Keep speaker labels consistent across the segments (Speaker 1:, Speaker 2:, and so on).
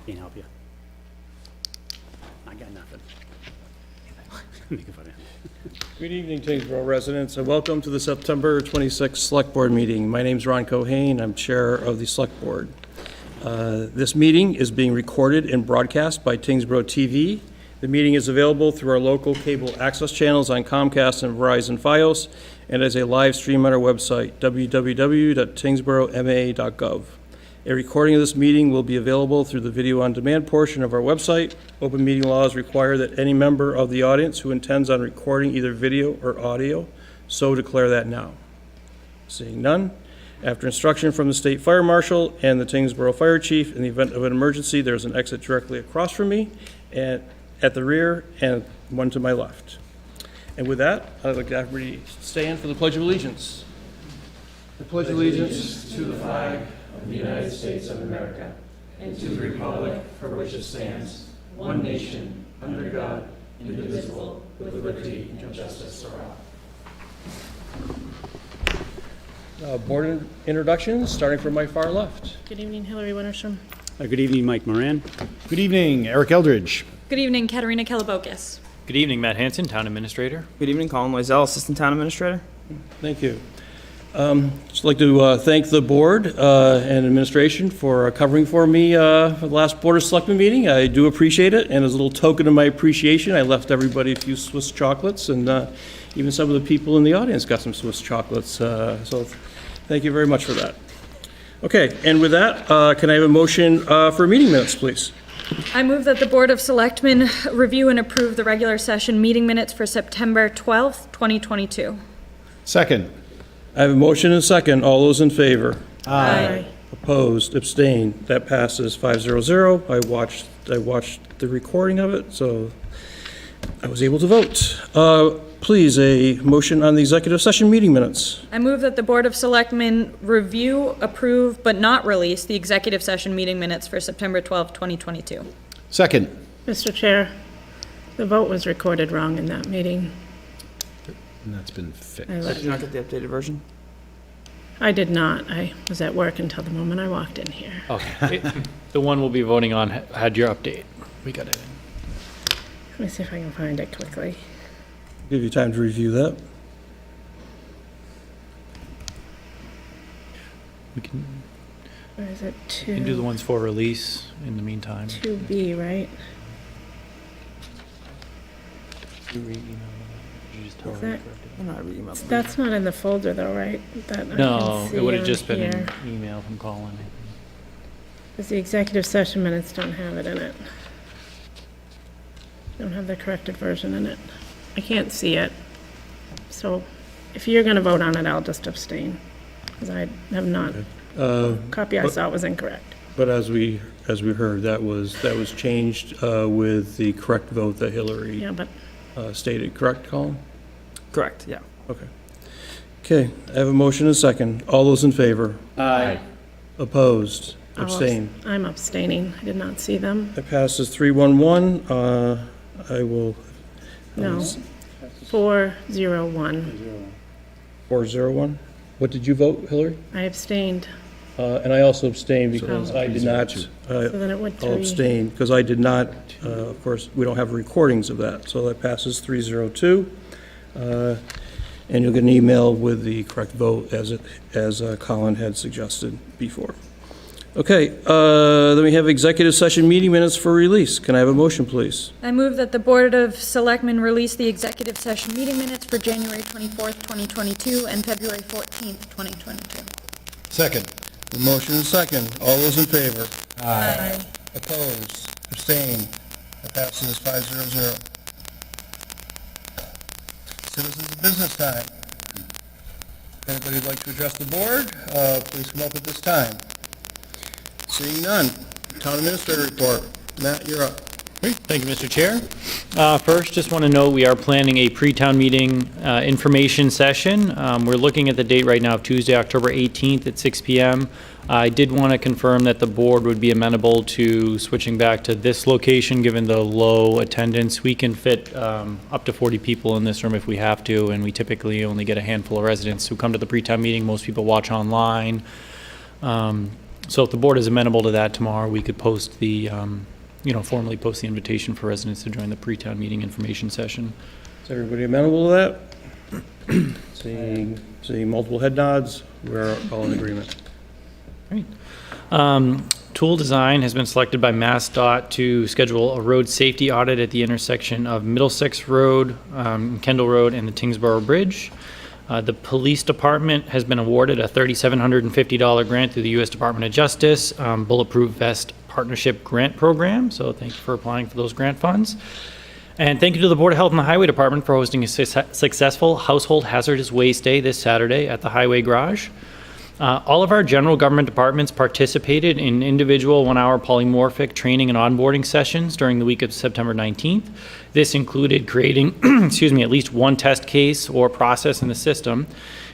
Speaker 1: Can't help you. I got nothing. Making fun of him.
Speaker 2: Good evening, Tyngsborough residents, and welcome to the September 26th Select Board meeting. My name is Ron Cohane. I'm Chair of the Select Board. This meeting is being recorded and broadcast by Tyngsborough TV. The meeting is available through our local cable access channels on Comcast and Verizon Fios, and as a live stream on our website, www.tyngsboroughma.gov. A recording of this meeting will be available through the video on demand portion of our website. Open meeting laws require that any member of the audience who intends on recording either video or audio so declare that now. Seeing none, after instruction from the State Fire Marshal and the Tyngsborough Fire Chief, in the event of an emergency, there's an exit directly across from me and at the rear and one to my left. And with that, I'd like to have everybody stand for the Pledge of Allegiance. I pledge allegiance to the flag of the United States of America and to the republic for which it stands, one nation, under God, indivisible, with liberty and justice for all. Board introductions, starting from my far left.
Speaker 3: Good evening, Hillary Winterstrom.
Speaker 1: Good evening, Mike Moran.
Speaker 4: Good evening, Eric Eldridge.
Speaker 5: Good evening, Katerina Kelabokis.
Speaker 6: Good evening, Matt Hanson, Town Administrator.
Speaker 7: Good evening, Colin Loisel, Assistant Town Administrator.
Speaker 2: Thank you. Just like to thank the board and administration for covering for me for the last Board of Selectmen meeting. I do appreciate it, and as a little token of my appreciation, I left everybody a few Swiss chocolates, and even some of the people in the audience got some Swiss chocolates. So thank you very much for that. Okay, and with that, can I have a motion for meeting minutes, please?
Speaker 5: I move that the Board of Selectmen review and approve the regular session meeting minutes for September 12th, 2022.
Speaker 4: Second.
Speaker 2: I have a motion and a second. All those in favor?
Speaker 5: Aye.
Speaker 2: Opposed, abstained, that passes 500. I watched the recording of it, so I was able to vote. Please, a motion on the executive session meeting minutes.
Speaker 5: I move that the Board of Selectmen review, approve, but not release the executive session meeting minutes for September 12th, 2022.
Speaker 4: Second.
Speaker 3: Mr. Chair, the vote was recorded wrong in that meeting.
Speaker 4: And that's been fixed.
Speaker 7: Did you not get the updated version?
Speaker 3: I did not. I was at work until the moment I walked in here.
Speaker 6: Okay. The one we'll be voting on had your update. We got it in.
Speaker 3: Let me see if I can find it quickly.
Speaker 2: Give you time to review that.
Speaker 6: We can
Speaker 3: Or is it
Speaker 6: do the ones for release in the meantime.
Speaker 3: 2B, right? Is that,
Speaker 7: I'm not reading about
Speaker 3: that's not in the folder though, right? That I
Speaker 6: No,
Speaker 3: can see
Speaker 6: it would have
Speaker 3: on
Speaker 6: just been
Speaker 3: here.
Speaker 6: an email from Colin.
Speaker 3: Because the executive session minutes don't have it in it. Don't have the corrected version in it. I can't see it. So if you're going to vote on it, I'll just abstain. Because I have not, copy I saw was incorrect.
Speaker 2: But as we heard, that was changed with the correct vote that Hillary
Speaker 3: Yeah, but
Speaker 2: stated. Correct, Colin?
Speaker 7: Correct, yeah.
Speaker 2: Okay. Okay, I have a motion and a second. All those in favor?
Speaker 6: Aye.
Speaker 2: Opposed?
Speaker 3: I'll
Speaker 2: Abstained?
Speaker 3: I'm abstaining. I did not see them.
Speaker 2: It passes 3-1-1. I will...
Speaker 3: No. 401.
Speaker 2: 401. What did you vote, Hillary?
Speaker 3: I abstained.
Speaker 2: And I also abstained because I did not...
Speaker 3: So then it went
Speaker 2: I'll
Speaker 3: 3.
Speaker 2: abstain because I did not, of course, we don't have recordings of that. So that passes 302. And you'll get an email with the correct vote as Colin had suggested before. Okay, then we have executive session meeting minutes for release. Can I have a motion, please?
Speaker 5: I move that the Board of Selectmen release the executive session meeting minutes for January 24th, 2022 and February 14th, 2022.
Speaker 4: Second.
Speaker 2: A motion and a second. All those in favor?
Speaker 5: Aye.
Speaker 2: Opposed? Abstained? That passes 500. Citizens business time. If anybody would like to address the board, please come up at this time. Seeing none. Town Administrator report. Matt, you're up.
Speaker 6: Great. Thank you, Mr. Chair. First, just want to note we are planning a pre-town meeting information session. We're looking at the date right now of Tuesday, October 18th at 6 p.m. I did want to confirm that the board would be amenable to switching back to this location given the low attendance. We can fit up to 40 people in this room if we have to, and we typically only get a handful of residents who come to the pre-town meeting. Most people watch online. So if the board is amenable to that tomorrow, we could post the, formally post the invitation for residents to join the pre-town meeting information session.
Speaker 2: Is everybody amenable to that? Seeing multiple head nods, we're all in agreement.
Speaker 6: Great. Tool Design has been selected by MassDOT to schedule a road safety audit at the intersection of Middlesex Road, Kendall Road, and the Tyngsborough Bridge. The Police Department has been awarded a $3,750 grant through the U.S. Department of Justice Bulletproof Vest Partnership Grant Program, so thank you for applying for those grant funds. And thank you to the Board of Health and the Highway Department for hosting a successful Household Hazardous Waste Day this Saturday at the Highway Garage. All of our general government departments participated in individual 1-hour polymorphic training and onboarding sessions during the week of September 19th. This included creating, at least one test case or process in the system,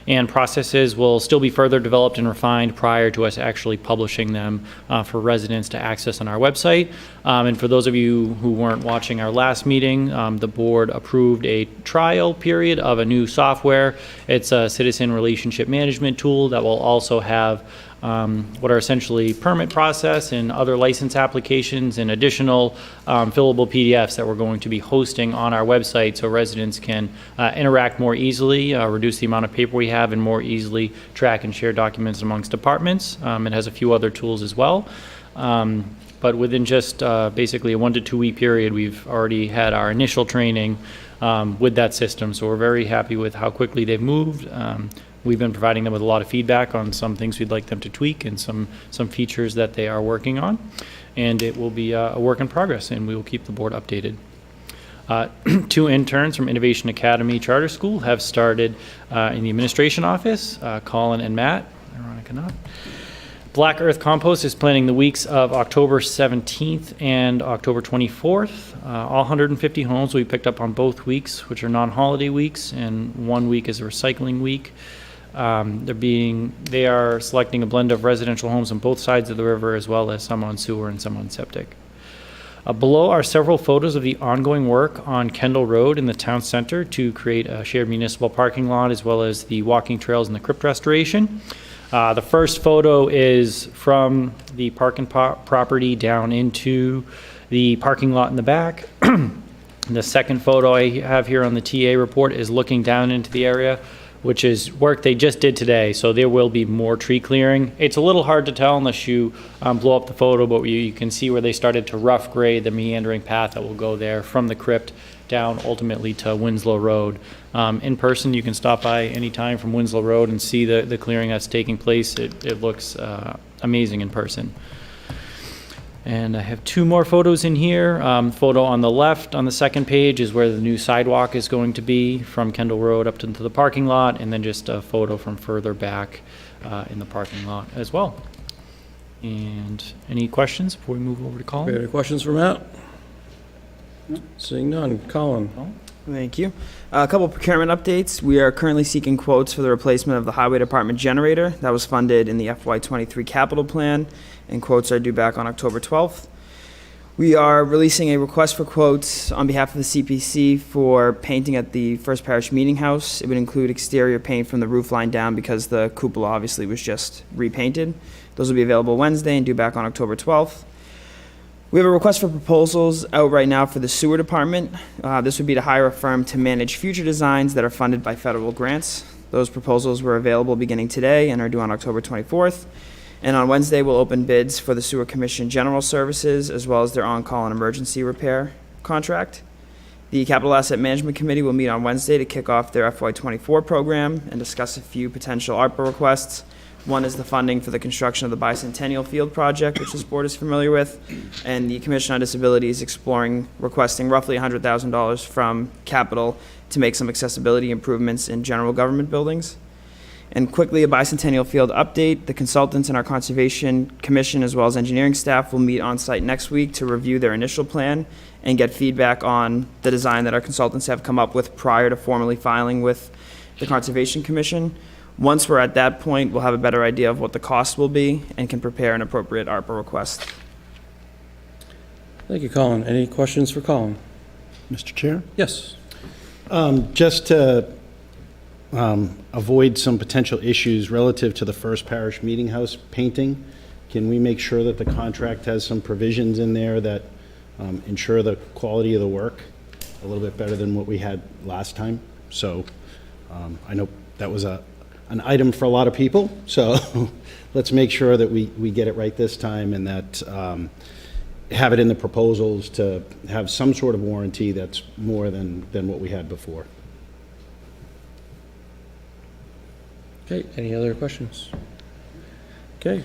Speaker 6: and processes will still be further developed and refined prior to us actually publishing them for residents to access on our website. And for those of you who weren't watching our last meeting, the board approved a trial period of a new software. It's a citizen relationship management tool that will also have what are essentially permit process and other license applications and additional fillable PDFs that we're going to be hosting on our website so residents can interact more easily, reduce the amount of paper we have, and more easily track and share documents amongst departments. It has a few other tools as well. But within just basically a 1 to 2 week period, we've already had our initial training with that system. So we're very happy with how quickly they've moved. We've been providing them with a lot of feedback on some things we'd like them to tweak and some features that they are working on. And it will be a work in progress, and we will keep the board updated. 2 interns from Innovation Academy Charter School have started in the administration office, Colin and Matt. Ironic enough. Black Earth Compost is planning the weeks of October 17th and October 24th. All 150 homes will be picked up on both weeks, which are non-holiday weeks, and 1 week is a recycling week. They are selecting a blend of residential homes on both sides of the river, as well as some on sewer and some on septic. Below are several photos of the ongoing work on Kendall Road in the town center to create a shared municipal parking lot, as well as the walking trails and the crypt restoration. The first photo is from the parking property down into the parking lot in the back. The second photo I have here on the TA report is looking down into the area, which is work they just did today, so there will be more tree clearing. It's a little hard to tell unless you blow up the photo, but you can see where they started to rough grade the meandering path that will go there from the crypt down ultimately to Winslow Road. In person, you can stop by anytime from Winslow Road and see the clearing that's taking place. It looks amazing in person. And I have 2 more photos in here. Photo on the left on the second page is where the new sidewalk is going to be from Kendall Road up into the parking lot, and then just a photo from further back in the parking lot as well. And any questions before we move over to Colin?
Speaker 2: Any questions for Matt? Seeing none. Colin?
Speaker 7: Thank you. A couple procurement updates. We are currently seeking quotes for the replacement of the Highway Department generator that was funded in the FY23 capital plan, and quotes are due back on October 12th. We are releasing a request for quotes on behalf of the CPC for painting at the First Parish Meeting House. It would include exterior paint from the roof line down because the cupola obviously was just repainted. Those will be available Wednesday and due back on October 12th. We have a request for proposals out right now for the sewer department. This would be to hire a firm to manage future designs that are funded by federal grants. Those proposals were available beginning today and are due on October 24th. And on Wednesday, we'll open bids for the Sewer Commission General Services, as well as their on-call and emergency repair contract. The Capital Asset Management Committee will meet on Wednesday to kick off their FY24 program and discuss a few potential ARPA requests. One is the funding for the construction of the Bicentennial Field project, which this board is familiar with, and the Commission on Disability is requesting roughly $100,000 from capital to make some accessibility improvements in general government buildings. And quickly, a Bicentennial Field update. The consultants in our Conservation Commission, as well as engineering staff, will meet on site next week to review their initial plan and get feedback on the design that our consultants have come up with prior to formally filing with the Conservation Commission. Once we're at that point, we'll have a better idea of what the cost will be and can prepare an appropriate ARPA request.
Speaker 2: Thank you, Colin. Any questions for Colin?
Speaker 4: Mr. Chair?
Speaker 2: Yes.
Speaker 4: Just to avoid some potential issues relative to the First Parish Meeting House painting, can we make sure that the contract has some provisions in there that ensure the quality of the work a little bit better than what we had last time? So I know that was an item for a lot of people, so let's make sure that we get it right this time, and that have it in the proposals to have some sort of warranty that's more than what we had before.
Speaker 2: Okay, any other questions? Okay.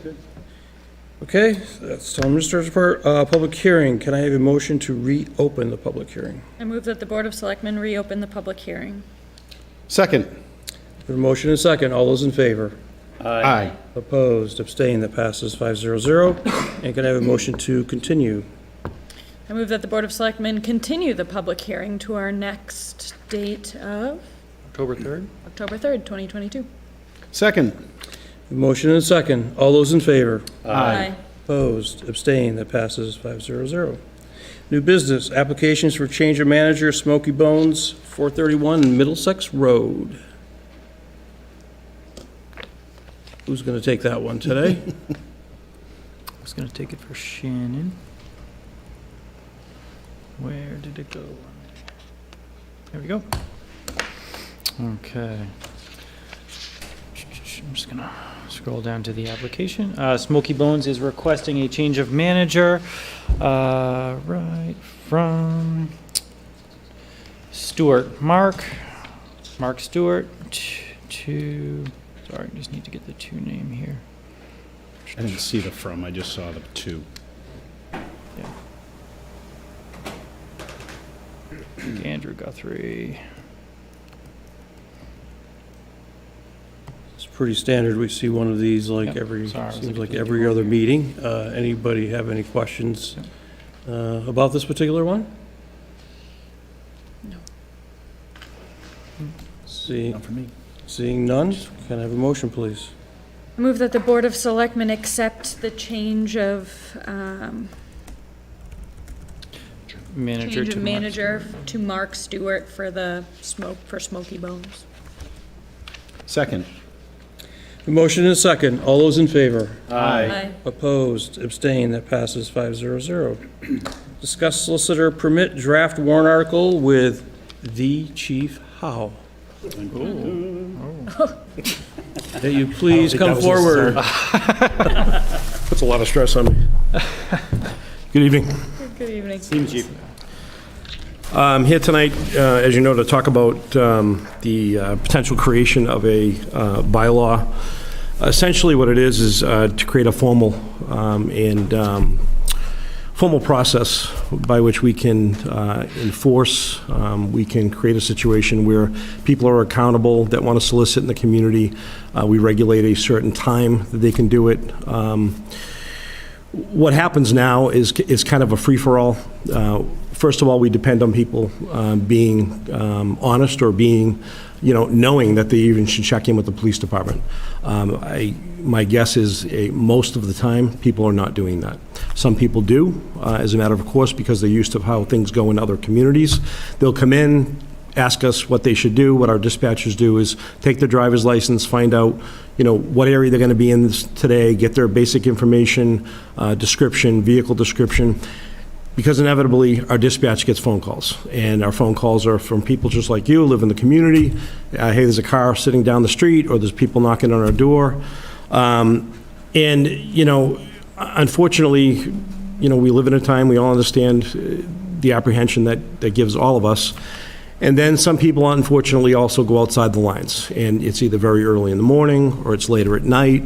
Speaker 2: Okay, that's Town Administrator's report. Public hearing, can I have a motion to reopen the public hearing?
Speaker 5: I move that the Board of Selectmen reopen the public hearing.
Speaker 4: Second.
Speaker 2: We have a motion and a second. All those in favor?
Speaker 4: Aye.
Speaker 2: Opposed, abstained, that passes 500. And can I have a motion to continue?
Speaker 5: I move that the Board of Selectmen continue the public hearing to our next date of
Speaker 2: October 3rd.
Speaker 5: October 3rd, 2022.
Speaker 4: Second.
Speaker 2: Motion and a second. All those in favor?
Speaker 5: Aye.
Speaker 2: Opposed, abstained, that passes 500. New business, applications for change of manager, Smoky Bones, 431 Middlesex Road. Who's going to take that one today?
Speaker 6: I was going to take it for Shannon. Where did it go? There we go. Okay. I'm just going to scroll down to the application. Smoky Bones is requesting a change of manager, right from Mark Stewart to, sorry, just need to get the two name here.
Speaker 4: I didn't see the from, I just saw the two.
Speaker 6: Andrew Guthrie.
Speaker 2: It's pretty standard. We see one of these like
Speaker 6: Yep.
Speaker 2: every,
Speaker 6: Sorry, I was
Speaker 2: seems
Speaker 6: looking
Speaker 2: like
Speaker 6: at the
Speaker 2: every
Speaker 6: wrong
Speaker 2: other
Speaker 6: here.
Speaker 2: meeting. Anybody have any questions about this particular one?
Speaker 5: No.
Speaker 4: Not for me.
Speaker 2: Seeing none, can I have a motion, please?
Speaker 5: I move that the Board of Selectmen accept the change of
Speaker 6: Manager to Mark
Speaker 5: manager
Speaker 6: Stewart.
Speaker 5: to Mark Stewart for the Smoky Bones.
Speaker 4: Second.
Speaker 2: A motion and a second. All those in favor?
Speaker 5: Aye.
Speaker 2: Opposed, abstained, that passes 500. Discuss solicitor permit draft warrant article with the Chief Howe. That you please come forward.
Speaker 8: Puts a lot of stress on me. Good evening.
Speaker 5: Good evening.
Speaker 8: I'm here tonight, as you know, to talk about the potential creation of a bylaw. Essentially what it is to create a formal formal process by which we can enforce, we can create a situation where people are accountable that want to solicit in the community. We regulate a certain time that they can do it. What happens now is kind of a free-for-all. First of all, we depend on people being honest or being, knowing that they even should check in with the police department. My guess is most of the time, people are not doing that. Some people do, as a matter of course, because they're used to how things go in other communities. They'll come in, ask us what they should do. What our dispatchers do is take their driver's license, find out, what area they're going to be in today, get their basic information, description, vehicle description, because inevitably our dispatch gets phone calls, and our phone calls are from people just like you, live in the community. Hey, there's a car sitting down the street, or there's people knocking on our door. Unfortunately, we live in a time, we all understand the apprehension that gives all of us. And then some people, unfortunately, also go outside the lines, and it's either very early in the morning or it's later at night.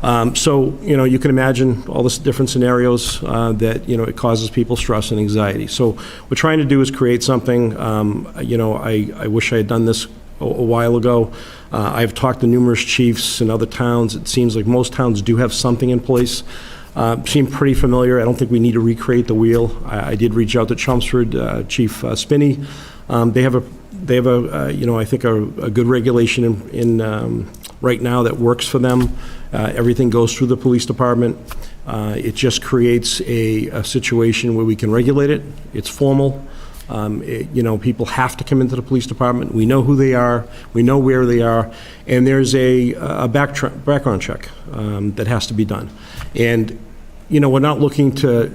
Speaker 8: You can imagine all the different scenarios that, it causes people stress and anxiety. So what we're trying to do is create something. I wish I had done this a while ago. I've talked to numerous chiefs in other towns. It seems like most towns do have something in place. Seem pretty familiar. I don't think we need to recreate the wheel. I did reach out to Chelmsford, Chief Spinney. They have I think a good regulation in right now that works for them. Everything goes through the police department. It just creates a situation where we can regulate it. It's formal. People have to come into the police department. We know who they are. We know where they are. And there's a background check that has to be done. And, we're not looking to,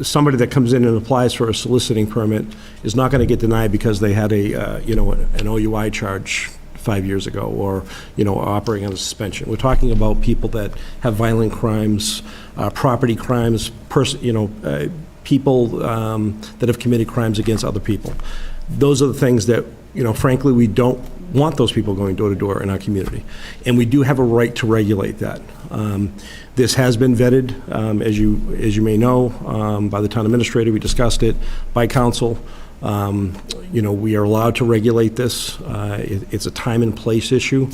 Speaker 8: somebody that comes in and applies for a soliciting permit is not going to get denied because they had an OUI charge 5 years ago, or, operating on a suspension. We're talking about people that have violent crimes, property crimes, people that have committed crimes against other people. Those are the things that, frankly, we don't want those people going door to door in our community. And we do have a right to regulate that. This has been vetted, as you may know, by the town administrator. We discussed it, by council. We are allowed to regulate this. It's a time and place issue.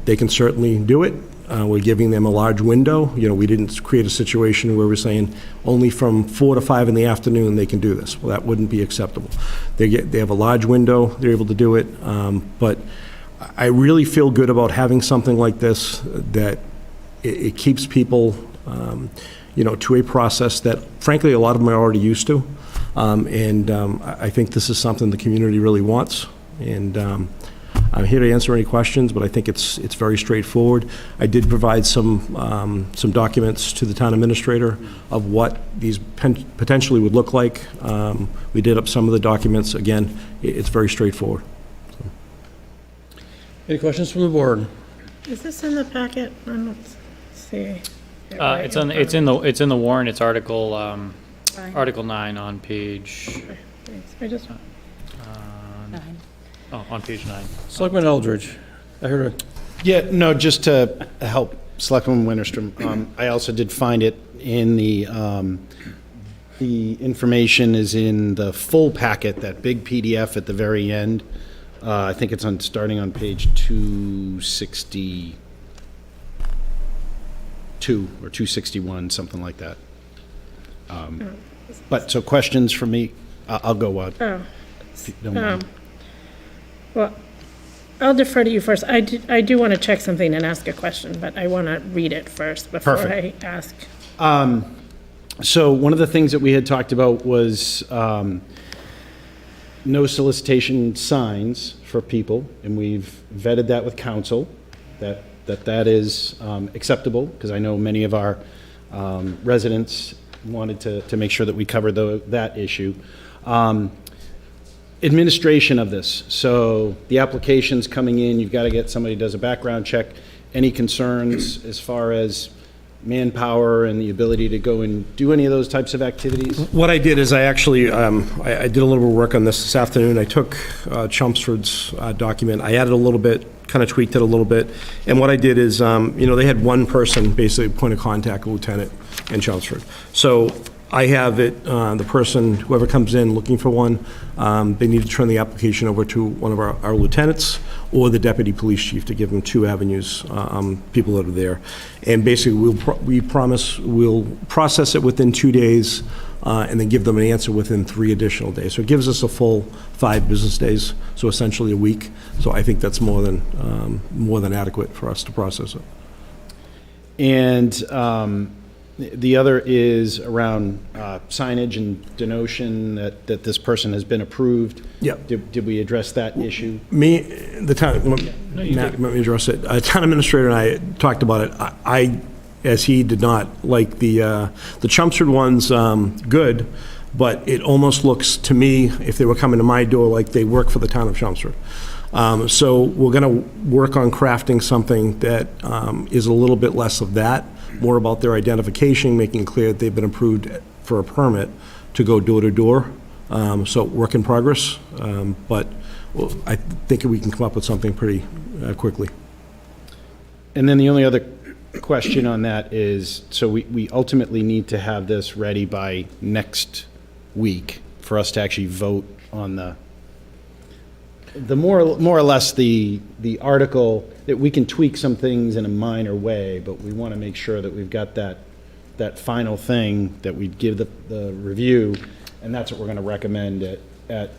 Speaker 8: They can certainly do it. We're giving them a large window. We didn't create a situation where we're saying only from 4 to 5 in the afternoon they can do this. Well, that wouldn't be acceptable. They have a large window. They're able to do it. But I really feel good about having something like this, that it keeps people, to a process that, frankly, a lot of them are already used to. I think this is something the community really wants. And I'm here to answer any questions, but I think it's very straightforward. I did provide some documents to the town administrator of what these potentially would look like. We did up some of the documents. Again, it's very straightforward.
Speaker 2: Any questions from the board?
Speaker 3: Is this in the packet? I don't see.
Speaker 6: It's in the warrant. It's Article 9 on page.
Speaker 3: Okay, thanks. I just,
Speaker 6: On page 9.
Speaker 2: Selectman Eldridge, I heard
Speaker 4: Yeah, no, just to help Selectman Winterstrom, I also did find it in the information is in the full packet, that big PDF at the very end. I think it's starting on page 262 or 261, something like that. But, so questions from me? I'll go on. If you don't mind.
Speaker 3: well, I'll defer to you first. I do want to check something and ask a question, but I want to read it first before I ask.
Speaker 4: So one of the things that we had talked about was no solicitation signs for people, and we've vetted that with council, that is acceptable, because I know many of our residents wanted to make sure that we covered that issue. Administration of this. So the application's coming in, you've got to get somebody who does a background check. Any concerns as far as manpower and the ability to go and do any of those types of activities?
Speaker 8: What I did is I actually, I did a little bit of work on this afternoon. I took Chelmsford's document. I added a little bit, kind of tweaked it a little bit. And what I did is, they had one person, basically point of contact, a lieutenant in Chelmsford. So I have it, the person, whoever comes in looking for one, they need to turn the application over to one of our lieutenants or the deputy police chief to give them 2 avenues, people that are there. And basically, we promise we'll process it within 2 days and then give them an answer within 3 additional days. So it gives us a full 5 business days, so essentially a week. So I think that's more than adequate for us to process it.
Speaker 4: And the other is around signage and denotion that this person has been approved.
Speaker 8: Yep.
Speaker 4: Did we address that issue?
Speaker 8: Matt, let me address it. Town administrator and I talked about it. I, as he did not, like the Chelmsford one's good, but it almost looks to me, if they were coming to my door, like they work for the town of Chelmsford. So we're going to work on crafting something that is a little bit less of that, more about their identification, making clear that they've been approved for a permit to go door to door. So work in progress, but I think we can come up with something pretty quickly.
Speaker 4: And then the only other question on that is, so we ultimately need to have this ready by next week for us to actually vote on the more or less the article, that we can tweak some things in a minor way, but we want to make sure that we've got that final thing that we give the review, and that's what we're going to recommend at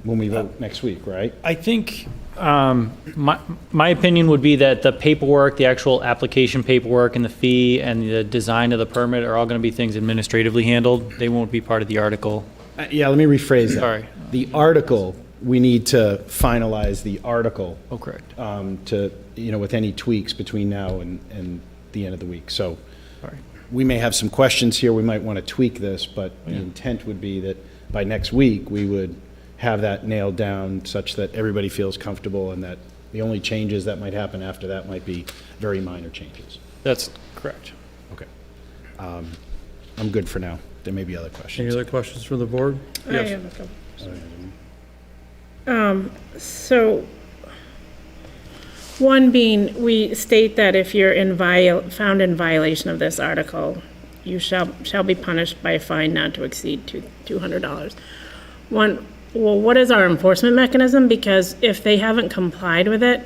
Speaker 4: when we vote next week, right?
Speaker 6: I think my opinion would be that the paperwork, the actual application paperwork and the fee and the design of the permit are all going to be things administratively handled. They won't be part of the article
Speaker 4: Yeah, let me rephrase that.
Speaker 6: Sorry.
Speaker 4: The article, we need to finalize the article
Speaker 6: Oh, correct.
Speaker 4: to, with any tweaks between now and the end of the week. So
Speaker 6: Sorry.
Speaker 4: we may have some questions here, we might want to tweak this, but the intent would be that by next week, we would have that nailed down such that everybody feels comfortable and that the only changes that might happen after that might be very minor changes.
Speaker 6: That's correct.
Speaker 4: Okay. I'm good for now. There may be other
Speaker 2: Any
Speaker 4: questions.
Speaker 2: other questions from the board?
Speaker 3: I
Speaker 2: Yes.
Speaker 3: have a couple. So, one being, we state that if you're found in violation of this article, you shall be punished by a fine not to exceed $200. Well, what is our enforcement mechanism? Because if they haven't complied with it,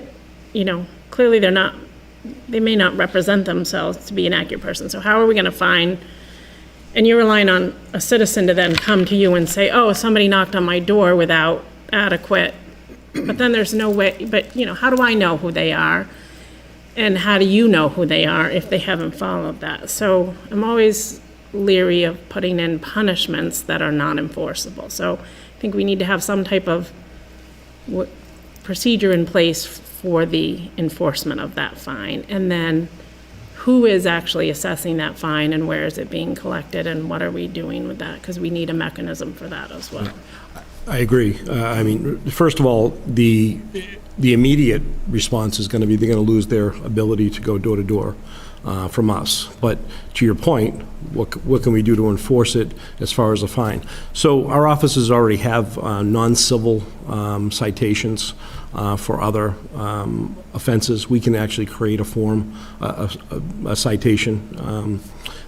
Speaker 3: clearly they may not represent themselves to be an accurate person. So how are we gonna find, and you're relying on a citizen to then come to you and say, oh, somebody knocked on my door without adequate, but then there's no way, but, how do I know who they are? And how do you know who they are if they haven't followed that? So I'm always leery of putting in punishments that are non-enforceable. So I think we need to have some type of procedure in place for the enforcement of that fine. And then who is actually assessing that fine and where is it being collected and what are we doing with that? Because we need a mechanism for that as well.
Speaker 8: I agree. First of all, the immediate response is going to be they're going to lose their ability to go door to door from us. But to your point, what can we do to enforce it as far as a fine? So our offices already have non-civil citations for other offenses. We can actually create a form, a citation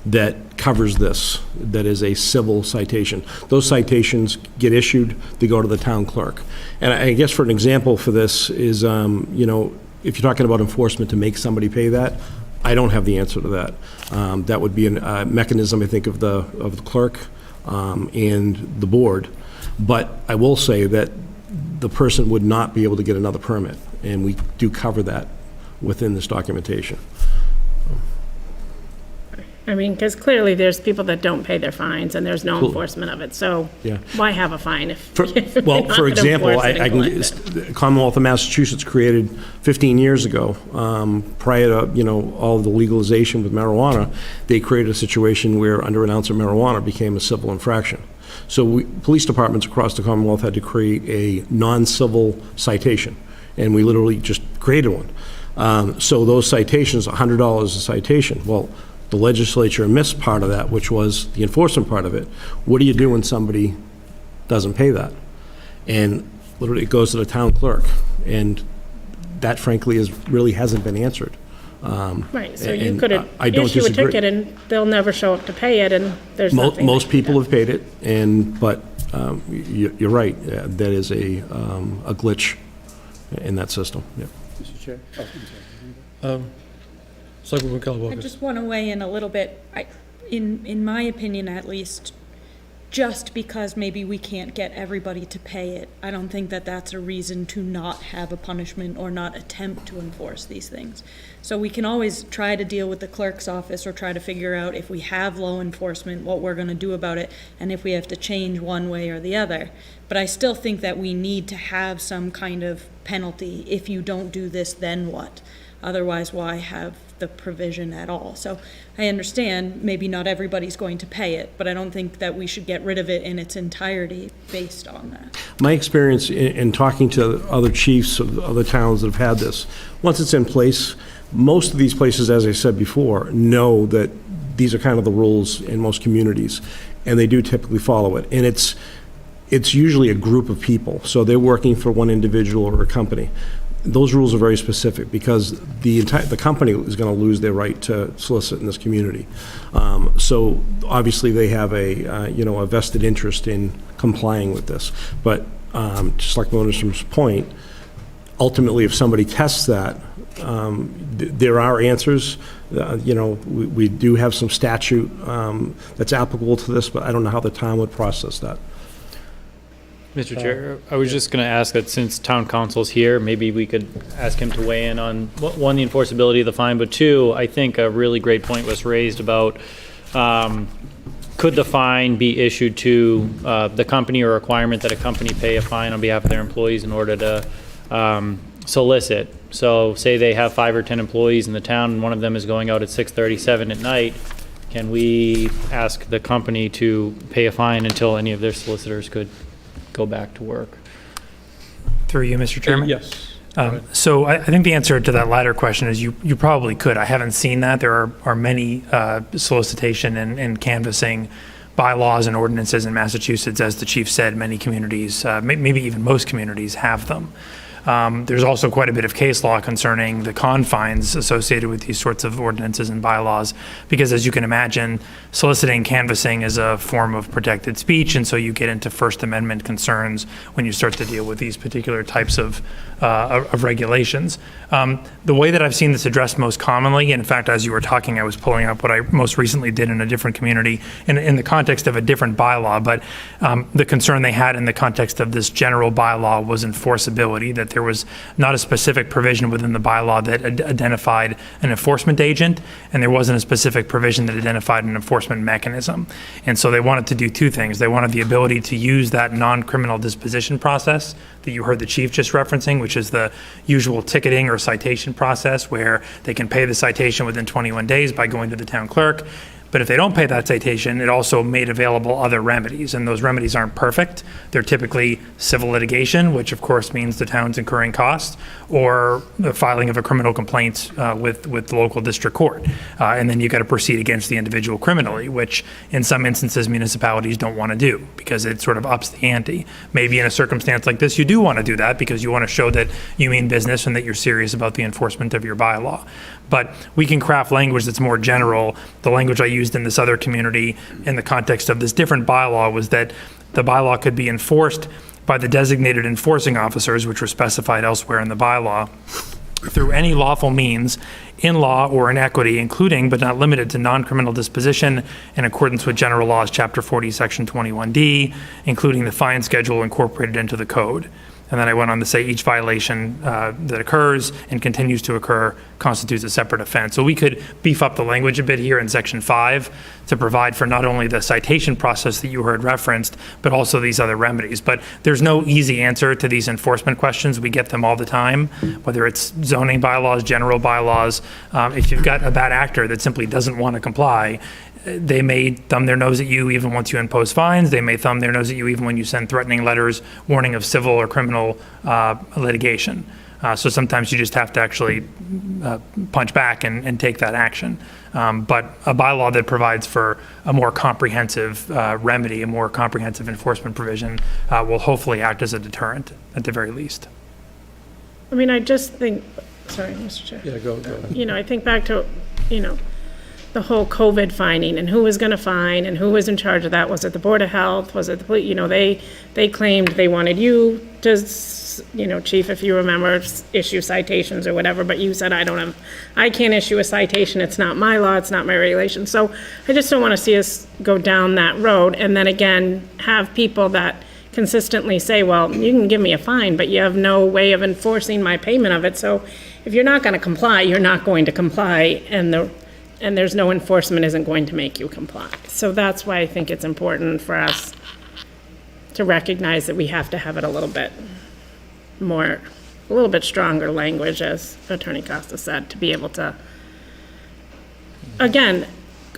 Speaker 8: that covers this, that is a civil citation. Those citations get issued, they go to the town clerk. And I guess for an example for this is, if you're talking about enforcement to make somebody pay that, I don't have the answer to that. That would be a mechanism, I think, of the clerk and the board. But I will say that the person would not be able to get another permit, and we do cover that within this documentation.
Speaker 3: Because clearly there's people that don't pay their fines and there's no enforcement of it. So
Speaker 8: Yeah.
Speaker 3: why have a fine if?
Speaker 8: Well, for example, the Commonwealth of Massachusetts created 15 years ago, prior to, all of the legalization with marijuana, they created a situation where under an ounce of marijuana became a civil infraction. So police departments across the Commonwealth had to create a non-civil citation, and we literally just created one. So those citations, $100 a citation. Well, the legislature missed part of that, which was the enforcement part of it. What do you do when somebody doesn't pay that? And literally it goes to the town clerk, and that frankly really hasn't been answered.
Speaker 3: Right, so you
Speaker 8: and
Speaker 3: could
Speaker 8: I don't
Speaker 3: issue a
Speaker 8: disagree.
Speaker 3: ticket and they'll never show up to pay it and there's nothing.
Speaker 8: Most people have paid it, but you're right, that is a glitch in that system. Yeah.
Speaker 1: Mr. Chair? Oh, I'm sorry.
Speaker 2: Selectwoman
Speaker 9: I
Speaker 2: Keller-Wilkes.
Speaker 9: just want to weigh in a little bit, in my opinion at least, just because maybe we can't get everybody to pay it, I don't think that that's a reason to not have a punishment or not attempt to enforce these things. So we can always try to deal with the clerk's office or try to figure out if we have low enforcement, what we're going to do about it, and if we have to change one way or the other. But I still think that we need to have some kind of penalty. If you don't do this, then what? Otherwise, why have the provision at all? So I understand maybe not everybody's going to pay it, but I don't think that we should get rid of it in its entirety based on that.
Speaker 8: My experience in talking to other chiefs of other towns that have had this, once it's in place, most of these places, as I said before, know that these are kind of the rules in most communities, and they do typically follow it. And it's usually a group of people, so they're working for one individual or a company. Those rules are very specific because the company is going to lose their right to solicit in this community. So obviously they have a vested interest in complying with this. But just like Monisham's point, ultimately if somebody tests that, there are answers. We do have some statute that's applicable to this, but I don't know how the town would process that.
Speaker 6: Mr. Chair, I was just going to ask that since town council's here, maybe we could ask him to weigh in on, one, the enforceability of the fine, but two, I think a really great point was raised about could the fine be issued to the company, or a requirement that a company pay a fine on behalf of their employees in order to solicit? So say they have 5 or 10 employees in the town, and one of them is going out at 6:37 at night. Can we ask the company to pay a fine until any of their solicitors could go back to work?
Speaker 10: Through you, Mr. Chairman?
Speaker 2: Yes.
Speaker 10: So I think the answer to that latter question is you probably could. I haven't seen that. There are many solicitation and canvassing bylaws and ordinances in Massachusetts. As the chief said, many communities, maybe even most communities, have them. There's also quite a bit of case law concerning the confines associated with these sorts of ordinances and bylaws, because as you can imagine, soliciting, canvassing is a form of protected speech, and so you get into First Amendment concerns when you start to deal with these particular types of regulations. The way that I've seen this addressed most commonly, in fact, as you were talking, I was pulling up what I most recently did in a different community in the context of a different bylaw, but the concern they had in the context of this general bylaw was enforceability, that there was not a specific provision within the bylaw that identified an enforcement agent, and there wasn't a specific provision that identified an enforcement mechanism. And so they wanted to do two things. They wanted the ability to use that non-criminal disposition process that you heard the chief just referencing, which is the usual ticketing or citation process where they can pay the citation within 21 days by going to the town clerk. But if they don't pay that citation, it also made available other remedies, and those remedies aren't perfect. They're typically civil litigation, which of course means the town's incurring costs, or the filing of a criminal complaint with the local district court. And then you got to proceed against the individual criminally, which in some instances municipalities don't want to do because it sort of ups the ante. Maybe in a circumstance like this, you do want to do that because you want to show that you mean business and that you're serious about the enforcement of your bylaw. But we can craft language that's more general. The language I used in this other community in the context of this different bylaw was that the bylaw could be enforced by the designated enforcing officers, which were specified elsewhere in the bylaw, through any lawful means in law or in equity, including but not limited to non-criminal disposition in accordance with General Laws, Chapter 40, Section 21D, including the fine schedule incorporated into the code. And then I went on to say each violation that occurs and continues to occur constitutes a separate offense. So we could beef up the language a bit here in Section 5 to provide for not only the citation process that you heard referenced, but also these other remedies. But there's no easy answer to these enforcement questions. We get them all the time, whether it's zoning bylaws, general bylaws. If you've got a bad actor that simply doesn't want to comply, they may thumb their nose at you even once you impose fines. They may thumb their nose at you even when you send threatening letters warning of civil or criminal litigation. So sometimes you just have to actually punch back and take that action. But a bylaw that provides for a more comprehensive remedy, a more comprehensive enforcement provision will hopefully act as a deterrent at the very least.
Speaker 3: I mean, I just think, sorry, Mr. Chair.
Speaker 2: Yeah, go.
Speaker 3: I think back to, the whole COVID fining and who was going to fine and who was in charge of that. Was it the Board of Health? Was it the police? They claimed they wanted you to, Chief, if you remember, issue citations or whatever, but you said, I can't issue a citation. It's not my law. It's not my regulation. So I just don't want to see us go down that road and then again have people that consistently say, well, you can give me a fine, but you have no way of enforcing my payment of it. So if you're not going to comply, you're not going to comply, and there's no enforcement isn't going to make you comply. So that's why I think it's important for us to recognize that we have to have it a little bit stronger language, as Attorney Costa said, to be able to, again,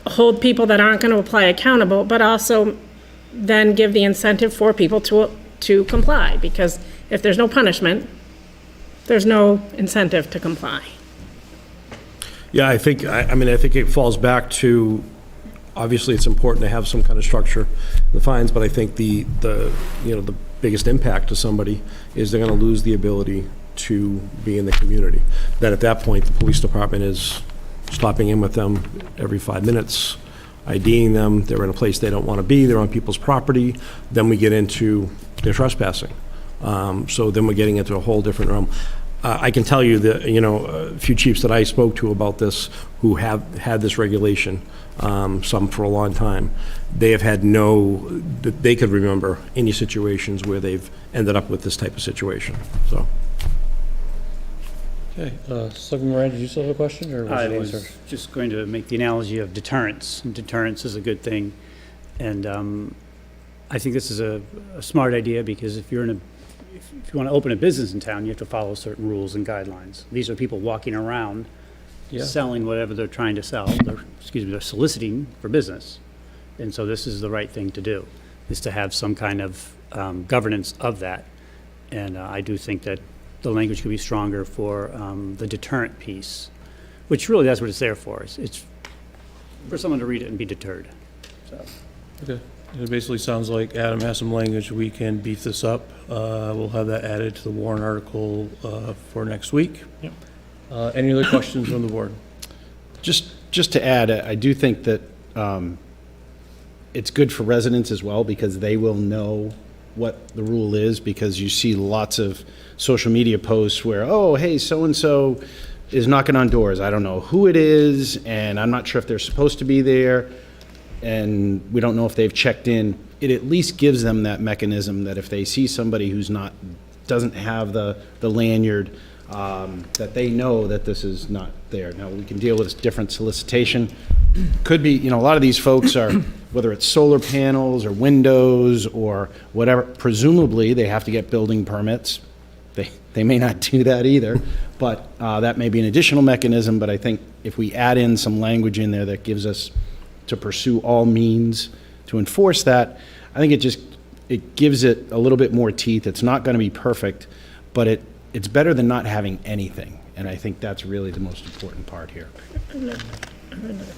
Speaker 3: hold people that aren't going to apply accountable, but also then give the incentive for people to comply, because if there's no punishment, there's no incentive to comply.
Speaker 8: Yeah, I think it falls back to, obviously, it's important to have some kind of structure in the fines, but I think the biggest impact to somebody is they're going to lose the ability to be in the community. Then at that point, the police department is stopping in with them every 5 minutes, IDing them. They're in a place they don't want to be. They're on people's property. Then we get into their trespassing. So then we're getting into a whole different realm. I can tell you that, a few chiefs that I spoke to about this who have had this regulation, some for a long time, they have had they could remember any situations where they've ended up with this type of situation, so.
Speaker 2: Okay, Selectman Moran, did you still have a question, or was
Speaker 1: I
Speaker 2: it
Speaker 1: was
Speaker 2: answered?
Speaker 1: just going to make the analogy of deterrence, and deterrence is a good thing. And I think this is a smart idea, because if you're if you want to open a business in town, you have to follow certain rules and guidelines. These are people walking around selling whatever they're trying to sell. They're soliciting for business. And so this is the right thing to do, is to have some kind of governance of that. And I do think that the language could be stronger for the deterrent piece, which really that's what it's there for. It's for someone to read it and be deterred. So.
Speaker 2: Okay. It basically sounds like Adam has some language. We can beef this up. We'll have that added to the warrant article for next week.
Speaker 10: Yep.
Speaker 2: Any other questions from the board?
Speaker 4: Just to add, I do think that it's good for residents as well, because they will know what the rule is, because you see lots of social media posts where, oh, hey, so-and-so is knocking on doors. I don't know who it is, and I'm not sure if they're supposed to be there, and we don't know if they've checked in. It at least gives them that mechanism that if they see somebody who's doesn't have the lanyard, that they know that this is not there. Now, we can deal with different solicitation. Could be, a lot of these folks are, whether it's solar panels or windows or whatever, presumably they have to get building permits. They may not do that either, but that may be an additional mechanism. But I think if we add in some language in there that gives us to pursue all means to enforce that, I think it gives it a little bit more teeth. It's not going to be perfect, but it's better than not having anything. And I think that's really the most important part here.
Speaker 3: Another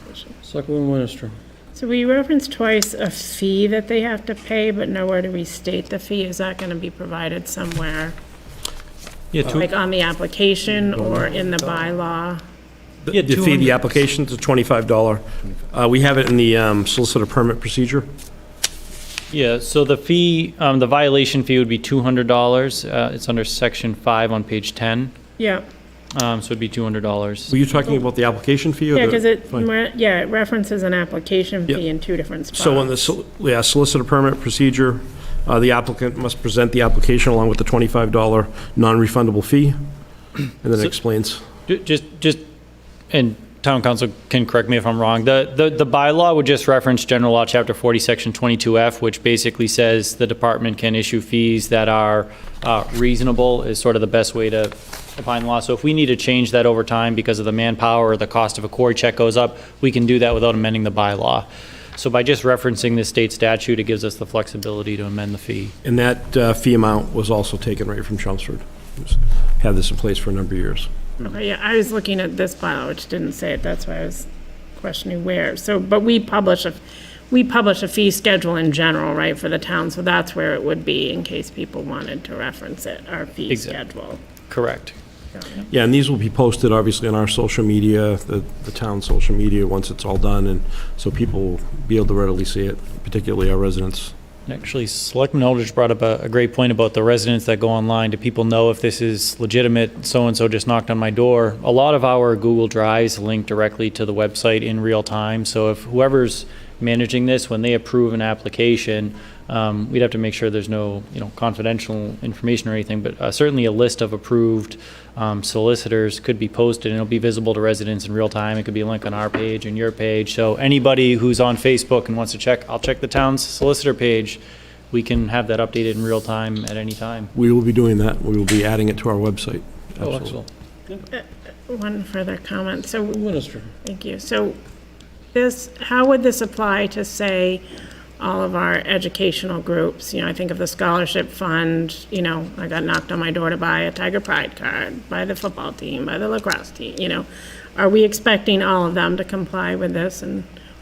Speaker 3: question.
Speaker 2: Selectwoman Minister.
Speaker 3: So we referenced twice a fee that they have to pay, but nowhere do we state the fee. Is that going to be provided somewhere?
Speaker 2: Yeah,
Speaker 3: Like on the application or in the bylaw?
Speaker 8: The fee, the application, is $25. We have it in the solicitor permit procedure.
Speaker 6: Yeah, so the fee, the violation fee would be $200. It's under section 5 on page 10.
Speaker 3: Yeah.
Speaker 6: So it'd be $200.
Speaker 8: Were you talking about the application fee? Or
Speaker 3: Yeah, because it
Speaker 8: fine.
Speaker 3: references an application
Speaker 8: Yep.
Speaker 3: fee in two different spots.
Speaker 8: So on the solicitor permit procedure, the applicant must present the application along with the $25 non-refundable fee, and then it explains.
Speaker 6: Just, and town council can correct me if I'm wrong, the bylaw would just reference general law, chapter 40, section 22F, which basically says the department can issue fees that are reasonable, is sort of the best way to define the law. So if we need to change that over time because of the manpower or the cost of a quarry check goes up, we can do that without amending the bylaw. So by just referencing the state statute, it gives us the flexibility to amend the fee.
Speaker 8: And that fee amount was also taken right from Chelmsford. Had this in place for a number of years.
Speaker 3: Okay, yeah, I was looking at this bylaw, which didn't say it, that's why I was questioning where. So, but we publish a fee schedule in general, right, for the town, so that's where it would be in case people wanted to reference it, our fee schedule.
Speaker 6: Correct.
Speaker 8: Yeah, and these will be posted, obviously, on our social media, the town's social media, once it's all done, and so people will be able to readily see it, particularly our residents.
Speaker 6: Actually, Selectman Eldridge brought up a great point about the residents that go online. Do people know if this is legitimate? So-and-so just knocked on my door. A lot of our Google Drives link directly to the website in real time. So if whoever's managing this, when they approve an application, we'd have to make sure there's no, confidential information or anything, but certainly a list of approved solicitors could be posted, and it'll be visible to residents in real time. It could be a link on our page and your page. So anybody who's on Facebook and wants to check, I'll check the town's solicitor page. We can have that updated in real time at any time.
Speaker 8: We will be doing that. We will be adding it to our website.
Speaker 2: Oh,
Speaker 8: Absolutely.
Speaker 2: excellent.
Speaker 3: One further comment, so,
Speaker 2: Minister.
Speaker 3: thank you. So how would this apply to, say, all of our educational groups? I think of the scholarship fund, I got knocked on my door to buy a Tiger Pride card, by the football team, by the lacrosse team, Are we expecting all of them to comply with this,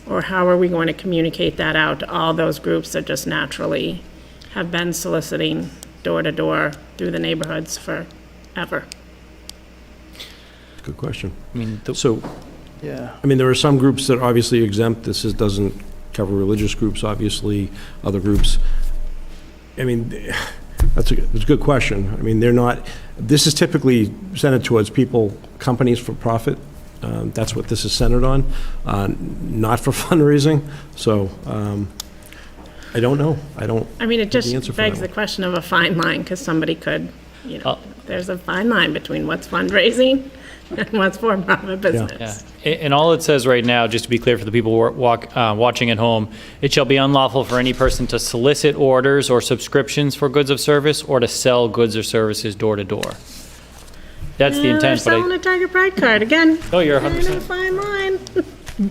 Speaker 3: or how are we going to communicate that out to all those groups that just naturally have been soliciting door to door through the neighborhoods forever?
Speaker 8: Good question.
Speaker 6: Yeah.
Speaker 8: There are some groups that are obviously exempt. This doesn't cover religious groups, obviously, other groups. That's a good question. They're not, this is typically centered towards companies for profit. That's what this is centered on, not for fundraising. So I don't know.
Speaker 3: It just begs the question of a fine line, because somebody could you know, there's a fine line between what's fundraising and what's for-profit business.
Speaker 6: And all it says right now, just to be clear for the people watching at home, it shall be unlawful for any person to solicit orders or subscriptions for goods of service or to sell goods or services door to door. That's the
Speaker 3: They're
Speaker 6: intent, but
Speaker 3: selling a Tiger Pride card, again.
Speaker 6: Oh, you're
Speaker 3: Kind
Speaker 6: 100%.
Speaker 3: of a fine line.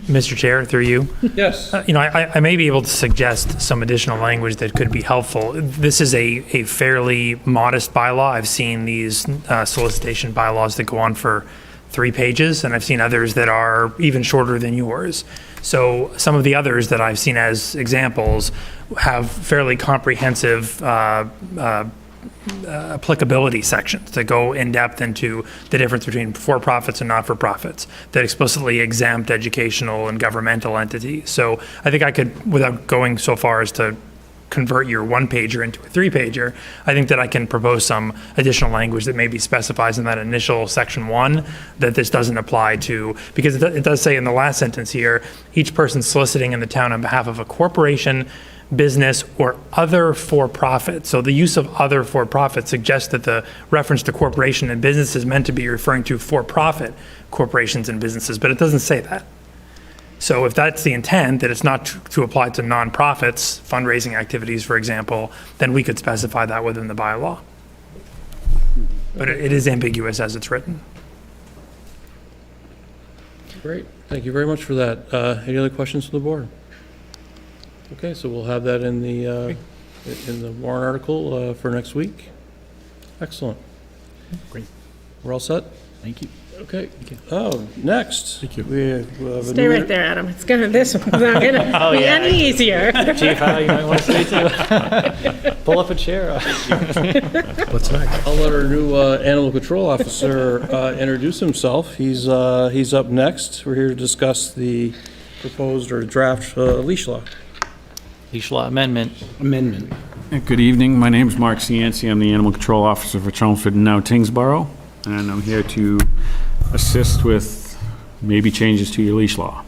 Speaker 10: Mr. Chair, through you.
Speaker 2: Yes.
Speaker 10: You know, I may be able to suggest some additional language that could be helpful. This is a fairly modest bylaw. I've seen these solicitation bylaws that go on for 3 pages, and I've seen others that are even shorter than yours. So some of the others that I've seen as examples have fairly comprehensive applicability sections that go in depth into the difference between for-profits and not-for-profits that explicitly exempt educational and governmental entities. So I think I could, without going so far as to convert your 1-pager into a 3-pager, I think that I can propose some additional language that maybe specifies in that initial section 1 that this doesn't apply to, because it does say in the last sentence here, each person soliciting in the town on behalf of a corporation, business, or other for-profit. So the use of other for-profit suggests that the reference to corporation and business is meant to be referring to for-profit corporations and businesses, but it doesn't say that. So if that's the intent, that it's not to apply to nonprofits, fundraising activities, for example, then we could specify that within the bylaw. But it is ambiguous as it's written.
Speaker 2: Great, thank you very much for that. Any other questions from the board? Okay, so we'll have that in the warrant article for next week. Excellent.
Speaker 1: Great.
Speaker 2: We're all set?
Speaker 4: Thank you.
Speaker 2: Okay. Oh, next. Thank you. We have a
Speaker 3: Stay
Speaker 2: new
Speaker 3: right there, Adam. It's gonna, this one's not gonna be
Speaker 6: yeah.
Speaker 3: any easier.
Speaker 6: Chief, you might want to say too. Pull up a chair.
Speaker 8: What's next?
Speaker 2: I'll let our new animal control officer introduce himself. He's up next. We're here to discuss the proposed or draft leash law.
Speaker 6: Leash law amendment.
Speaker 4: Amendment.
Speaker 11: Good evening. My name is Mark Cianci. I'm the Animal Control Officer for Chelmsford and now Tyngsborough, and I'm here to assist with maybe changes to your leash law.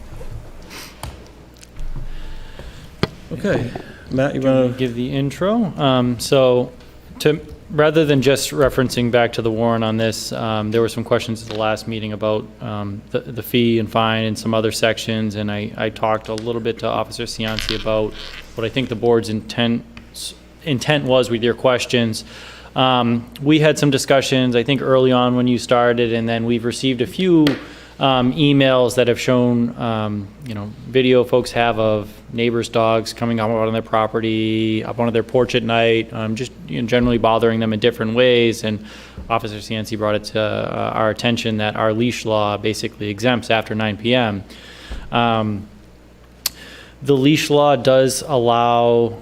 Speaker 2: Okay. Matt, you want to?
Speaker 6: Give the intro. Rather than just referencing back to the warrant on this, there were some questions at the last meeting about the fee and fine and some other sections, and I talked a little bit to Officer Cianci about what I think the board's intent was with your questions. We had some discussions, I think, early on when you started, and then we've received a few emails that have shown, video folks have of neighbors' dogs coming up on their property, up onto their porch at night, just generally bothering them in different ways. And Officer Cianci brought it to our attention that our leash law basically exempts after 9 p.m. The leash law does allow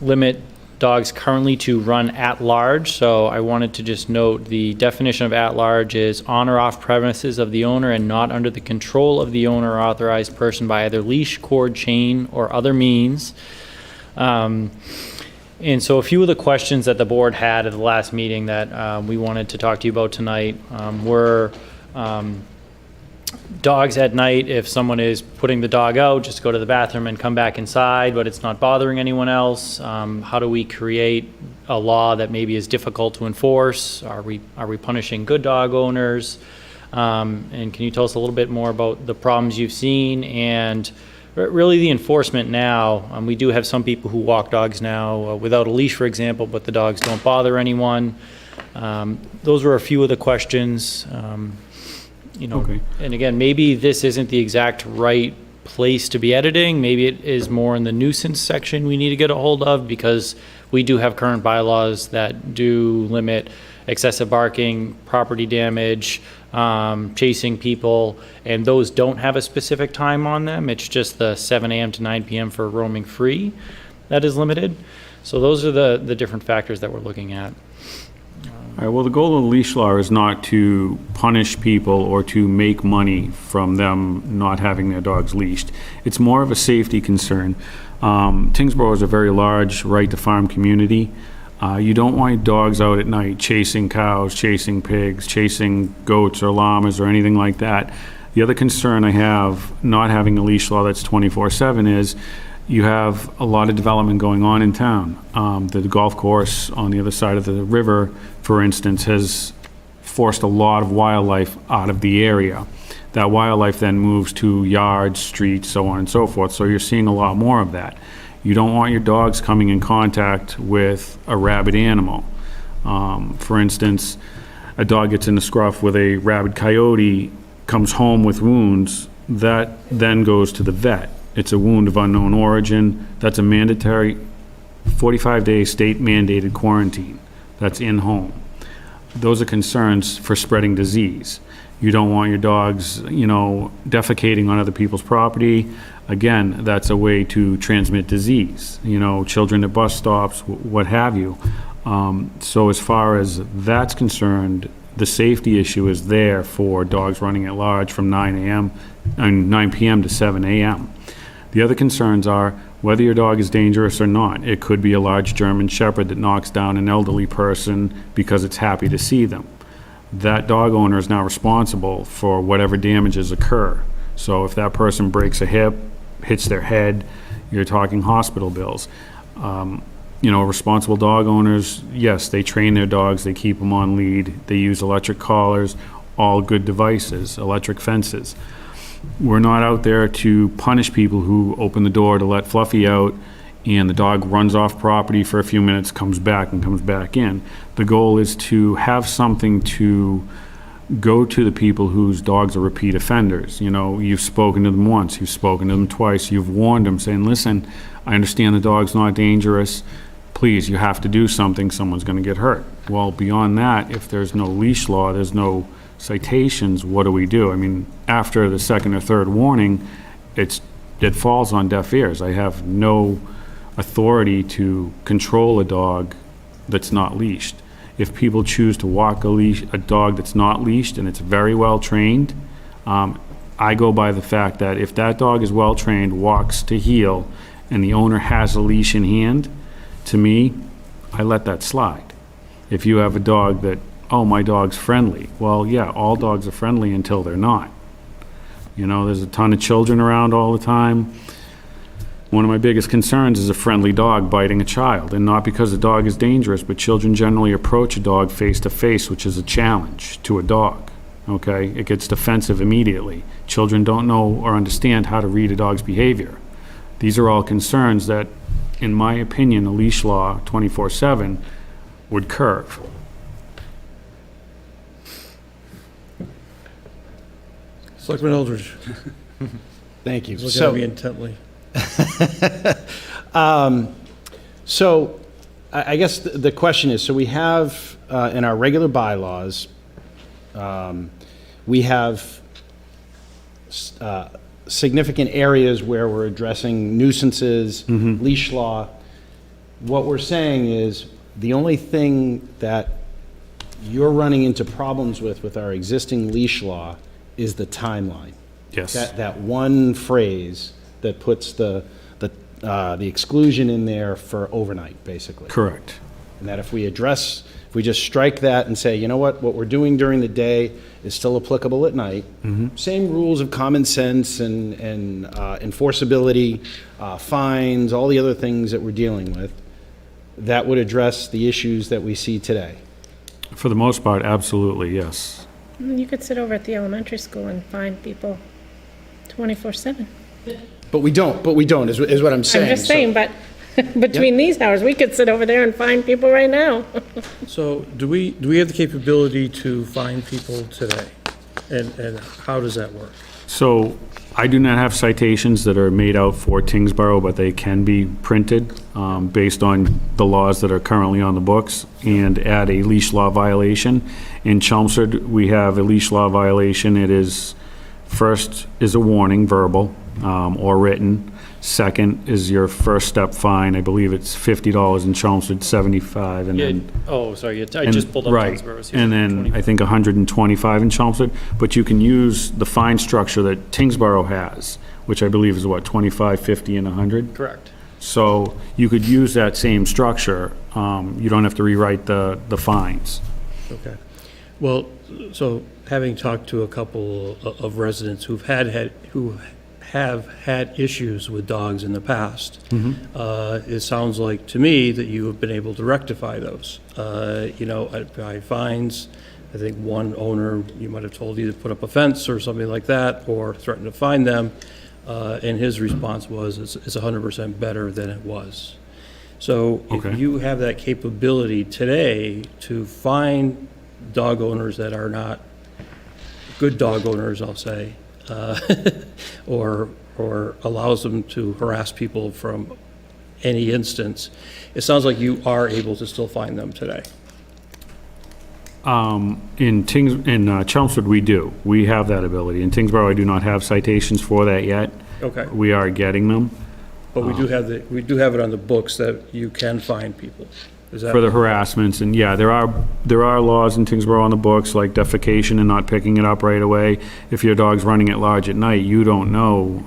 Speaker 6: limit dogs currently to run at large, so I wanted to just note the definition of at large is on or off premises of the owner and not under the control of the owner or authorized person by either leash, cord, chain, or other means. And so a few of the questions that the board had at the last meeting that we wanted to talk to you about tonight were dogs at night. If someone is putting the dog out, just go to the bathroom and come back inside, but it's not bothering anyone else. How do we create a law that maybe is difficult to enforce? Are we punishing good dog owners? And can you tell us a little bit more about the problems you've seen and really the enforcement now? We do have some people who walk dogs now without a leash, for example, but the dogs don't bother anyone. Those were a few of the questions.
Speaker 11: Okay.
Speaker 6: And again, maybe this isn't the exact right place to be editing. Maybe it is more in the nuisance section we need to get a hold of, because we do have current bylaws that do limit excessive barking, property damage, chasing people, and those don't have a specific time on them. It's just the 7 a.m. to 9 p.m. for roaming free that is limited. So those are the different factors that we're looking at.
Speaker 11: All right, well, the goal of the leash law is not to punish people or to make money from them not having their dogs leashed. It's more of a safety concern. Tyngsborough is a very large right-to-farm community. You don't want dogs out at night chasing cows, chasing pigs, chasing goats or llamas or anything like that. The other concern I have not having a leash law that's 24/7 is You have a lot of development going on in town. The golf course on the other side of the river, for instance, has forced a lot of wildlife out of the area. That wildlife then moves to yards, streets, so on and so forth. So you're seeing a lot more of that. You don't want your dogs coming in contact with a rabid animal. For instance, a dog gets in the scruff with a rabid coyote, comes home with wounds, that then goes to the vet. It's a wound of unknown origin. That's a mandatory 45-day state-mandated quarantine. That's in-home. Those are concerns for spreading disease. You don't want your dogs, defecating on other people's property. Again, that's a way to transmit disease. Children at bus stops, what have you. So as far as that's concerned, the safety issue is there for dogs running at large from 9 p.m. to 7 a.m. The other concerns are whether your dog is dangerous or not. It could be a large German Shepherd that knocks down an elderly person because it's happy to see them. That dog owner is now responsible for whatever damages occur. So if that person breaks a hip, hits their head, you're talking hospital bills. Responsible dog owners, yes, they train their dogs, they keep them on lead, they use electric collars, all good devices, electric fences. We're not out there to punish people who open the door to let Fluffy out and the dog runs off property for a few minutes, comes back and comes back in. The goal is to have something to go to the people whose dogs are repeat offenders. You've spoken to them once, you've spoken to them twice, you've warned them saying, listen, I understand the dog's not dangerous. Please, you have to do something, someone's going to get hurt. Well, beyond that, if there's no leash law, there's no citations, what do we do? I mean, after the second or third warning, it falls on deaf ears. I have no authority to control a dog that's not leashed. If people choose to walk a dog that's not leashed and it's very well trained, I go by the fact that if that dog is well trained, walks to heel, and the owner has a leash in hand, to me, I let that slide. If you have a dog that, oh, my dog's friendly, well, yeah, all dogs are friendly until they're not. There's a ton of children around all the time. One of my biggest concerns is a friendly dog biting a child, and not because the dog is dangerous, but children generally approach a dog face to face, which is a challenge to a dog, okay? It gets defensive immediately. Children don't know or understand how to read a dog's behavior. These are all concerns that, in my opinion, a leash law 24/7 would curb.
Speaker 2: Selectman Eldridge.
Speaker 4: Thank you.
Speaker 2: He's looking at me intently.
Speaker 4: So I guess the question is, so we have in our regular bylaws, we have significant areas where we're addressing nuisances, leash law. What we're saying is the only thing that you're running into problems with our existing leash law is the timeline.
Speaker 11: Yes.
Speaker 4: That one phrase that puts the exclusion in there for overnight, basically.
Speaker 11: Correct.
Speaker 4: And that if we just strike that and say, you know what we're doing during the day is still applicable at night, same rules of common sense and enforceability, fines, all the other things that we're dealing with, that would address the issues that we see today.
Speaker 11: For the most part, absolutely, yes.
Speaker 3: You could sit over at the elementary school and find people 24/7.
Speaker 4: But we don't, is what I'm saying.
Speaker 3: I'm just saying, but between these hours, we could sit over there and find people right now.
Speaker 2: So do we have the capability to find people today? And how does that work?
Speaker 11: So I do not have citations that are made out for Tyngsborough, but they can be printed based on the laws that are currently on the books and add a leash law violation. In Chelmsford, we have a leash law violation. It is, first is a warning, verbal or written. Second is your first step fine. I believe it's $50 in Chelmsford, $75, and then...
Speaker 6: Oh, sorry, I just pulled up
Speaker 11: Right,
Speaker 6: Tyngsborough's.
Speaker 11: and then I think $125 in Chelmsford, but you can use the fine structure that Tyngsborough has, which I believe is what, 25, 50, and 100?
Speaker 6: Correct.
Speaker 11: So you could use that same structure. You don't have to rewrite the fines.
Speaker 2: Okay. Well, so having talked to a couple of residents who have had issues with dogs in the past. It sounds like to me that you have been able to rectify those. By fines, I think one owner, you might have told you to put up a fence or something like that, or threaten to fine them, and his response was, it's 100% better than it was. So
Speaker 11: Okay.
Speaker 2: if you have that capability today to find dog owners that are not good dog owners, I'll say, or allows them to harass people from any instance, it sounds like you are able to still find them today.
Speaker 11: In Chelmsford, we do. We have that ability. In Tyngsborough, I do not have citations for that yet.
Speaker 2: Okay.
Speaker 11: We are getting them.
Speaker 2: But we do have it on the books that you can find people. Is that?
Speaker 11: For the harassments, and yeah, there are laws in Tyngsborough on the books, like defecation and not picking it up right away. If your dog's running at large at night, you don't know,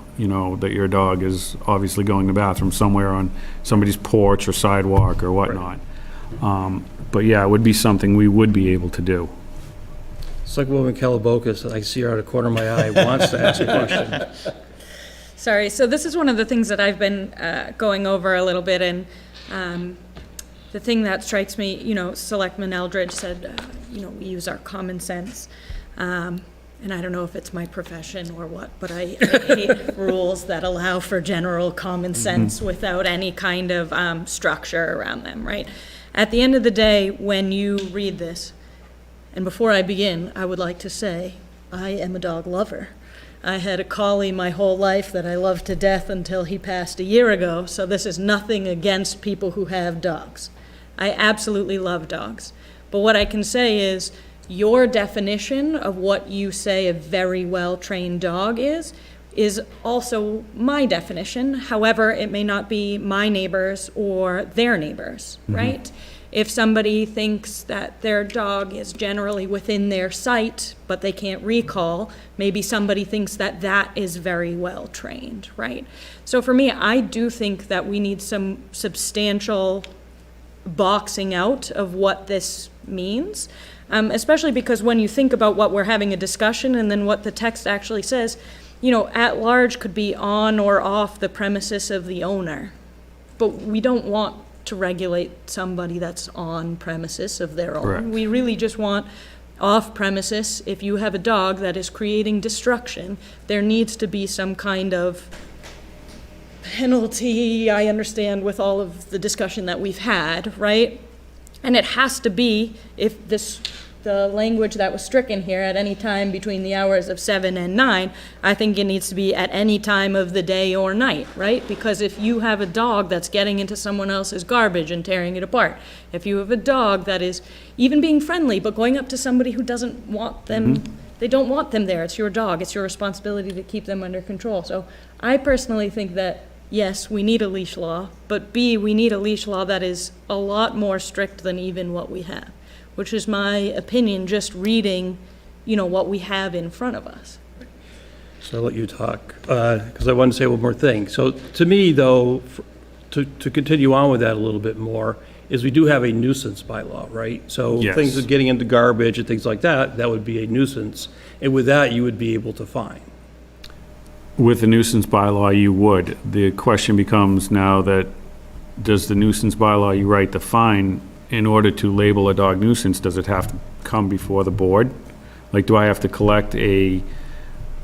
Speaker 11: that your dog is obviously going to the bathroom somewhere on somebody's porch or sidewalk or whatnot. But yeah, it would be something we would be able to do.
Speaker 2: It's like woman Calabokas, I see her out of the corner of my eye, wants to ask a question.
Speaker 9: Sorry, so this is one of the things that I've been going over a little bit, and the thing that strikes me, Selectman Eldridge said, we use our common sense. And I don't know if it's my profession or what, but I hate rules that allow for general common sense without any kind of structure around them, right? At the end of the day, when you read this, and before I begin, I would like to say, I am a dog lover. I had a collie my whole life that I loved to death until he passed a year ago, so this is nothing against people who have dogs. I absolutely love dogs. But what I can say is, your definition of what you say a very well-trained dog is also my definition. However, it may not be my neighbors or their neighbors, right? If somebody thinks that their dog is generally within their sight, but they can't recall, maybe somebody thinks that that is very well trained, right? So for me, I do think that we need some substantial boxing out of what this means, especially because when you think about what we're having a discussion and then what the text actually says, at large could be on or off the premises of the owner. But we don't want to regulate somebody that's on premises of their own.
Speaker 11: Correct.
Speaker 9: We really just want off premises. If you have a dog that is creating destruction, there needs to be some kind of penalty, I understand, with all of the discussion that we've had, right? And it has to be, if the language that was stricken here, at any time between the hours of 7 and 9, I think it needs to be at any time of the day or night, right? Because if you have a dog that's getting into someone else's garbage and tearing it apart, if you have a dog that is even being friendly but going up to somebody who doesn't want them, they don't want them there, it's your dog, it's your responsibility to keep them under control. So I personally think that, yes, we need a leash law, but B, we need a leash law that is a lot more strict than even what we have, which is my opinion, just reading, what we have in front of us.
Speaker 2: So I'll let you talk, because I wanted to say one more thing. So to me, though, to continue on with that a little bit more, is we do have a nuisance bylaw, right? So
Speaker 11: Yes.
Speaker 2: things like getting into garbage and things like that, that would be a nuisance. And with that, you would be able to fine.
Speaker 11: With the nuisance bylaw, you would. The question becomes now that, does the nuisance bylaw, you write the fine, in order to label a dog nuisance, does it have to come before the board? Like, do I have to collect a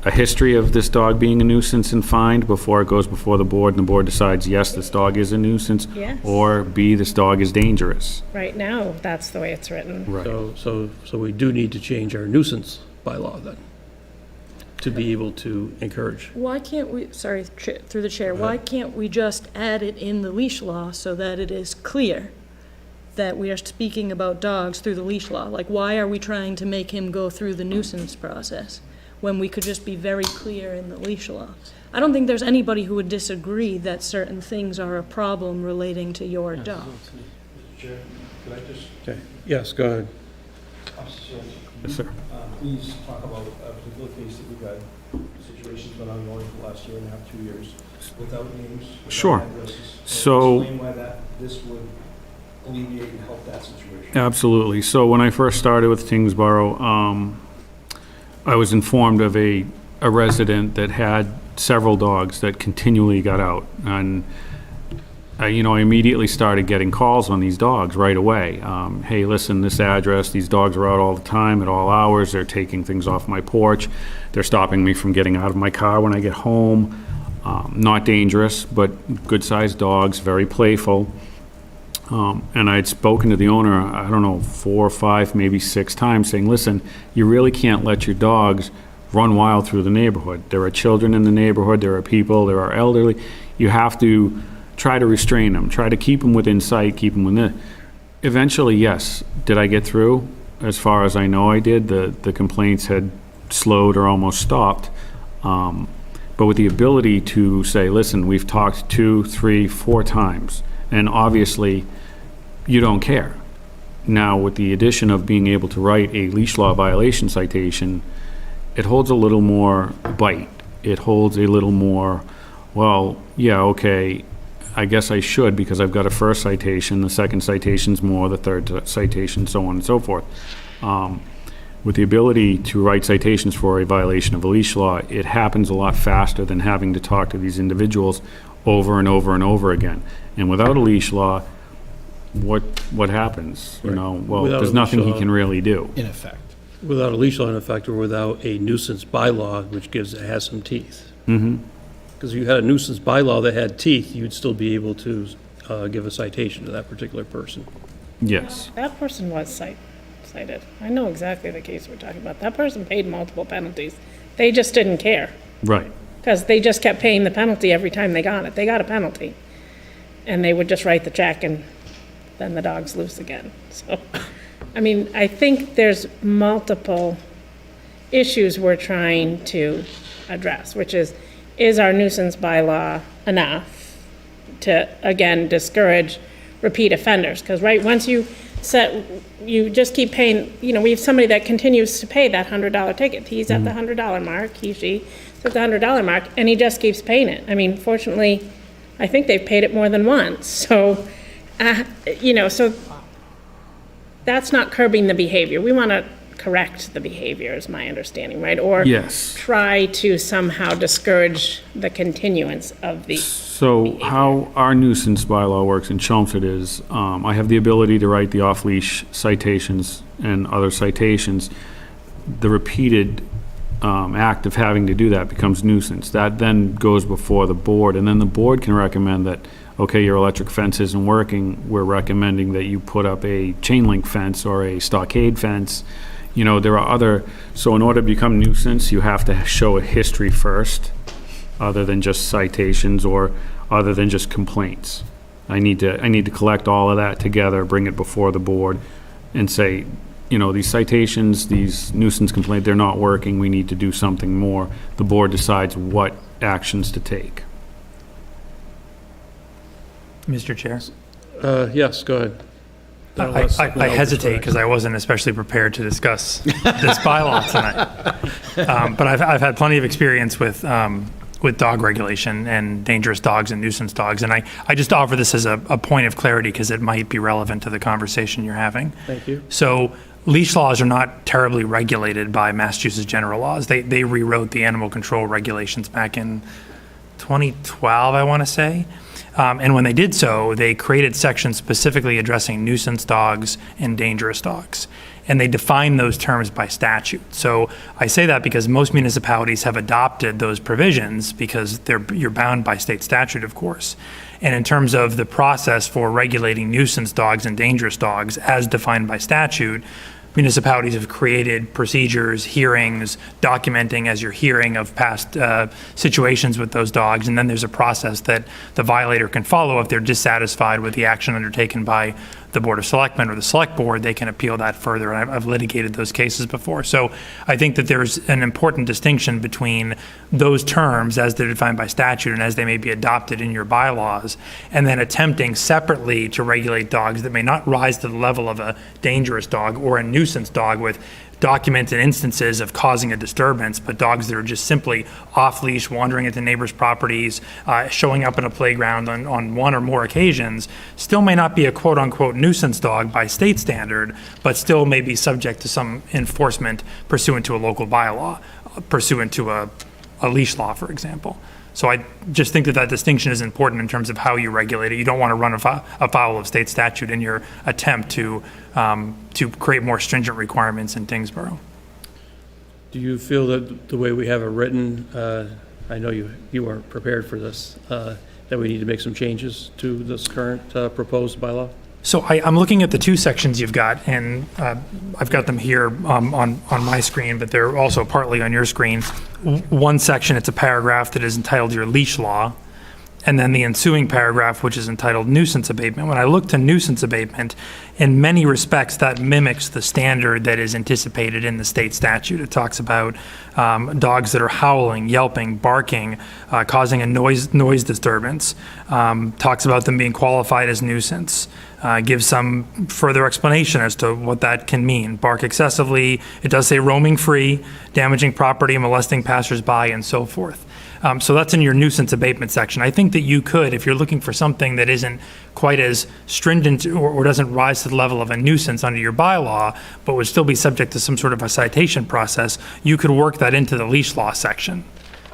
Speaker 11: history of this dog being a nuisance and fined before it goes before the board, and the board decides, yes, this dog is a nuisance?
Speaker 3: Yes.
Speaker 11: Or B, this dog is dangerous?
Speaker 3: Right now, that's the way it's written.
Speaker 11: Right.
Speaker 2: So we do need to change our nuisance bylaw then, to be able to encourage.
Speaker 9: Why can't we, sorry, through the chair, why can't we just add it in the leash law so that it is clear that we are speaking about dogs through the leash law? Like, why are we trying to make him go through the nuisance process when we could just be very clear in the leash law? I don't think there's anybody who would disagree that certain things are a problem relating to your dog.
Speaker 8: Mr. Chair, could I just,
Speaker 2: Okay, yes, go ahead.
Speaker 11: Yes, sir.
Speaker 8: please talk about a particular case that we've had, situations been ongoing for the last year and a half, 2 years, without names, without
Speaker 11: Sure.
Speaker 8: addresses.
Speaker 11: So-
Speaker 8: Explain why this would alleviate and help that situation.
Speaker 11: Absolutely. So when I first started with Tyngsborough, I was informed of a a resident that had several dogs that continually got out. And, I immediately started getting calls on these dogs right away. Hey, listen, this address, these dogs are out all the time at all hours. They're taking things off my porch. They're stopping me from getting out of my car when I get home. Not dangerous, but good-sized dogs, very playful. And I'd spoken to the owner, I don't know, 4 or 5, maybe 6 times, saying, listen, you really can't let your dogs run wild through the neighborhood. There are children in the neighborhood, there are people, there are elderly. You have to try to restrain them, try to keep them within sight, keep them within. Eventually, yes. Did I get through? As far as I know, I did. The complaints had slowed or almost stopped. But with the ability to say, listen, we've talked 2, 3, 4 times, and obviously you don't care. Now, with the addition of being able to write a leash law violation citation, it holds a little more bite. It holds a little more, well, yeah, okay, I guess I should because I've got a first citation, the second citation's more, the third citation, so on and so forth. With the ability to write citations for a violation of a leash law, it happens a lot faster than having to talk to these individuals over and over and over again. And without a leash law, what happens? Well,
Speaker 2: Without
Speaker 11: there's
Speaker 2: a
Speaker 11: nothing
Speaker 2: leash
Speaker 11: he
Speaker 2: law.
Speaker 11: can really do.
Speaker 4: In effect.
Speaker 2: Without a leash law in effect, or without a nuisance bylaw, which has some teeth. Because if you had a nuisance bylaw that had teeth, you'd still be able to give a citation to that particular person.
Speaker 11: Yes.
Speaker 3: That person was cited. I know exactly the case we're talking about. That person paid multiple penalties. They just didn't care,
Speaker 11: Right.
Speaker 3: because they just kept paying the penalty every time they got it. They got a penalty. And they would just write the check, and then the dog's loose again. So, I mean, I think there's multiple issues we're trying to address, which is our nuisance bylaw enough to, again, discourage repeat offenders? Because, right, once you you just keep paying, we have somebody that continues to pay that $100 ticket. He's at the $100 mark, she's at the $100 mark, and he just keeps paying it. I mean, fortunately, I think they've paid it more than once. So, so that's not curbing the behavior. We want to correct the behavior, is my understanding, right? Or
Speaker 11: Yes.
Speaker 3: try to somehow discourage the continuance of the.
Speaker 11: So how our nuisance bylaw works in Chelmsford is, I have the ability to write the off-leash citations and other citations. The repeated act of having to do that becomes nuisance. That then goes before the board, and then the board can recommend that, okay, your electric fence isn't working, we're recommending that you put up a chain link fence or a stockade fence. There are other, so in order to become nuisance, you have to show a history first, other than just citations or other than just complaints. I need to collect all of that together, bring it before the board, and say, these citations, these nuisance complaints, they're not working, we need to do something more. The board decides what actions to take.
Speaker 10: Mr. Chair?
Speaker 2: Yes, go ahead.
Speaker 10: I hesitate because I wasn't especially prepared to discuss this bylaw tonight. But I've had plenty of experience with dog regulation and dangerous dogs and nuisance dogs. And I just offer this as a point of clarity because it might be relevant to the conversation you're having.
Speaker 2: Thank you.
Speaker 10: So leash laws are not terribly regulated by Massachusetts general laws. They rewrote the animal control regulations back in 2012, I want to say. And when they did so, they created sections specifically addressing nuisance dogs and dangerous dogs. And they define those terms by statute. So I say that because most municipalities have adopted those provisions because you're bound by state statute, of course. And in terms of the process for regulating nuisance dogs and dangerous dogs as defined by statute, municipalities have created procedures, hearings, documenting as you're hearing of past situations with those dogs, and then there's a process that the violator can follow if they're dissatisfied with the action undertaken by the Board of Selectmen or the Select Board. They can appeal that further, and I've litigated those cases before. So I think that there's an important distinction between those terms as they're defined by statute and as they may be adopted in your bylaws, and then attempting separately to regulate dogs that may not rise to the level of a dangerous dog or a nuisance dog with documented instances of causing a disturbance, but dogs that are just simply off-leash, wandering into neighbors' properties, showing up in a playground on one or more occasions, still may not be a quote-unquote nuisance dog by state standard, but still may be subject to some enforcement pursuant to a local bylaw, pursuant to a a leash law, for example. So I just think that that distinction is important in terms of how you regulate it. You don't want to run afoul of state statute in your attempt to create more stringent requirements in Tyngsborough.
Speaker 2: Do you feel that the way we have it written, I know you weren't prepared for this, that we need to make some changes to this current proposed bylaw?
Speaker 10: So I'm looking at the two sections you've got, and I've got them here on my screen, but they're also partly on your screen. One section, it's a paragraph that is entitled your leash law, and then the ensuing paragraph, which is entitled nuisance abatement. When I look to nuisance abatement, in many respects, that mimics the standard that is anticipated in the state statute. It talks about dogs that are howling, yelping, barking, causing a noise disturbance, talks about them being qualified as nuisance, gives some further explanation as to what that can mean. Bark excessively, it does say roaming free, damaging property, molesting passersby, and so forth. So that's in your nuisance abatement section. I think that you could, if you're looking for something that isn't quite as stringent or doesn't rise to the level of a nuisance under your bylaw, but would still be subject to some sort of a citation process, you could work that into the leash law section.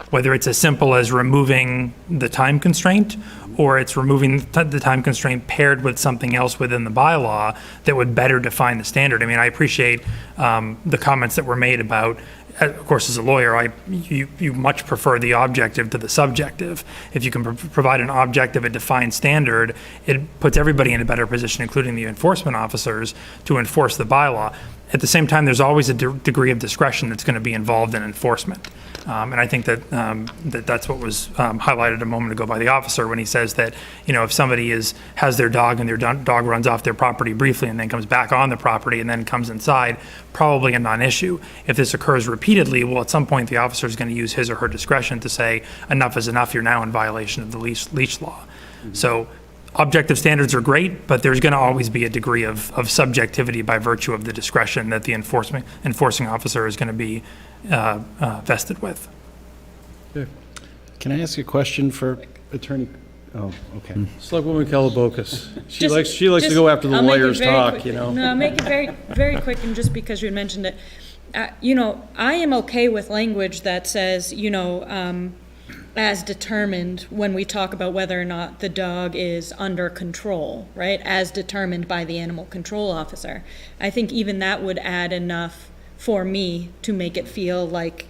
Speaker 10: Whether it's as simple as removing the time constraint, or it's removing the time constraint paired with something else within the bylaw that would better define the standard. I mean, I appreciate the comments that were made about, of course, as a lawyer, you much prefer the objective to the subjective. If you can provide an objective, a defined standard, it puts everybody in a better position, including the enforcement officers, to enforce the bylaw. At the same time, there's always a degree of discretion that's going to be involved in enforcement. And I think that that's what was highlighted a moment ago by the officer when he says that, you know, if somebody has their dog and their dog runs off their property briefly and then comes back on the property and then comes inside, probably a non-issue. If this occurs repeatedly, well, at some point the officer is going to use his or her discretion to say, enough is enough, you're now in violation of the leash law. Mm-hmm. So objective standards are great, but there's going to always be a degree of subjectivity by virtue of the discretion that the enforcing officer is going to be vested with.
Speaker 4: Can I ask a question for Attorney? Oh, okay.
Speaker 2: Selectwoman Kellabokas. She likes to
Speaker 9: Just-
Speaker 2: go after the
Speaker 9: I'll make it
Speaker 2: lawyers
Speaker 9: very
Speaker 2: talk,
Speaker 9: quick.
Speaker 2: you know?
Speaker 9: No, I'll make it very, very quick, and just because you had mentioned it. You know, I am okay with language that says, you know, as determined when we talk about whether or not the dog is under control, right? As determined by the animal control officer. I think even that would add enough for me to make it feel like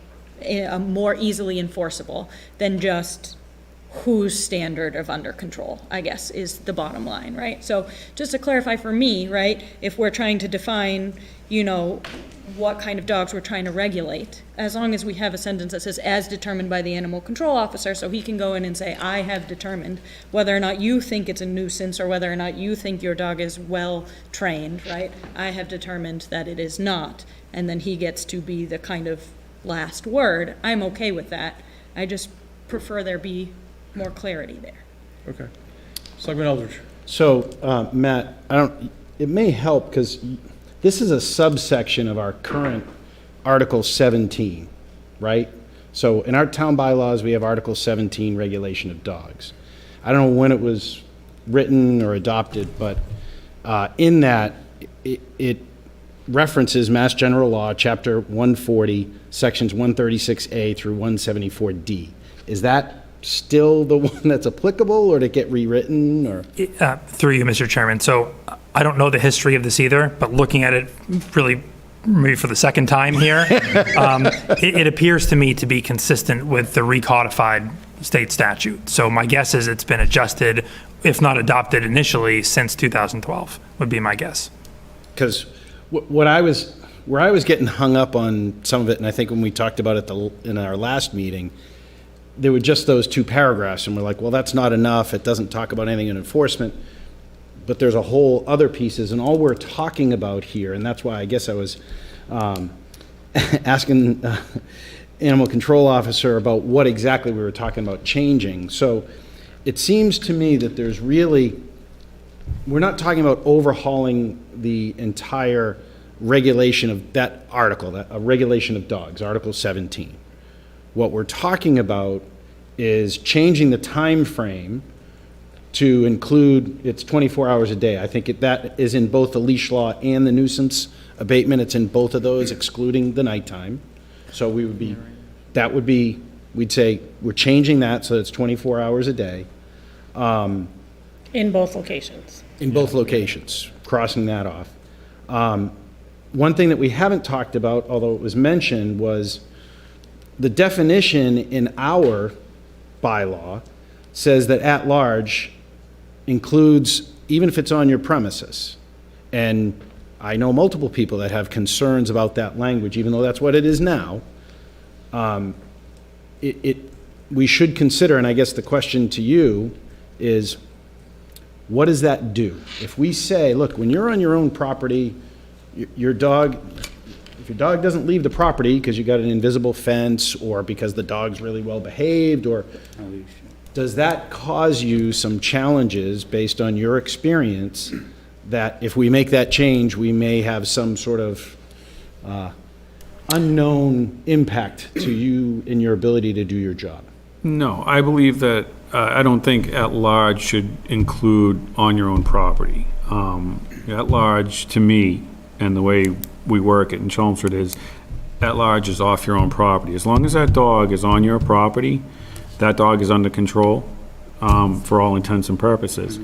Speaker 9: more easily enforceable than just whose standard of under control, I guess, is the bottom line, right? So just to clarify for me, right, if we're trying to define, you know, what kind of dogs we're trying to regulate, as long as we have a sentence that says as determined by the animal control officer, so he can go in and say, I have determined whether or not you think it's a nuisance or whether or not you think your dog is well trained, right? I have determined that it is not. And then he gets to be the kind of last word. I'm okay with that. I just prefer there be more clarity there.
Speaker 2: Okay. Selectman Eldridge.
Speaker 4: So, Matt, it may help because this is a subsection of our current Article 17, right? So in our town bylaws, we have Article 17, regulation of dogs. I don't know when it was written or adopted, but in that, it references Mass General Law, Chapter 140, Sections 136A through 174D. Is that still the one that's applicable, or to get rewritten, or?
Speaker 10: Through you, Mr. Chairman. So I don't know the history of this either, but looking at it really maybe for the second time here, it appears to me to be consistent with the recodified state statute. So my guess is it's been adjusted, if not adopted initially, since 2012, would be my guess.
Speaker 4: Because where I was getting hung up on some of it, and I think when we talked about it in our last meeting, there were just those two paragraphs, and we're like, well, that's not enough. It doesn't talk about anything in enforcement. But there's a whole other pieces, and all we're talking about here, and that's why I guess I was asking animal control officer about what exactly we were talking about changing. So it seems to me that there's really, we're not talking about overhauling the entire regulation of that article, a regulation of dogs, Article 17. What we're talking about is changing the time frame to include, it's 24 hours a day. I think that is in both the leash law and the nuisance abatement. It's in both of those, excluding the nighttime. So that would be we'd say, we're changing that so it's 24 hours a day
Speaker 3: In both locations.
Speaker 4: in both locations, crossing that off. One thing that we haven't talked about, although it was mentioned, was the definition in our bylaw says that at-large includes, even if it's on your premises. And I know multiple people that have concerns about that language, even though that's what it is now. We should consider, and I guess the question to you is, what does that do? If we say, look, when you're on your own property, your dog, if your dog doesn't leave the property because you got an invisible fence, or because the dog's really well behaved, or does that cause you some challenges based on your experience that if we make that change, we may have some sort of unknown impact to you in your ability to do your job?
Speaker 11: No, I believe that, I don't think at-large should include on your own property. At-large, to me, and the way we work it in Chelmsford is, at-large is off your own property. As long as that dog is on your property, that dog is under control, for all intents and purposes.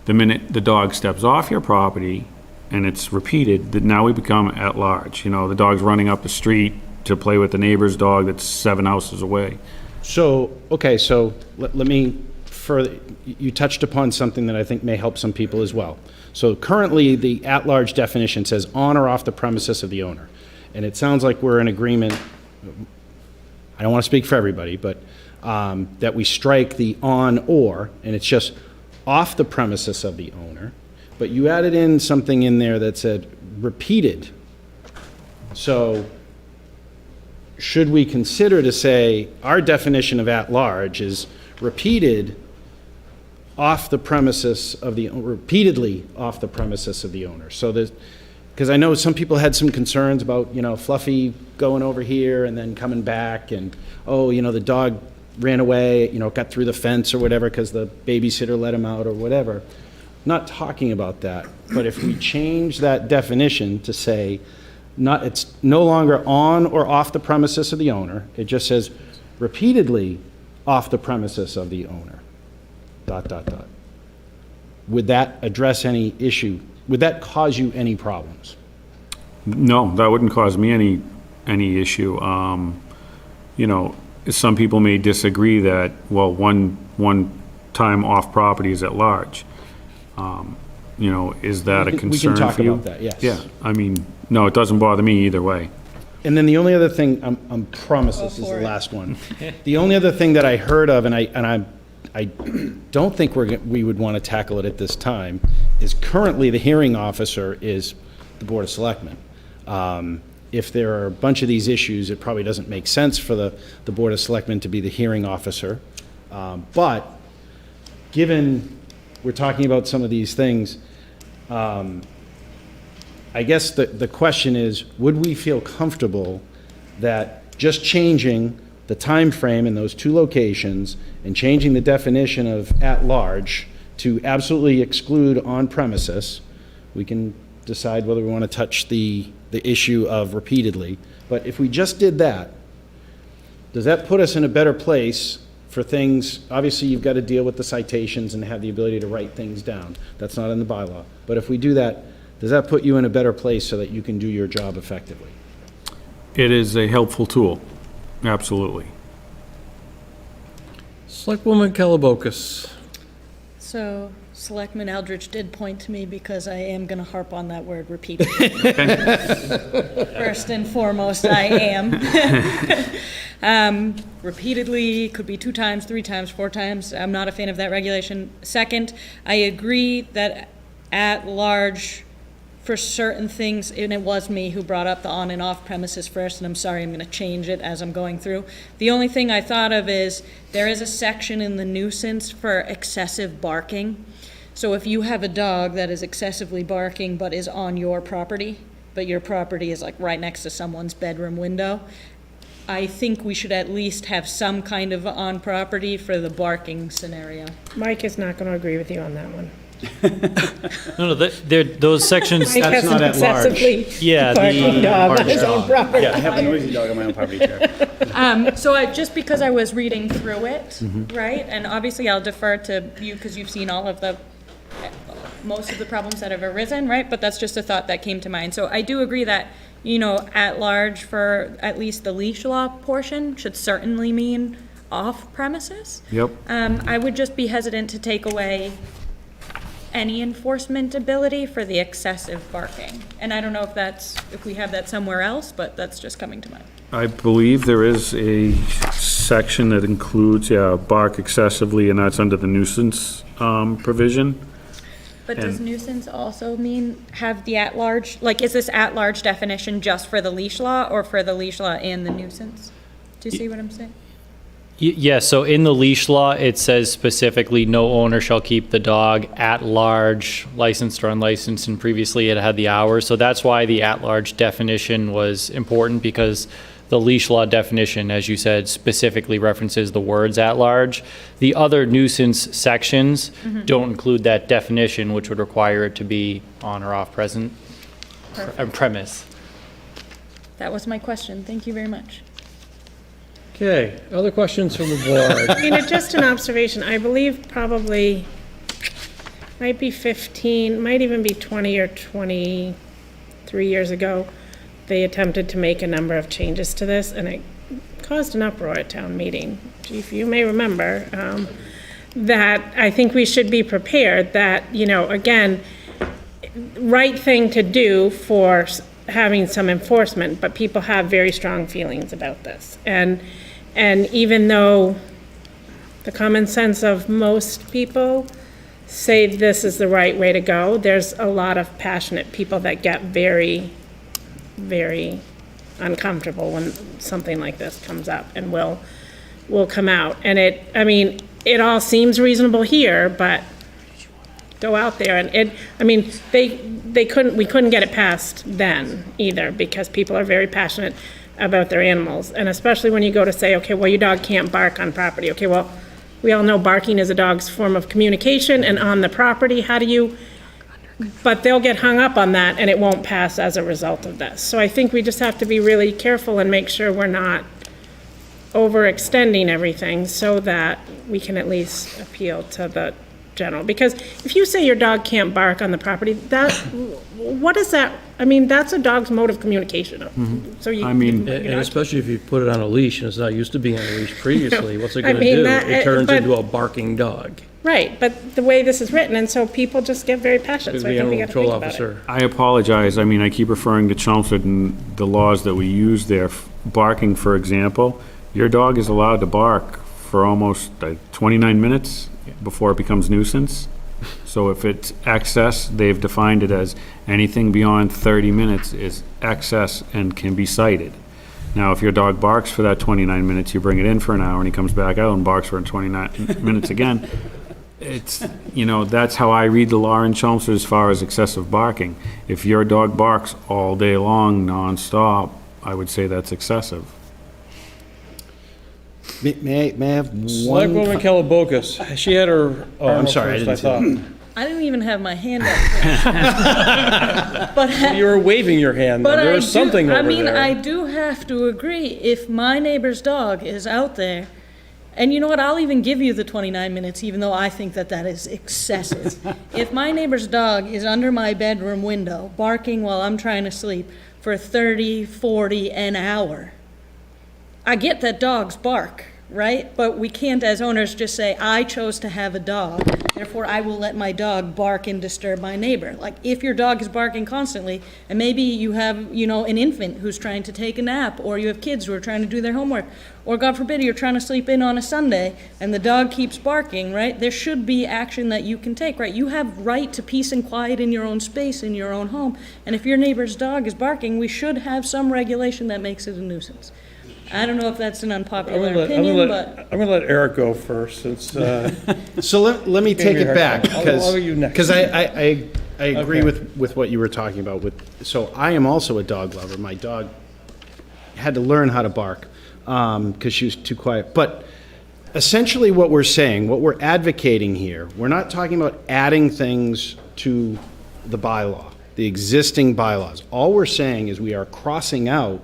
Speaker 11: The minute the dog steps off your property, and it's repeated, that now we become at-large. You know, the dog's running up the street to play with the neighbor's dog that's 7 houses away.
Speaker 4: So, okay, so let me further, you touched upon something that I think may help some people as well. So currently, the at-large definition says on or off the premises of the owner. And it sounds like we're in agreement, I don't want to speak for everybody, but that we strike the on or, and it's just off the premises of the owner. But you added in something in there that said repeated. So should we consider to say our definition of at-large is repeated off the premises of the, repeatedly off the premises of the owner? So there's, because I know some people had some concerns about, you know, Fluffy going over here and then coming back, and, oh, you know, the dog ran away, you know, got through the fence or whatever because the babysitter let him out or whatever. Not talking about that, but if we change that definition to say, it's no longer on or off the premises of the owner, it just says repeatedly off the premises of the owner, ... Would that address any issue? Would that cause you any problems?
Speaker 11: No, that wouldn't cause me any issue. You know, some people may disagree that, well, one time off property is at large. You know, is that a concern for you?
Speaker 4: We can talk about that, yes.
Speaker 11: Yeah, I mean, no, it doesn't bother me either way.
Speaker 4: And then the only other thing, I promise this is the last one. The only other thing that I heard of, and I don't think we would want to tackle it at this time, is currently the hearing officer is the Board of Selectmen. If there are a bunch of these issues, it probably doesn't make sense for the Board of Selectmen to be the hearing officer. But given we're talking about some of these things, I guess the question is, would we feel comfortable that just changing the time frame in those two locations and changing the definition of at-large to absolutely exclude on premises, we can decide whether we want to touch the issue of repeatedly. But if we just did that, does that put us in a better place for things? Obviously, you've got to deal with the citations and have the ability to write things down. That's not in the bylaw. But if we do that, does that put you in a better place so that you can do your job effectively?
Speaker 11: It is a helpful tool, absolutely.
Speaker 2: Selectwoman Kellabokas.
Speaker 9: So Selectman Eldridge did point to me because I am going to harp on that word repeatedly. First and foremost, I am. Repeatedly could be 2 times, 3 times, 4 times. I'm not a fan of that regulation. Second, I agree that at large for certain things, and it was me who brought up the on and off premises first, and I'm sorry, I'm going to change it as I'm going through. The only thing I thought of is there is a section in the nuisance for excessive barking. So if you have a dog that is excessively barking but is on your property, but your property is like right next to someone's bedroom window, I think we should at least have some kind of on property for the barking scenario.
Speaker 3: Mike is not going to agree with you on that one.
Speaker 6: No, those sections,
Speaker 3: Mike has
Speaker 4: not
Speaker 3: an
Speaker 4: at large.
Speaker 3: excessively
Speaker 6: yeah,
Speaker 3: barking dog on his own property.
Speaker 1: I have a noisy dog on my own property, Chair.
Speaker 9: So just because I was reading through it, right, and obviously I'll defer to you because you've seen all of most of the problems that have arisen, right, but that's just a thought that came to mind. So I do agree that, at large for at least the leash law portion should certainly mean off premises.
Speaker 11: Yep.
Speaker 9: I would just be hesitant to take away any enforcement ability for the excessive barking. And I don't know if we have that somewhere else, but that's just coming to mind.
Speaker 11: I believe there is a section that includes, bark excessively, and that's under the nuisance provision.
Speaker 9: But does
Speaker 11: And-
Speaker 9: nuisance also mean have the at-large, like, is this at-large definition just for the leash law or for the leash law and the nuisance? Do you see what I'm saying?
Speaker 6: Yeah, so in the leash law, it says specifically, no owner shall keep the dog at large, licensed or unlicensed, and previously it had the hours. So that's why the at-large definition was important, because the leash law definition, as you said, specifically references the words at large. The other nuisance sections don't include that definition, which would require it to be on or off premise.
Speaker 9: That was my question. Thank you very much.
Speaker 2: Okay, other questions from the board?
Speaker 3: I mean, just an observation, I believe probably might be 15, might even be 20 or 23 years ago, they attempted to make a number of changes to this, and it caused an uproar at town meeting. Chief, you may remember, that I think we should be prepared that, again, right thing to do for having some enforcement, but people have very strong feelings about this. And even though the common sense of most people say this is the right way to go, there's a lot of passionate people that get very, very uncomfortable when something like this comes up and will come out. And it all seems reasonable here, but go out there and we couldn't get it passed then either, because people are very passionate about their animals. And especially when you go to say, okay, well, your dog can't bark on property. Okay, well, we all know barking is a dog's form of communication, and on the property, but they'll get hung up on that and it won't pass as a result of this. So I think we just have to be really careful and make sure we're not overextending everything so that we can at least appeal to the general. Because if you say your dog can't bark on the property, what is that? I mean, that's a dog's mode of communication. So
Speaker 2: And especially if you put it on a leash and it's not used to being on a leash previously, what's it gonna do? It turns into a barking dog.
Speaker 3: Right, but the way this is written, and so people just get very passionate, so I
Speaker 2: The
Speaker 3: think we
Speaker 2: animal
Speaker 3: gotta think
Speaker 2: control
Speaker 3: about it.
Speaker 2: officer.
Speaker 11: I apologize. I keep referring to Chelmsford and the laws that we use there. Barking, for example, your dog is allowed to bark for almost 29 minutes before it becomes nuisance. So if it's excess, they've defined it as anything beyond 30 minutes is excess and can be cited. Now, if your dog barks for that 29 minutes, you bring it in for an hour and he comes back out and barks for 29 minutes again. It's, that's how I read the law in Chelmsford as far as excessive barking. If your dog barks all day long, nonstop, I would say that's excessive.
Speaker 4: May I have one?
Speaker 2: Selectwoman Kellabokas, she had her.
Speaker 4: I'm sorry, I didn't see that.
Speaker 9: I didn't even have my hand up. But
Speaker 2: You were waving your hand,
Speaker 9: But
Speaker 2: there was something over there.
Speaker 9: I do have to agree, if my neighbor's dog is out there, and you know what, I'll even give you the 29 minutes, even though I think that is excessive. If my neighbor's dog is under my bedroom window, barking while I'm trying to sleep for 30, 40 an hour, I get that dogs bark, right? But we can't, as owners, just say, I chose to have a dog, therefore I will let my dog bark and disturb my neighbor. Like, if your dog is barking constantly, and maybe you have, an infant who's trying to take a nap, or you have kids who are trying to do their homework, or God forbid, you're trying to sleep in on a Sunday, and the dog keeps barking, right? There should be action that you can take, right? You have right to peace and quiet in your own space, in your own home, and if your neighbor's dog is barking, we should have some regulation that makes it a nuisance. I don't know if that's an unpopular opinion, but
Speaker 2: I'm gonna let Eric go first, since,
Speaker 4: So let me take it back,
Speaker 2: I'll you next.
Speaker 4: because I agree
Speaker 2: Okay.
Speaker 4: with what you were talking about. So I am also a dog lover. My dog had to learn how to bark because she was too quiet. But essentially what we're saying, what we're advocating here, we're not talking about adding things to the bylaw, the existing bylaws. All we're saying is we are crossing out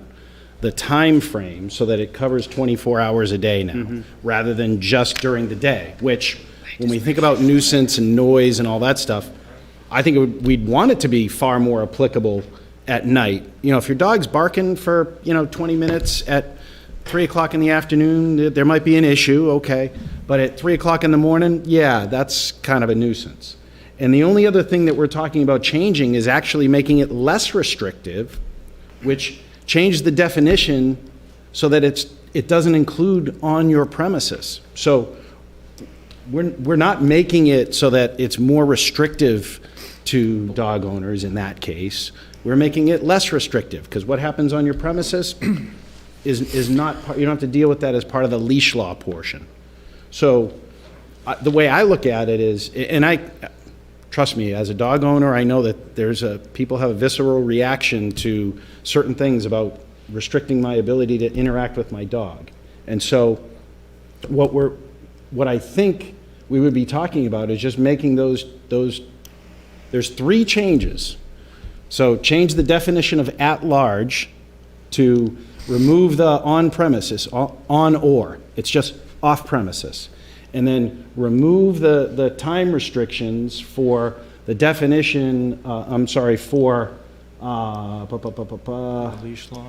Speaker 4: the time frame so that it covers 24 hours a day now, rather than just during the day, which, when we think about nuisance and noise and all that stuff, I think we'd want it to be far more applicable at night. You know, if your dog's barking for, 20 minutes at 3 o'clock in the afternoon, there might be an issue, okay. But at 3 o'clock in the morning, yeah, that's kind of a nuisance. And the only other thing that we're talking about changing is actually making it less restrictive, which changed the definition so that it doesn't include on your premises. So we're not making it so that it's more restrictive to dog owners in that case. We're making it less restrictive, because what happens on your premises is not, you don't have to deal with that as part of the leash law portion. So the way I look at it is, and trust me, as a dog owner, I know that people have a visceral reaction to certain things about restricting my ability to interact with my dog. And so what I think we would be talking about is just making those, there's 3 changes. So change the definition of at-large to remove the on-premises, on or. It's just off-premises. And then remove the time restrictions for the definition, for
Speaker 2: Leash law.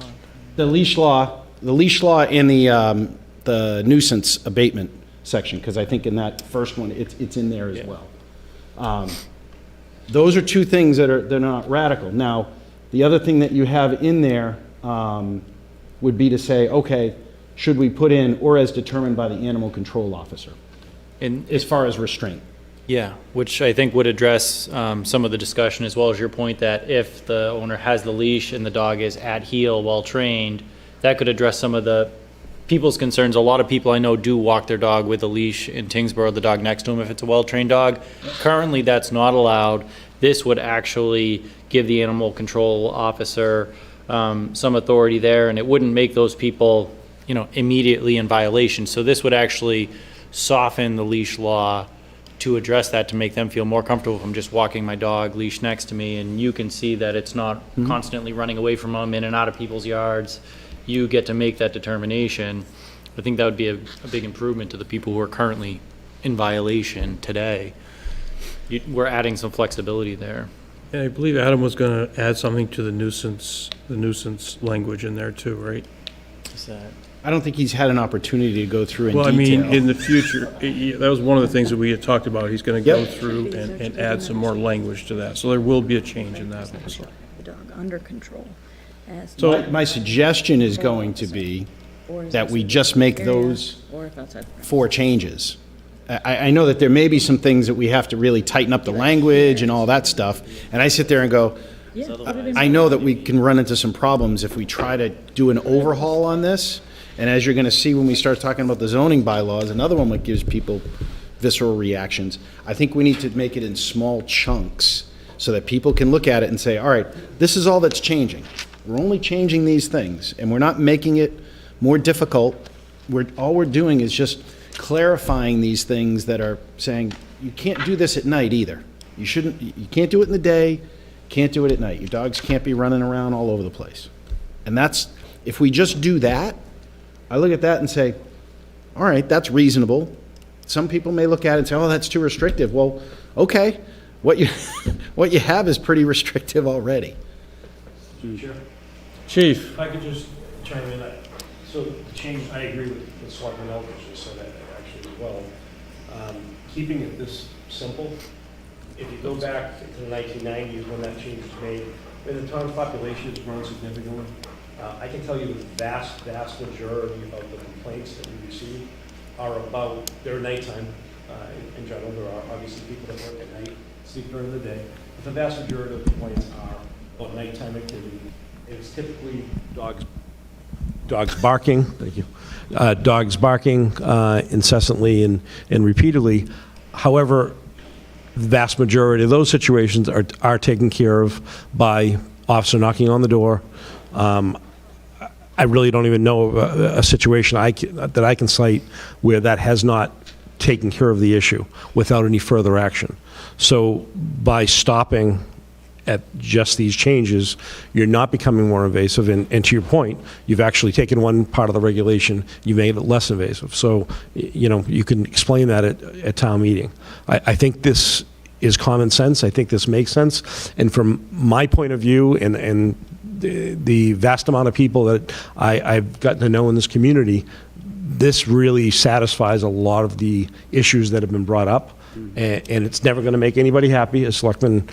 Speaker 4: the leash law in the nuisance abatement section, because I think in that first one, it's in there as well. Those are 2 things they're not radical. Now, the other thing that you have in there would be to say, okay, should we put in, or as determined by the animal control officer,
Speaker 6: And
Speaker 4: as far as restraint?
Speaker 6: yeah, which I think would address some of the discussion, as well as your point that if the owner has the leash and the dog is at heel while trained, that could address some of the people's concerns. A lot of people I know do walk their dog with a leash in Tyngsborough, the dog next to them, if it's a well-trained dog. Currently, that's not allowed. This would actually give the animal control officer some authority there, and it wouldn't make those people, immediately in violation. So this would actually soften the leash law to address that, to make them feel more comfortable if I'm just walking my dog leash next to me, and you can see that it's not constantly running away from them in and out of people's yards. You get to make that determination. I think that would be a big improvement to the people who are currently in violation today. We're adding some flexibility there.
Speaker 2: And I believe Adam was going to add something to the nuisance language in there too, right?
Speaker 6: Is that?
Speaker 4: I don't think he's had an opportunity to go through in detail.
Speaker 2: Well, I mean, in the future, that was one of the things that we had talked about. He's going to go
Speaker 4: Yep.
Speaker 2: through and add some more language to that. So there will be a change in that also.
Speaker 9: The dog under control. As
Speaker 4: So my suggestion is going to be that we just make those
Speaker 9: or if outside.
Speaker 4: 4 changes. I know that there may be some things that we have to really tighten up the language and all that stuff, and I sit there and go, I know that we can run into some problems if we try to do an overhaul on this, and as you're gonna see when we start talking about the zoning bylaws, another one that gives people visceral reactions, I think we need to make it in small chunks so that people can look at it and say, all right, this is all that's changing. We're only changing these things, and we're not making it more difficult. All we're doing is just clarifying these things that are saying, you can't do this at night either. You can't do it in the day, can't do it at night. Your dogs can't be running around all over the place. And if we just do that, I look at that and say, all right, that's reasonable. Some people may look at it and say, oh, that's too restrictive. Well, okay, what you have is pretty restrictive already.
Speaker 2: Chief?
Speaker 8: If I could just chime in, so the change, I agree with Selectman Eldridge, just said that actually as well. Keeping it this simple, if you go back to the 1990s when that change was made, when the town's population has grown significantly, I can tell you the vast majority of the complaints that we receive are about, they're nighttime in general. There are obviously people that work at night, sleep during the day, but the vast majority of complaints are about nighttime activity. It's typically dogs barking, thank you, dogs barking incessantly and repeatedly. However, the vast majority of those situations are taken care of by officer knocking on the door. I really don't even know of a situation that I can cite where that has not taken care of the issue without any further action. So by stopping at just these changes, you're not becoming more invasive, and to your point, you've actually taken one part of the regulation, you made it less invasive. So, you can explain that at town meeting. I think this is common sense. I think this makes sense. And from my point of view, and the vast amount of people that I've gotten to know in this community, this really satisfies a lot of the issues that have been brought up. And it's never going to make anybody happy, as Selectman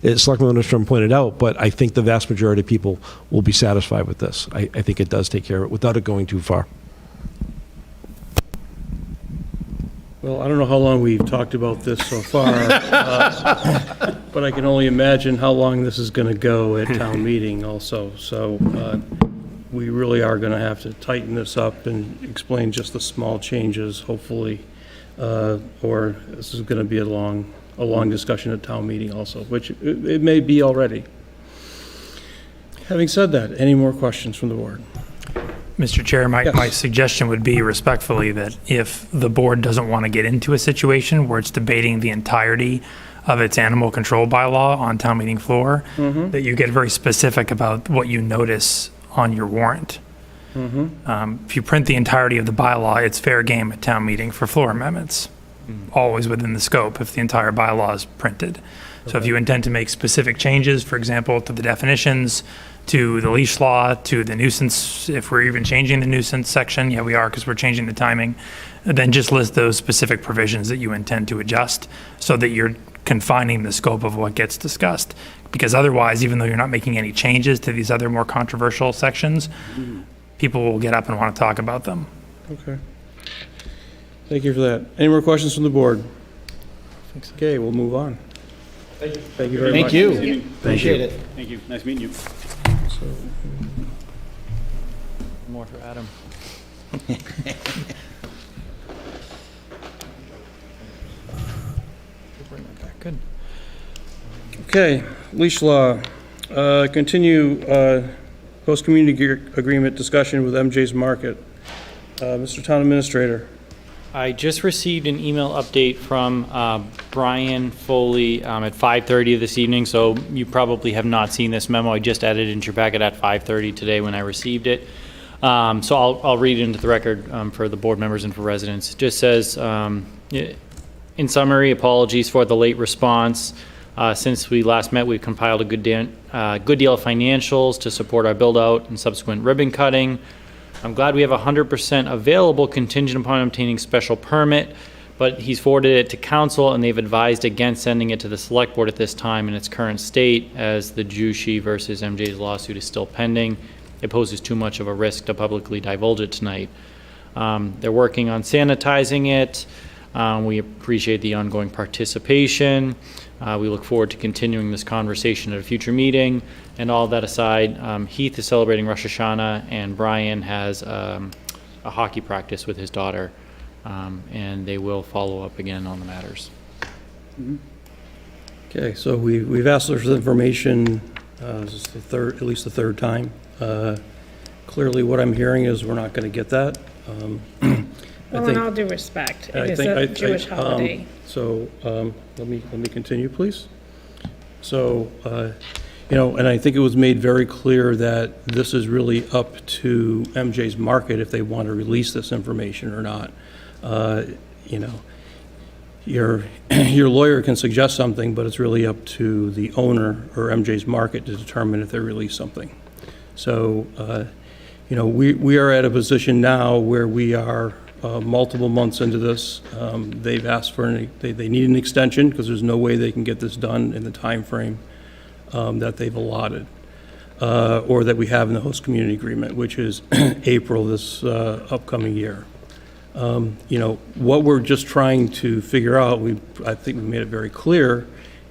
Speaker 8: Lindstrom pointed out, but I think the vast majority of people will be satisfied with this. I think it does take care of it without it going too far.
Speaker 2: Well, I don't know how long we've talked about this so far, but I can only imagine how long this is going to go at town meeting also. So we really are going to have to tighten this up and explain just the small changes, hopefully, or this is going to be a long discussion at town meeting also, which it may be already. Having said that, any more questions from the board?
Speaker 10: Mr. Chair, my
Speaker 2: Yes.
Speaker 10: suggestion would be respectfully that if the board doesn't want to get into a situation where it's debating the entirety of its animal control bylaw on town meeting floor, that you get very specific about what you notice on your warrant. If you print the entirety of the bylaw, it's fair game at town meeting for floor amendments, always within the scope if the entire bylaw is printed. So if you intend to make specific changes, for example, to the definitions, to the leash law, to the nuisance, if we're even changing the nuisance section, yeah, we are because we're changing the timing, then just list those specific provisions that you intend to adjust so that you're confining the scope of what gets discussed. Because otherwise, even though you're not making any changes to these other more controversial sections, people will get up and want to talk about them.
Speaker 2: Okay. Thank you for that. Any more questions from the board? Okay, we'll move on. Thank you very much.
Speaker 4: Thank you. Appreciate it.
Speaker 1: Thank you. Nice meeting you.
Speaker 6: More for Adam. Bring that back. Good.
Speaker 2: Okay, leash law. Continue host community agreement discussion with MJ's Market. Mr. Town Administrator.
Speaker 6: I just received an email update from Brian Foley at 5:30 this evening, so you probably have not seen this memo. I just added it into your packet at 5:30 today when I received it. So I'll read it into the record for the board members and for residents. It just says, in summary, apologies for the late response. Since we last met, we've compiled a good deal of financials to support our build-out and subsequent ribbon cutting. I'm glad we have 100% available contingent upon obtaining special permit, but he's forwarded it to council and they've advised against sending it to the select board at this time in its current state, as the Jushi versus MJ's lawsuit is still pending. It poses too much of a risk to publicly divulge it tonight. They're working on sanitizing it. We appreciate the ongoing participation. We look forward to continuing this conversation at a future meeting. And all that aside, Heath is celebrating Rosh Hashanah, and Brian has a hockey practice with his daughter, and they will follow up again on the matters.
Speaker 2: Okay, so we've asked for the information, this is at least the third time. Clearly, what I'm hearing is we're not going to get that.
Speaker 3: Well, in all due respect, it is a Jewish holiday.
Speaker 2: So let me continue, please. So, and I think it was made very clear that this is really up to MJ's Market if they want to release this information or not. Your lawyer can suggest something, but it's really up to the owner or MJ's Market to determine if they release something. So, we are at a position now where we are multiple months into this. They've asked for, they need an extension because there's no way they can get this done in the time frame that they've allotted, or that we have in the host community agreement, which is April this upcoming year. What we're just trying to figure out, I think we made it very clear,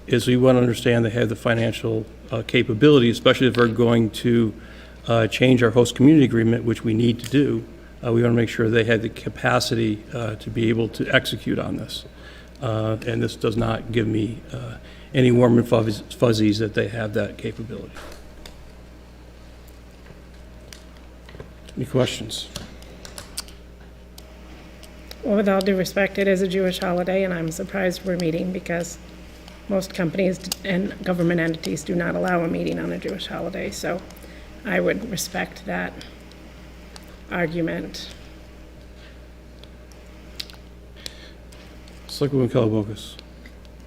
Speaker 2: is we want to understand they have the financial capability, especially if we're going to change our host community agreement, which we need to do. We want to make sure they have the capacity to be able to execute on this. And this does not give me any warm and fuzzies that they have that capability. Any questions?
Speaker 3: Well, with all due respect, it is a Jewish holiday, and I'm surprised we're meeting because most companies and government entities do not allow a meeting on a Jewish holiday, so I would respect that argument.
Speaker 2: Selectwoman Keller-Bocus.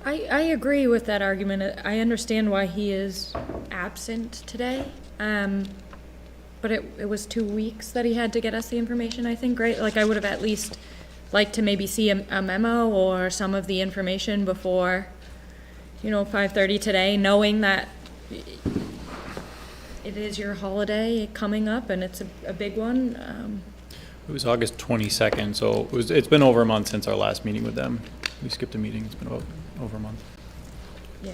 Speaker 9: I agree with that argument. I understand why he is absent today. But it was 2 weeks that he had to get us the information, I think, right? Like, I would have at least liked to maybe see a memo or some of the information before, 5:30 today, knowing that it is your holiday coming up and it's a big one.
Speaker 6: It was August 22nd, so it's been over a month since our last meeting with them. We skipped a meeting, it's been about over a month.
Speaker 9: Yeah.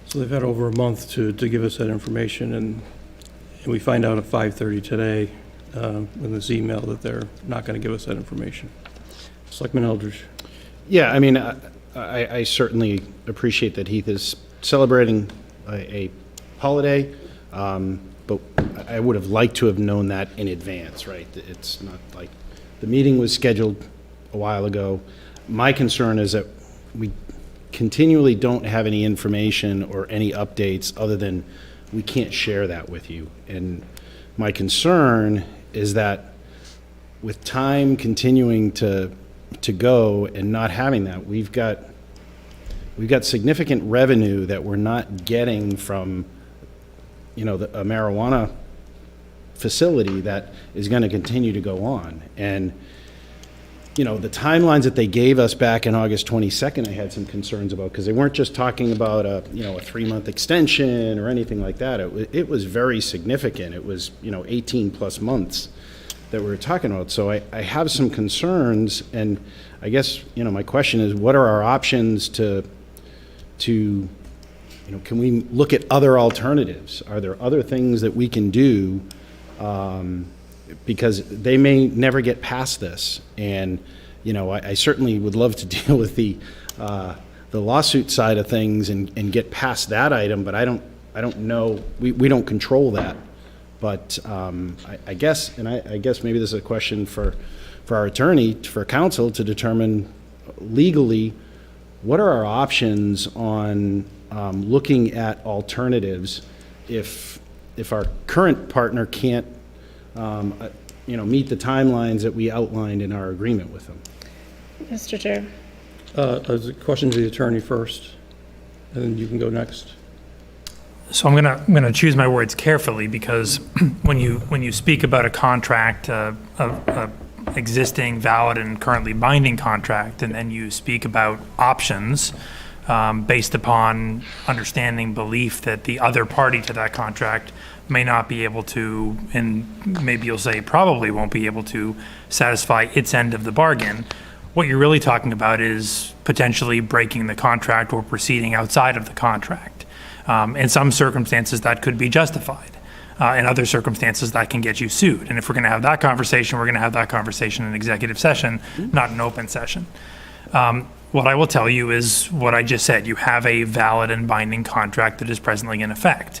Speaker 2: So they've had over a month to give us that information, and we find out at 5:30 today in this email that they're not going to give us that information. Selectman Eldridge.
Speaker 4: Yeah, I mean, I certainly appreciate that Heath is celebrating a holiday, but I would have liked to have known that in advance, right? It's not like the meeting was scheduled a while ago. My concern is that we continually don't have any information or any updates other than we can't share that with you. And my concern is that with time continuing to go and not having that, we've got significant revenue that we're not getting from, a marijuana facility that is going to continue to go on. And the timelines that they gave us back in August 22nd, I had some concerns about, because they weren't just talking about a 3-month extension or anything like that. It was very significant. It was, 18 plus months that we were talking about. So I have some concerns, and I guess, my question is, what are our options to can we look at other alternatives? Are there other things that we can do? Because they may never get past this. And, I certainly would love to deal with the lawsuit side of things and get past that item, but I don't know, we don't control that. But I guess maybe this is a question for our attorney, for counsel, to determine legally, what are our options on looking at alternatives if our current partner can't meet the timelines that we outlined in our agreement with them?
Speaker 3: Mr. Chair.
Speaker 2: There's a question to the attorney first, and then you can go next.
Speaker 10: So I'm gonna choose my words carefully, because when you speak about a contract, a existing, valid, and currently binding contract, and then you speak about options based upon understanding, belief that the other party to that contract may not be able to, and maybe you'll say probably won't be able to, satisfy its end of the bargain. What you're really talking about is potentially breaking the contract or proceeding outside of the contract. In some circumstances, that could be justified. In other circumstances, that can get you sued. And if we're going to have that conversation, we're going to have that conversation in executive session, not an open session. What I will tell you is what I just said. You have a valid and binding contract that is presently in effect.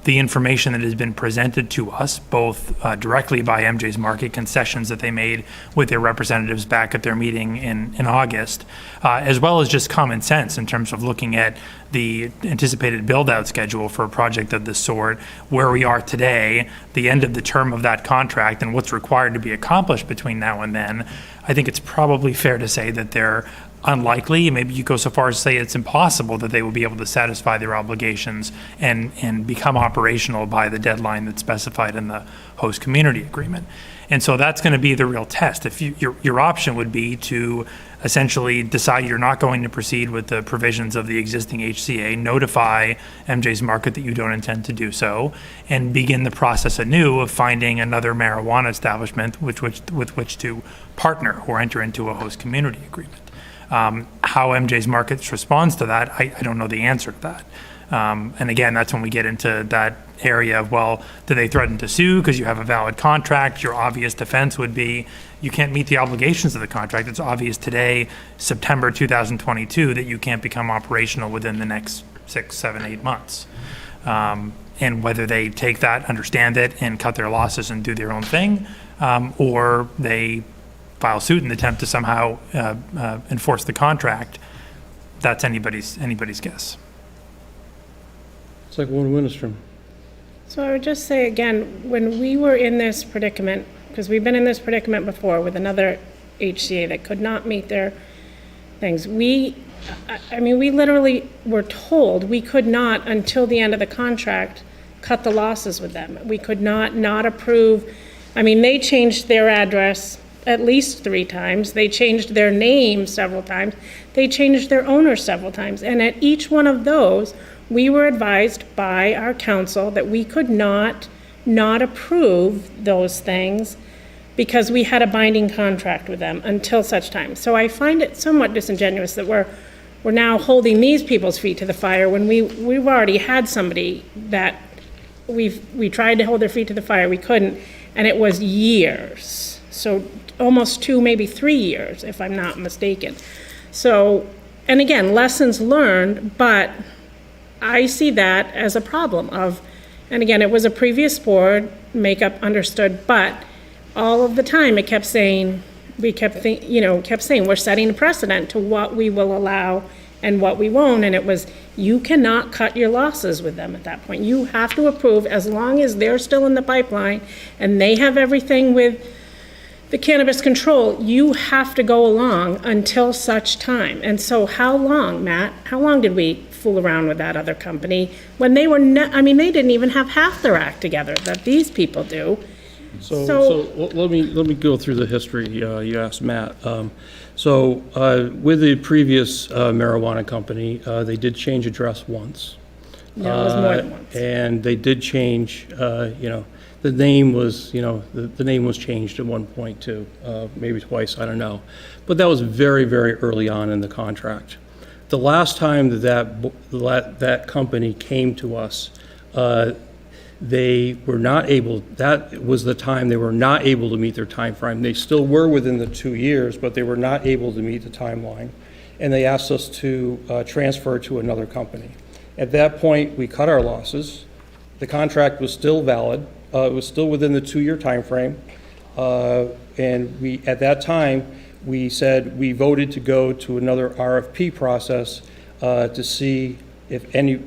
Speaker 10: The information that has been presented to us, both directly by MJ's Market, concessions that they made with their representatives back at their meeting in August, as well as just common sense in terms of looking at the anticipated build-out schedule for a project of this sort, where we are today, the end of the term of that contract, and what's required to be accomplished between now and then. I think it's probably fair to say that they're unlikely, maybe you go so far as to say it's impossible, that they will be able to satisfy their obligations and become operational by the deadline that's specified in the host community agreement. And so that's going to be the real test. If your option would be to essentially decide you're not going to proceed with the provisions of the existing HCA, notify MJ's Market that you don't intend to do so, and begin the process anew of finding another marijuana establishment with which to partner or enter into a host community agreement. How MJ's Markets responds to that, I don't know the answer to that. And again, that's when we get into that area of, well, do they threaten to sue because you have a valid contract? Your obvious defense would be you can't meet the obligations of the contract. It's obvious today, September 2022, that you can't become operational within the next 6, 7, 8 months. and whether they take that, understand it, and cut their losses and do their own thing, or they file suit and attempt to somehow enforce the contract. That's anybody's guess.
Speaker 2: It's like one Winstrom.
Speaker 3: So I would just say again, when we were in this predicament, because we've been in this predicament before with another HCA that could not meet their things, we literally were told we could not, until the end of the contract, cut the losses with them. We could not approve. They changed their address at least 3 times. They changed their name several times. They changed their owner several times. And at each one of those, we were advised by our counsel that we could not approve those things because we had a binding contract with them until such time. So I find it somewhat disingenuous that we're now holding these people's feet to the fire when we've already had somebody that we tried to hold their feet to the fire, we couldn't, and it was years. So almost 2, maybe 3 years, if I'm not mistaken. So, and again, lessons learned, but I see that as a problem of, and again, it was a previous board, makeup understood, but all of the time it kept saying, kept saying, we're setting a precedent to what we will allow and what we won't, and it was, you cannot cut your losses with them at that point. You have to approve as long as they're still in the pipeline and they have everything with the cannabis control, you have to go along until such time. And so how long, Matt, how long did we fool around with that other company when they were, they didn't even have half their act together that these people do.
Speaker 2: So let me go through the history. You asked Matt. With the previous marijuana company, they did change address once.
Speaker 3: Yeah, it was more than once.
Speaker 2: And they did change, the name was, the name was changed at one point too, maybe twice, I don't know. But that was very, very early on in the contract. The last time that company came to us, they were not able, that was the time they were not able to meet their time frame. They still were within the 2 years, but they were not able to meet the timeline. And they asked us to transfer to another company. At that point, we cut our losses. The contract was still valid. It was still within the 2-year time frame. And we, at that time, we said we voted to go to another RFP process to see if any,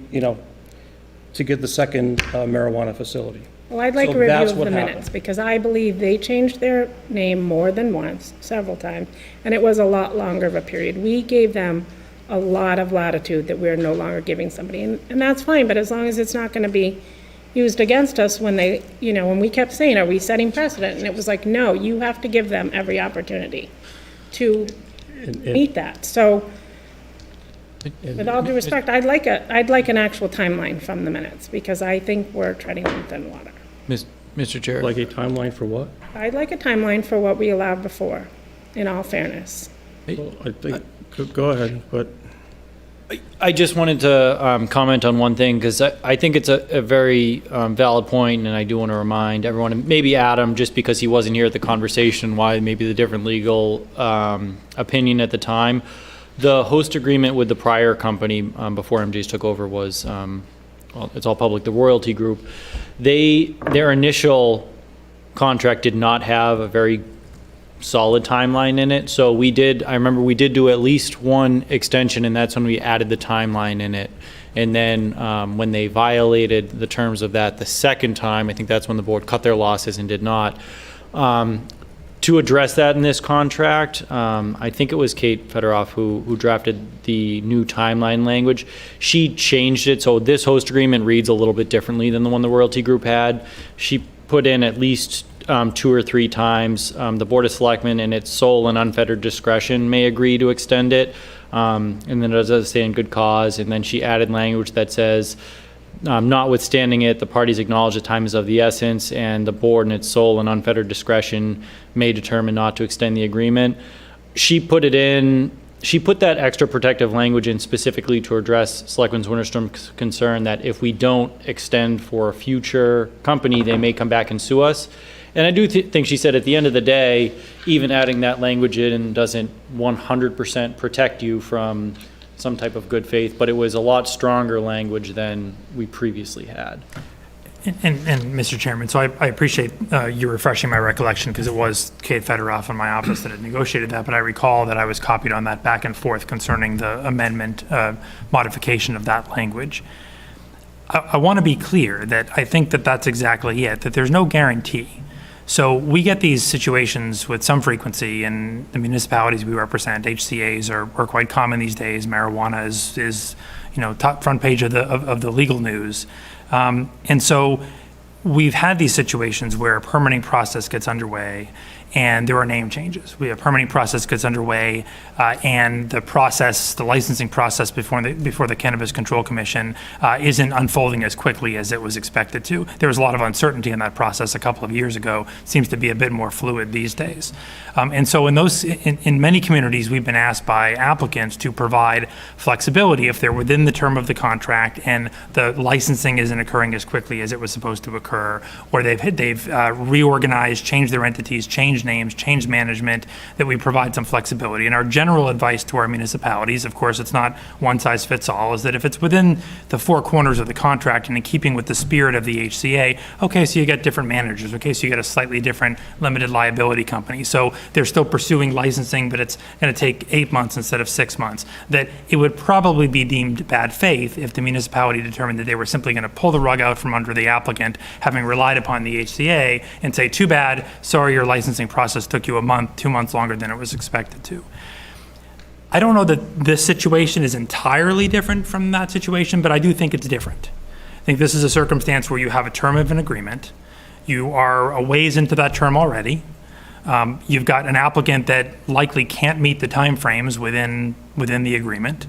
Speaker 2: to get the second marijuana facility.
Speaker 3: Well, I'd like
Speaker 2: So
Speaker 3: a review
Speaker 2: that's
Speaker 3: of
Speaker 2: what
Speaker 3: the
Speaker 2: happened.
Speaker 3: minutes, because I believe they changed their name more than once, several times, and it was a lot longer of a period. We gave them a lot of latitude that we're no longer giving somebody, and that's fine, but as long as it's not gonna be used against us when they, when we kept saying, are we setting precedent? And it was like, no, you have to give them every opportunity to meet that. So, with all due respect, I'd like an actual timeline from the minutes, because I think we're treading on thin water.
Speaker 6: Mr. Chair.
Speaker 2: Like a timeline for what?
Speaker 3: I'd like a timeline for what we allowed before, in all fairness.
Speaker 2: Well, I think, go ahead, but
Speaker 6: I just wanted to comment on one thing, because I think it's a very valid point, and I do want to remind everyone, and maybe Adam, just because he wasn't here at the conversation, why maybe the different legal opinion at the time. The host agreement with the prior company before MJ's took over was, well, it's all public, the Royalty Group. Their initial contract did not have a very solid timeline in it. So I remember we did do at least one extension, and that's when we added the timeline in it. And then when they violated the terms of that the second time, I think that's when the board cut their losses and did not. To address that in this contract, I think it was Kate Federoff who drafted the new timeline language. She changed it, so this host agreement reads a little bit differently than the one the Royalty Group had. She put in at least 2 or 3 times, the Board of Selectmen in its sole and unfettered discretion may agree to extend it, and then it does say in good cause, and then she added language that says, notwithstanding it, the parties acknowledge the time is of the essence, and the board in its sole and unfettered discretion may determine not to extend the agreement. She put that extra protective language in specifically to address Selectman Winterstrom's concern that if we don't extend for a future company, they may come back and sue us. And I do think she said at the end of the day, even adding that language in doesn't 100% protect you from some type of good faith, but it was a lot stronger language than we previously had.
Speaker 10: And Mr. Chairman, so I appreciate you refreshing my recollection, because it was Kate Federoff in my office that had negotiated that, but I recall that I was copied on that back and forth concerning the amendment modification of that language. I want to be clear that I think that that's exactly it, that there's no guarantee. So we get these situations with some frequency in the municipalities we represent. HCAs are quite common these days. Marijuana is top front page of the legal news. And so we've had these situations where a permitting process gets underway and there are name changes. A permitting process gets underway and the licensing process before the Cannabis Control Commission isn't unfolding as quickly as it was expected to. There was a lot of uncertainty in that process a couple of years ago. It seems to be a bit more fluid these days. And so in many communities, we've been asked by applicants to provide flexibility if they're within the term of the contract and the licensing isn't occurring as quickly as it was supposed to occur, or they've reorganized, changed their entities, changed names, changed management, that we provide some flexibility. And our general advice to our municipalities, of course, it's not one size fits all, is that if it's within the four corners of the contract and in keeping with the spirit of the HCA, okay, so you get different managers, okay, so you get a slightly different limited liability company. So they're still pursuing licensing, but it's going to take 8 months instead of 6 months. That it would probably be deemed bad faith if the municipality determined that they were simply going to pull the rug out from under the applicant, having relied upon the HCA, and say, too bad, sorry, your licensing process took you a month, 2 months longer than it was expected to. I don't know that this situation is entirely different from that situation, but I do think it's different. I think this is a circumstance where you have a term of an agreement. You are a ways into that term already. You've got an applicant that likely can't meet the timeframes within the agreement.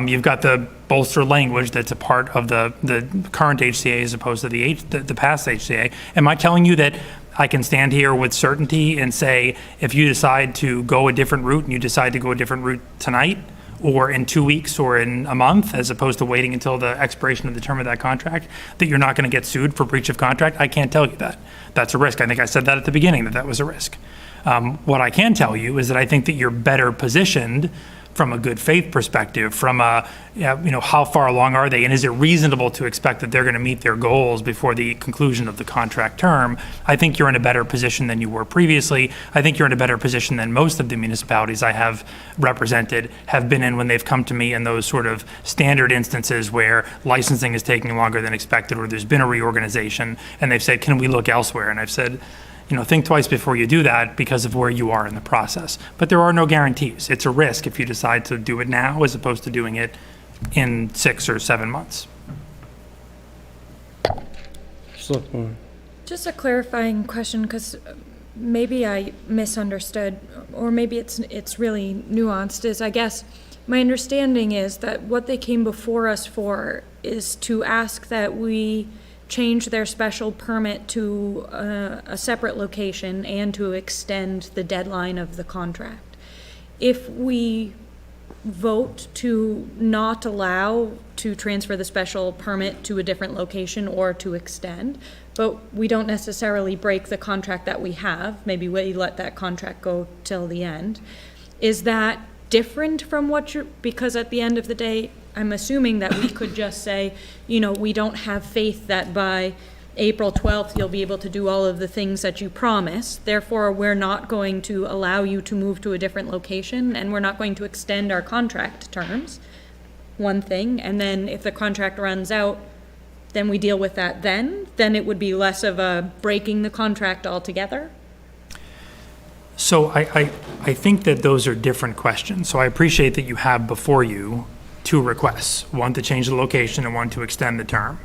Speaker 10: You've got the bolster language that's a part of the current HCA as opposed to the past HCA. Am I telling you that I can stand here with certainty and say, if you decide to go a different route and you decide to go a different route tonight, or in 2 weeks, or in a month, as opposed to waiting until the expiration of the term of that contract, that you're not going to get sued for breach of contract? I can't tell you that. That's a risk. I think I said that at the beginning, that was a risk. What I can tell you is that I think that you're better positioned from a good faith perspective, from how far along are they, and is it reasonable to expect that they're going to meet their goals before the conclusion of the contract term? I think you're in a better position than you were previously. I think you're in a better position than most of the municipalities I have represented have been in when they've come to me in those sort of standard instances where licensing is taking longer than expected, or there's been a reorganization, and they've said, can we look elsewhere? And I've said, think twice before you do that because of where you are in the process. But there are no guarantees. It's a risk if you decide to do it now as opposed to doing it in 6 or 7 months.
Speaker 5: Just a clarifying question, because maybe I misunderstood, or maybe it's really nuanced, is I guess my understanding is that what they came before us for is to ask that we change their special permit to a separate location and to extend the deadline of the contract. If we vote to not allow to transfer the special permit to a different location or to extend, but we don't necessarily break the contract that we have, maybe we let that contract go till the end, is that different from what because at the end of the day, I'm assuming that we could just say, we don't have faith that by April 12th you'll be able to do all of the things that you promised. Therefore, we're not going to allow you to move to a different location, and we're not going to extend our contract terms. One thing, and then if the contract runs out, then we deal with that then it would be less of a breaking the contract altogether.
Speaker 10: So I think that those are different questions. So I appreciate that you have before you 2 requests, one to change the location and one to extend the term.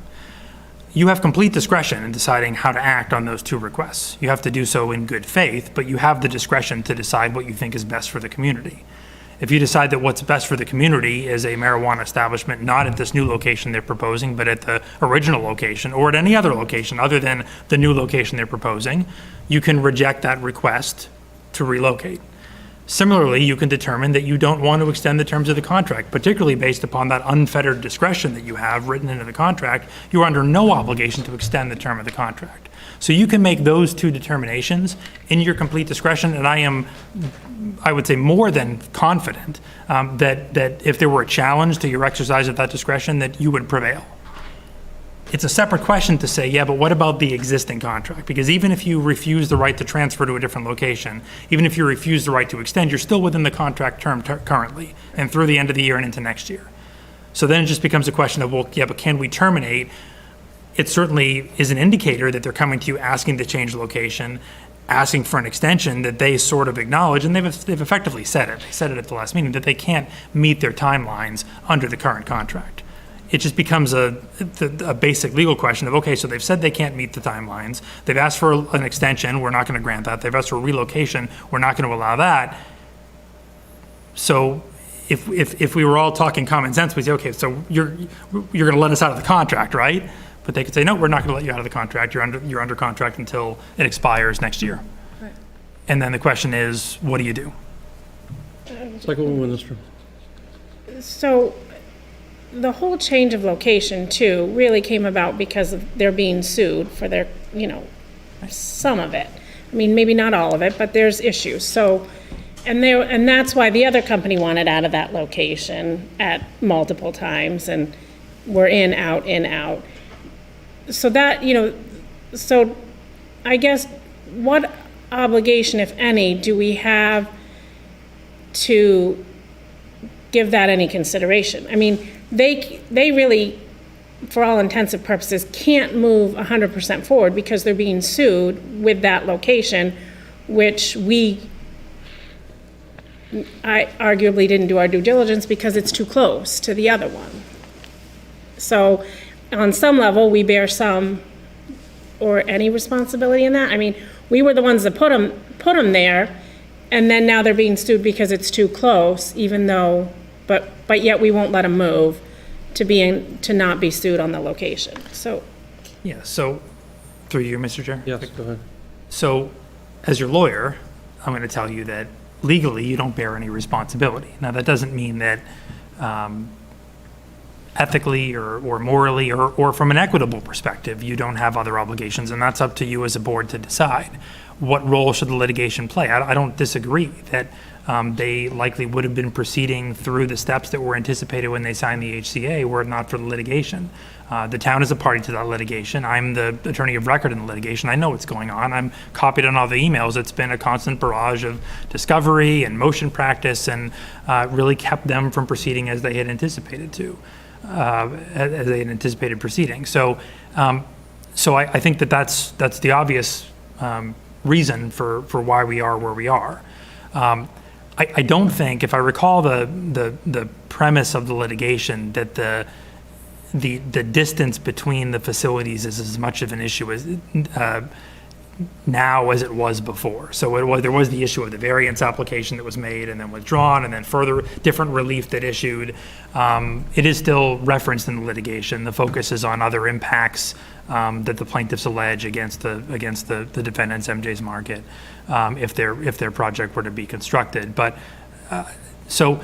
Speaker 10: You have complete discretion in deciding how to act on those 2 requests. You have to do so in good faith, but you have the discretion to decide what you think is best for the community. If you decide that what's best for the community is a marijuana establishment, not at this new location they're proposing, but at the original location or at any other location other than the new location they're proposing, you can reject that request to relocate. Similarly, you can determine that you don't want to extend the terms of the contract, particularly based upon that unfettered discretion that you have written into the contract. You're under no obligation to extend the term of the contract. So you can make those 2 determinations in your complete discretion, and I would say more than confident that if there were a challenge to your exercise of that discretion, that you would prevail. it's a separate question to say, yeah, but what about the existing contract? Because even if you refuse the right to transfer to a different location, even if you refuse the right to extend, you're still within the contract term currently and through the end of the year and into next year. So then it just becomes a question of, well, yeah, but can we terminate? It certainly is an indicator that they're coming to you asking to change location, asking for an extension that they sort of acknowledge, and they've effectively said it. They said it at the last meeting, that they can't meet their timelines under the current contract. It just becomes a basic legal question of, okay, so they've said they can't meet the timelines. They've asked for an extension. We're not going to grant that. They've asked for relocation. We're not going to allow that. So if we were all talking common sense, we'd say, okay, so you're going to let us out of the contract, right? But they could say, no, we're not going to let you out of the contract. You're under contract until it expires next year.
Speaker 9: Right.
Speaker 10: And then the question is, what do you do?
Speaker 2: Selectwoman Winchester.
Speaker 3: So the whole change of location too really came about because of they're being sued for their, some of it. I mean, maybe not all of it, but there's issues. So, and that's why the other company wanted out of that location at multiple times, and we're in, out. So that, so I guess what obligation, if any, do we have to give that any consideration? I mean, they really, for all intents and purposes, can't move 100% forward because they're being sued with that location, which I arguably didn't do our due diligence because it's too close to the other one. So on some level, we bear some or any responsibility in that. I mean, we were the ones that put them there, and then now they're being sued because it's too close, even though, but yet we won't let them move to not be sued on the location. So,
Speaker 10: Yeah, so, through you, Mr. Chair?
Speaker 2: Yes, go ahead.
Speaker 10: So, as your lawyer, I'm going to tell you that legally you don't bear any responsibility. Now, that doesn't mean that ethically or morally or from an equitable perspective, you don't have other obligations, and that's up to you as a board to decide. What role should the litigation play? I don't disagree that they likely would have been proceeding through the steps that were anticipated when they signed the HCA were it not for the litigation. The town is a party to that litigation. I'm the attorney of record in the litigation. I know what's going on. I'm copied on all the emails. It's been a constant barrage of discovery and motion practice, and really kept them from proceeding as they had anticipated to. As they had anticipated proceeding. So I think that's the obvious reason for why we are where we are. I don't think, if I recall the premise of the litigation, that the distance between the facilities is as much of an issue as now as it was before. So there was the issue of the variance application that was made and then withdrawn, and then further different relief that issued. It is still referenced in the litigation. The focus is on other impacts that the plaintiffs allege against the defendants, MJ's Market, if their project were to be constructed. But so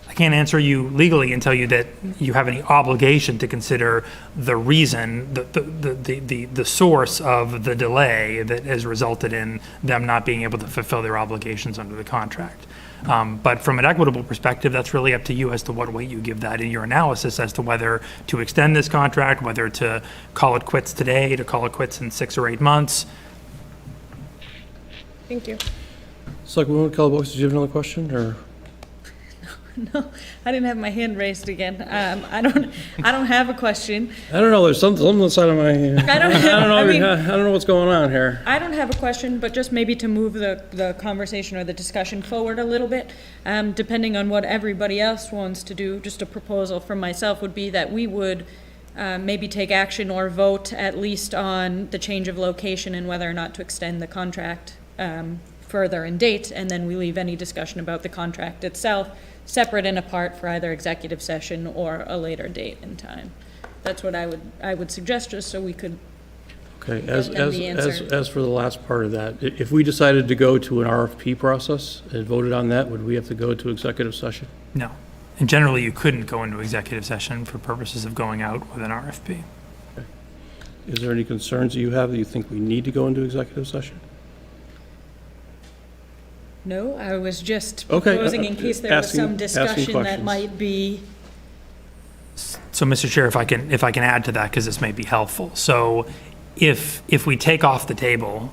Speaker 10: I can't answer you legally and tell you that you have any obligation to consider the reason, the source of the delay that has resulted in them not being able to fulfill their obligations under the contract. But from an equitable perspective, that's really up to you as to what weight you give that in your analysis as to whether to extend this contract, whether to call it quits today, to call it quits in 6 or 8 months.
Speaker 3: thank you.
Speaker 2: Selectwoman Kellabox, did you have another question, or?
Speaker 9: No, I didn't have my hand raised again. I don't have a question.
Speaker 2: I don't know, there's something on the side of my,
Speaker 9: I don't
Speaker 2: know what's going on here.
Speaker 9: I don't have a question, but just maybe to move the conversation or the discussion forward a little bit, depending on what everybody else wants to do, just a proposal from myself would be that we would maybe take action or vote at least on the change of location and whether or not to extend the contract further in date, and then we leave any discussion about the contract itself separate and apart for either executive session or a later date and time. That's what I would suggest, just so we could.
Speaker 2: Okay,
Speaker 9: And the answer.
Speaker 2: as for the last part of that, if we decided to go to an RFP process and voted on that, would we have to go to executive session?
Speaker 10: No. And generally, you couldn't go into executive session for purposes of going out with an RFP.
Speaker 2: Is there any concerns that you have that you think we need to go into executive session?
Speaker 9: No, I was just
Speaker 2: Okay,
Speaker 9: proposing in case there was some
Speaker 2: asking
Speaker 9: discussion that
Speaker 2: questions.
Speaker 9: might be.
Speaker 10: So, Mr. Chair, if I can add to that, because this may be helpful. So if we take off the table,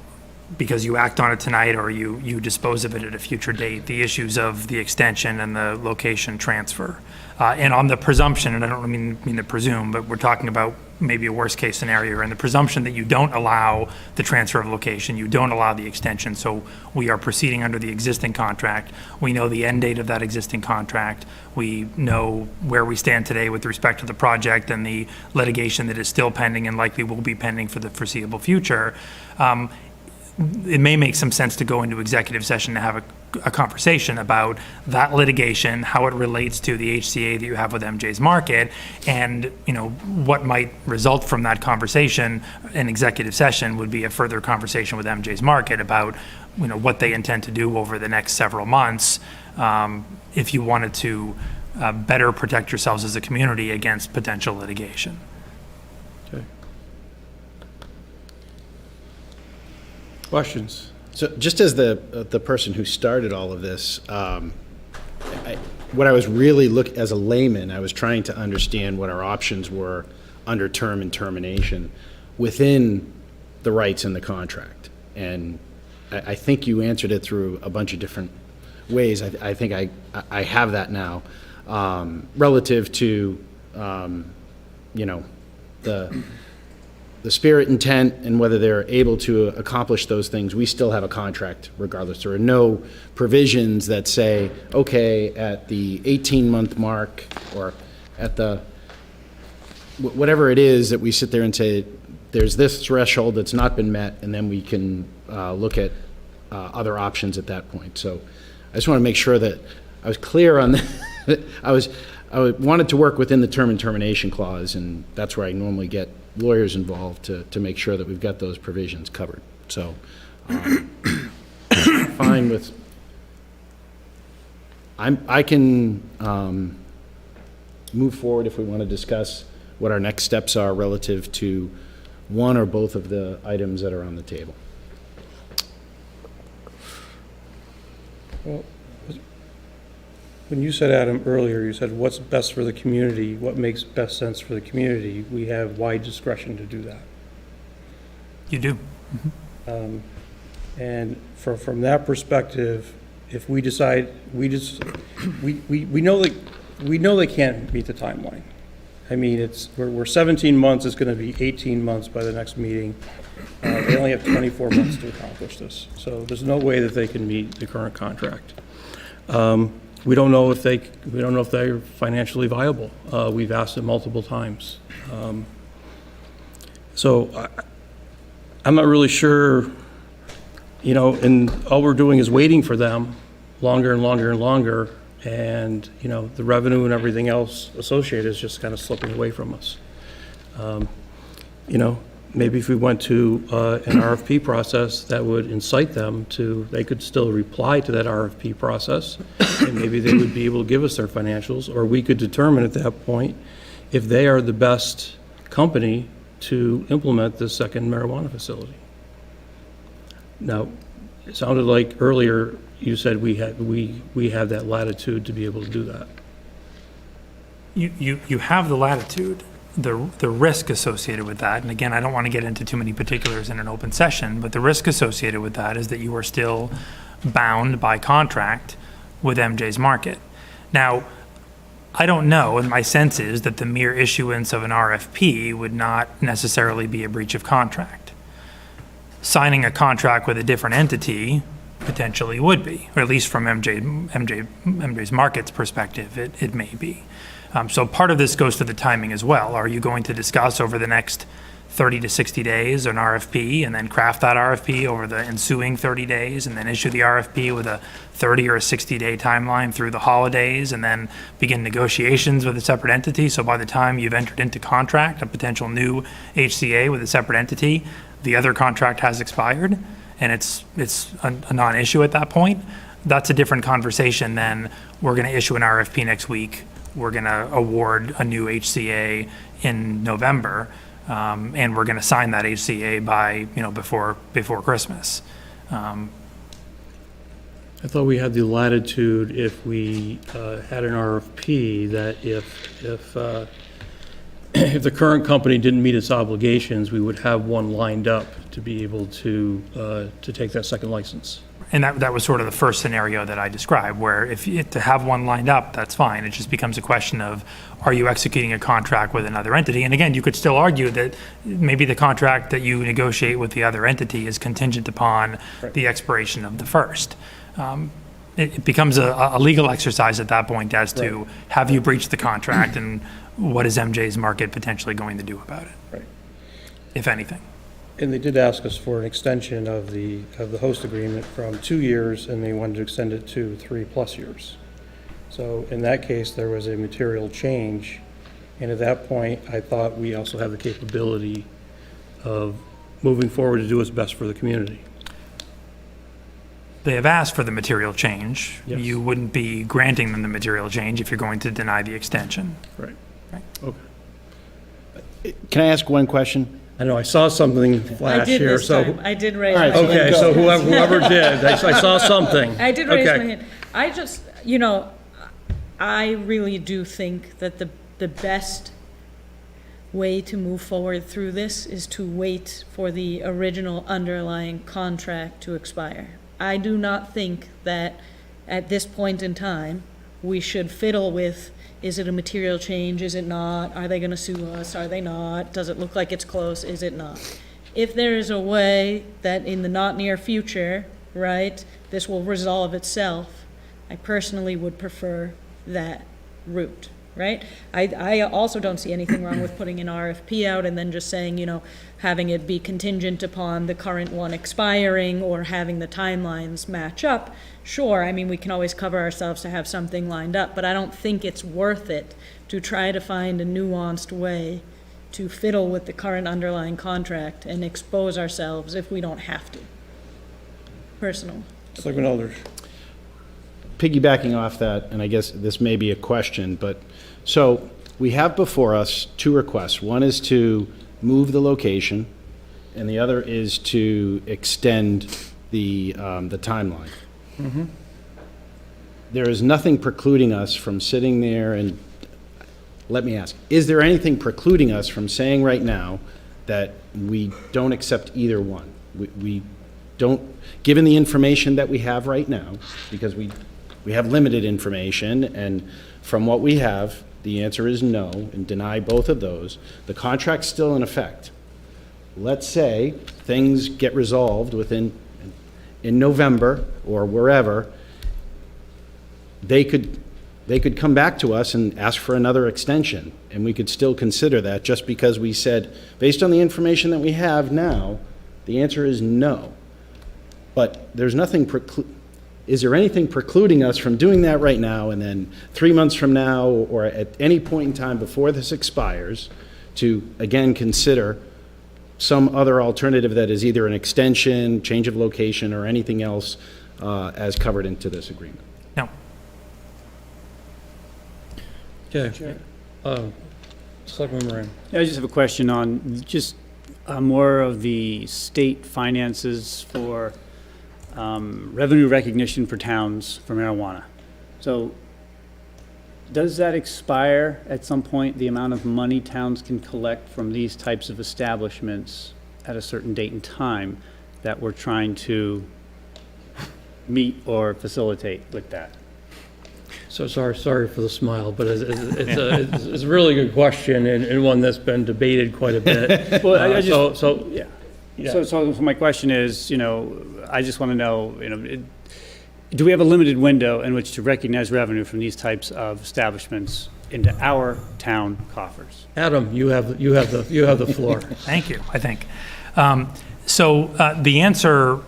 Speaker 10: because you act on it tonight or you dispose of it at a future date, the issues of the extension and the location transfer, and on the presumption, and I don't mean to presume, but we're talking about maybe a worst case scenario, and the presumption that you don't allow the transfer of location, you don't allow the extension, so we are proceeding under the existing contract. We know the end date of that existing contract. We know where we stand today with respect to the project and the litigation that is still pending and likely will be pending for the foreseeable future. It may make some sense to go into executive session to have a conversation about that litigation, how it relates to the HCA that you have with MJ's Market, and what might result from that conversation. An executive session would be a further conversation with MJ's Market about what they intend to do over the next several months, if you wanted to better protect yourselves as a community against potential litigation.
Speaker 2: Okay. Questions?
Speaker 4: So just as the person who started all of this, what I was really as a layman, I was trying to understand what our options were under term and termination within the rights in the contract. And I think you answered it through a bunch of different ways. I think I have that now, relative to, the spirit, intent, and whether they're able to accomplish those things. We still have a contract regardless. There are no provisions that say, okay, at the 18-month mark or at the, whatever it is that we sit there and say, there's this threshold that's not been met, and then we can look at other options at that point. So I just want to make sure that I was clear on that. I wanted to work within the term and termination clause, and that's where I normally get lawyers involved to make sure that we've got those provisions covered. So fine with, I can move forward if we want to discuss what our next steps are relative to one or both of the items that are on the table.
Speaker 2: Well, when you said, Adam, earlier, you said what's best for the community, what makes best sense for the community, we have wide discretion to do that.
Speaker 10: You do.
Speaker 2: And from that perspective, if we decide, we know they can't meet the timeline. I mean, we're 17 months, it's going to be 18 months by the next meeting. They only have 24 months to accomplish this. So there's no way that they can meet the current contract. We don't know if they're financially viable. We've asked them multiple times. So I'm not really sure, and all we're doing is waiting for them longer and longer and longer. And, the revenue and everything else associated is just kind of slipping away from us. Maybe if we went to an RFP process, that would incite them they could still reply to that RFP process, and maybe they would be able to give us their financials, or we could determine at that point if they are the best company to implement the second marijuana facility. Now, it sounded like earlier you said we have that latitude to be able to do that.
Speaker 10: You have the latitude. The risk associated with that, and again, I don't want to get into too many particulars in an open session, but the risk associated with that is that you are still bound by contract with MJ's Market. Now, I don't know, and my sense is that the mere issuance of an RFP would not necessarily be a breach of contract. Signing a contract with a different entity potentially would be, or at least from MJ's Market's perspective, it may be. So part of this goes to the timing as well. Are you going to discuss over the next 30 to 60 days an RFP and then craft that RFP over the ensuing 30 days and then issue the RFP with a 30 or a 60-day timeline through the holidays and then begin negotiations with a separate entity? So by the time you've entered into contract, a potential new HCA with a separate entity, the other contract has expired and it's a non-issue at that point. That's a different conversation than we're going to issue an RFP next week. We're going to award a new HCA in November, and we're going to sign that HCA by, before Christmas.
Speaker 2: I thought we had the latitude if we had an RFP that if if the current company didn't meet its obligations, we would have one lined up to be able to take that second license.
Speaker 10: And that was sort of the first scenario that I described, where to have one lined up, that's fine. It just becomes a question of, are you executing a contract with another entity? And again, you could still argue that maybe the contract that you negotiate with the other entity is contingent upon the expiration of the first. It becomes a legal exercise at that point as to, have you breached the contract, and what is MJ's Market potentially going to do about it?
Speaker 2: Right.
Speaker 10: If anything.
Speaker 2: And they did ask us for an extension of the host agreement from 2 years, and they wanted to extend it to 3+ years. So in that case, there was a material change, and at that point, I thought we also have the capability of moving forward to do what's best for the community.
Speaker 10: They have asked for the material change.
Speaker 2: Yes.
Speaker 10: You wouldn't be granting them the material change if you're going to deny the extension.
Speaker 2: Right. Okay.
Speaker 4: Can I ask one question?
Speaker 2: I know, I saw something flash here,
Speaker 9: this
Speaker 2: so.
Speaker 9: time. I did raise
Speaker 4: All right,
Speaker 9: my hand.
Speaker 2: Okay, so whoever did, I saw something.
Speaker 9: I did raise
Speaker 2: Okay.
Speaker 9: my hand. I just, I really do think that the best way to move forward through this is to wait for the original underlying contract to expire. I do not think that at this point in time, we should fiddle with, is it a material change, is it not? Are they gonna sue us, are they not? Does it look like it's close, is it not? If there is a way that in the not near future, right, this will resolve itself, I personally would prefer that route, right? I also don't see anything wrong with putting an RFP out and then just saying, having it be contingent upon the current one expiring or having the timelines match up. Sure, I mean, we can always cover ourselves to have something lined up, but I don't think it's worth it to try to find a nuanced way to fiddle with the current underlying contract and expose ourselves if we don't have to. Personal.
Speaker 2: Selectman Elders.
Speaker 4: Piggybacking off that, and I guess this may be a question, but, so we have before us 2 requests. One is to move the location, and the other is to extend the timeline. There is nothing precluding us from sitting there and, let me ask, is there anything precluding us from saying right now that we don't accept either one? We don't, given the information that we have right now, because we have limited information, and from what we have, the answer is no, and deny both of those. The contract's still in effect. Let's say things get resolved in November or wherever, they could come back to us and ask for another extension, and we could still consider that just because we said, based on the information that we have now, the answer is no. But there's nothing is there anything precluding us from doing that right now, and then 3 months from now, or at any point in time before this expires, to again consider some other alternative that is either an extension, change of location, or anything else as covered into this agreement?
Speaker 10: No.
Speaker 2: Okay. Selectman Moran.
Speaker 1: Yeah, I just have a question on just more of the state finances for revenue recognition for towns for marijuana. So does that expire at some point, the amount of money towns can collect from these types of establishments at a certain date and time that we're trying to meet or facilitate with that?
Speaker 2: So sorry for the smile, but it's a really good question, and one that's been debated quite a bit.
Speaker 1: Well, I just,
Speaker 2: So,
Speaker 1: yeah.
Speaker 2: yeah.
Speaker 1: So my question is, I just want to know, do we have a limited window in which to recognize revenue from these types of establishments into our town coffers?
Speaker 2: Adam, you have the floor.
Speaker 10: Thank you, I think. So the answer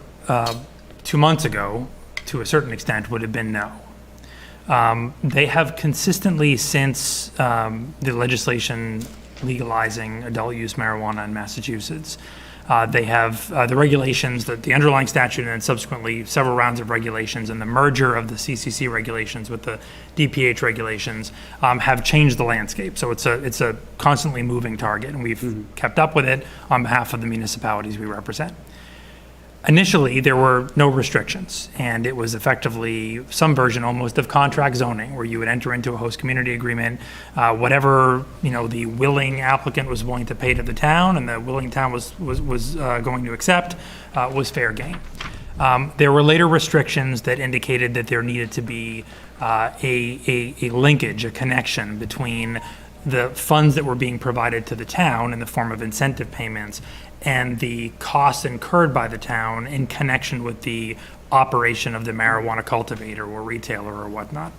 Speaker 10: 2 months ago, to a certain extent, would have been no. They have consistently, since the legislation legalizing adult use marijuana in Massachusetts, they have the regulations, the underlying statute, and subsequently several rounds of regulations, and the merger of the CCC regulations with the DPH regulations have changed the landscape. So it's a constantly moving target, and we've kept up with it on behalf of the municipalities we represent. Initially, there were no restrictions, and it was effectively some version almost of contract zoning, where you would enter into a host community agreement, whatever, the willing applicant was willing to pay to the town, and the willing town was going to accept, was fair game. There were later restrictions that indicated that there needed to be a linkage, a connection between the funds that were being provided to the town in the form of incentive payments and the costs incurred by the town in connection with the operation of the marijuana cultivator or retailer or whatnot.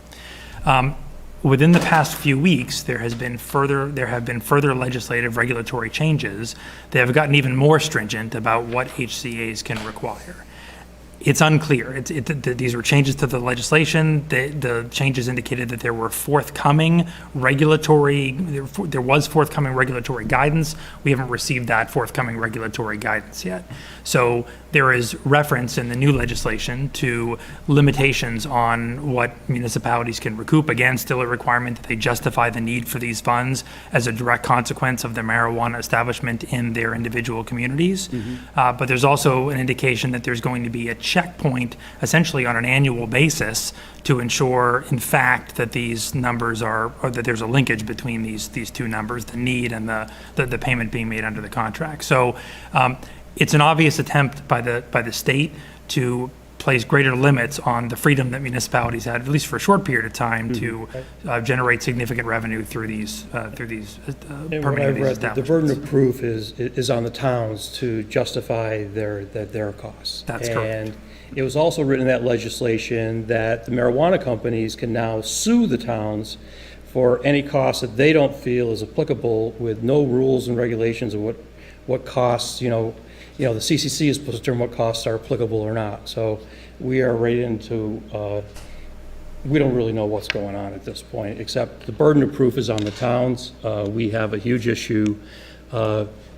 Speaker 10: Within the past few weeks, there have been further legislative regulatory changes that have gotten even more stringent about what HCA's can require. It's unclear. These were changes to the legislation. The changes indicated that there was forthcoming regulatory guidance. We haven't received that forthcoming regulatory guidance yet. So there is reference in the new legislation to limitations on what municipalities can recoup. Again, still a requirement that they justify the need for these funds as a direct consequence of the marijuana establishment in their individual communities. But there's also an indication that there's going to be a checkpoint essentially on an annual basis to ensure, in fact, that these numbers or that there's a linkage between these two numbers, the need and the payment being made under the contract. So it's an obvious attempt by the state to place greater limits on the freedom that municipalities had, at least for a short period of time, to generate significant revenue through these permitting these establishments.
Speaker 2: The burden of proof is on the towns to justify their costs.
Speaker 10: That's correct.
Speaker 2: And it was also written in that legislation that the marijuana companies can now sue the towns for any costs that they don't feel is applicable, with no rules and regulations of what costs, the CCC is supposed to determine what costs are applicable or not. So we are right into, we don't really know what's going on at this point, except the burden of proof is on the towns. We have a huge issue.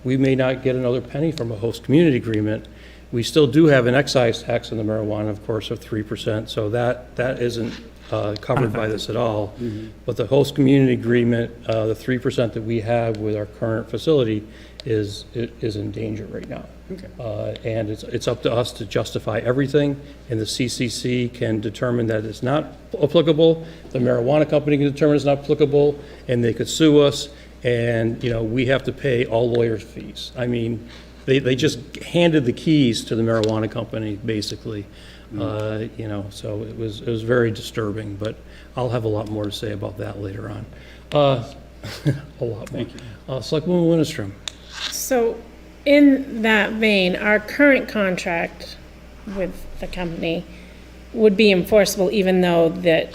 Speaker 2: We may not get another penny from a host community agreement. We still do have an excise tax on the marijuana, of course, of 3%, so that isn't covered by this at all. But the host community agreement, the 3% that we have with our current facility is in danger right now. And it's up to us to justify everything, and the CCC can determine that it's not applicable, the marijuana company can determine it's not applicable, and they could sue us, and, we have to pay all lawyers' fees. I mean, they just handed the keys to the marijuana company, basically. So it was very disturbing, but I'll have a lot more to say about that later on. A lot more. Thank you. Selectwoman Winstrom.
Speaker 3: So in that vein, our current contract with the company would be enforceable even though that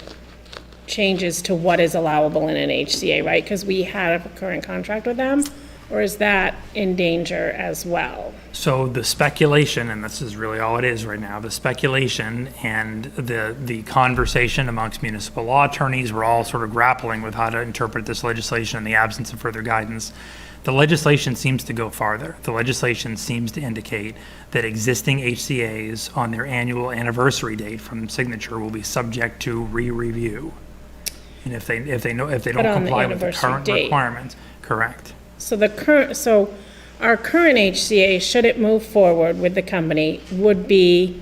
Speaker 3: changes to what is allowable in an HCA, right? Because we have a current contract with them, or is that in danger as well?
Speaker 10: So the speculation, and this is really all it is right now, the speculation and the conversation amongst municipal law attorneys, we're all sort of grappling with how to interpret this legislation in the absence of further guidance. The legislation seems to go farther. The legislation seems to indicate that existing HCA's on their annual anniversary date from signature will be subject to re-review. And if they don't comply with the current requirements, correct.
Speaker 3: So our current HCA, should it move forward with the company, would be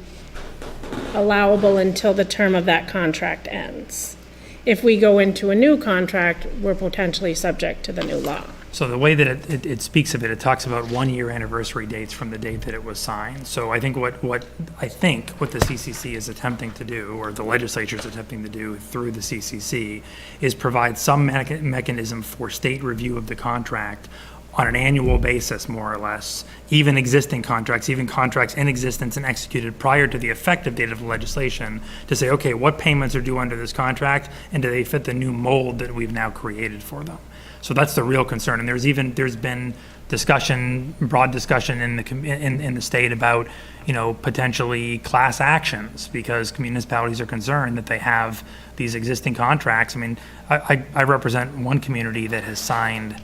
Speaker 3: allowable until the term of that contract ends. If we go into a new contract, we're potentially subject to the new law.
Speaker 10: So the way that it speaks of it, it talks about 1-year anniversary dates from the date that it was signed. So I think what the CCC is attempting to do, or the legislature is attempting to do through the CCC, is provide some mechanism for state review of the contract on an annual basis, more or less, even existing contracts, even contracts in existence and executed prior to the effective date of the legislation, to say, okay, what payments are due under this contract, and do they fit the new mold that we've now created for them? So that's the real concern, and there's been discussion, broad discussion in the state about, potentially class actions, because municipalities are concerned that they have these existing contracts. I mean, I represent one community that has signed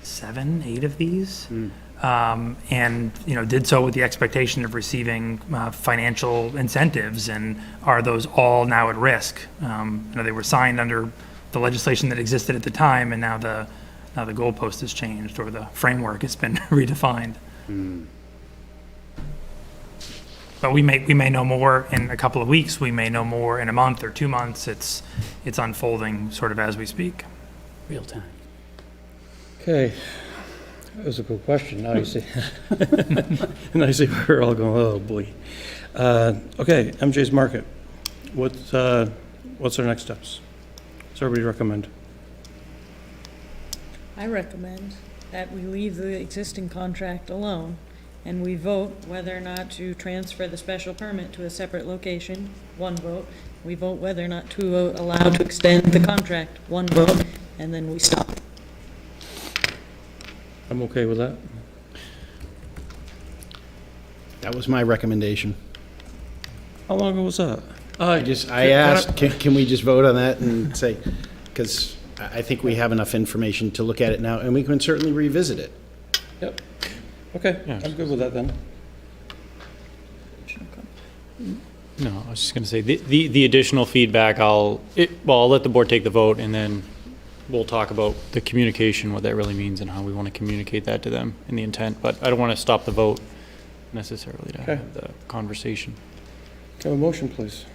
Speaker 10: 7, 8 of these, and did so with the expectation of receiving financial incentives. And are those all now at risk? They were signed under the legislation that existed at the time, and now the goalpost has changed, or the framework has been redefined. But we may know more in a couple of weeks, we may know more in a month or 2 months. It's unfolding sort of as we speak.
Speaker 1: Real time.
Speaker 2: Okay, that was a good question. Now you see, now you see we're all going, oh boy. Okay, MJ's Market. What's our next steps? What's everybody recommend?
Speaker 9: I recommend that we leave the existing contract alone and we vote whether or not to transfer the special permit to a separate location, one vote. We vote whether or not to allow to extend the contract, one vote, and then we stop.
Speaker 2: I'm okay with that.
Speaker 4: That was my recommendation.
Speaker 2: How long ago was that?
Speaker 4: I asked, can we just vote on that and say, because I think we have enough information to look at it now, and we can certainly revisit it.
Speaker 2: Yep. Okay, I'm good with that then.
Speaker 6: No, I was just going to say, the additional feedback, I'll let the board take the vote, and then we'll talk about the communication, what that really means, and how we want to communicate that to them, and the intent, but I don't want to stop the vote necessarily to have the conversation.
Speaker 2: Can I have a motion, please?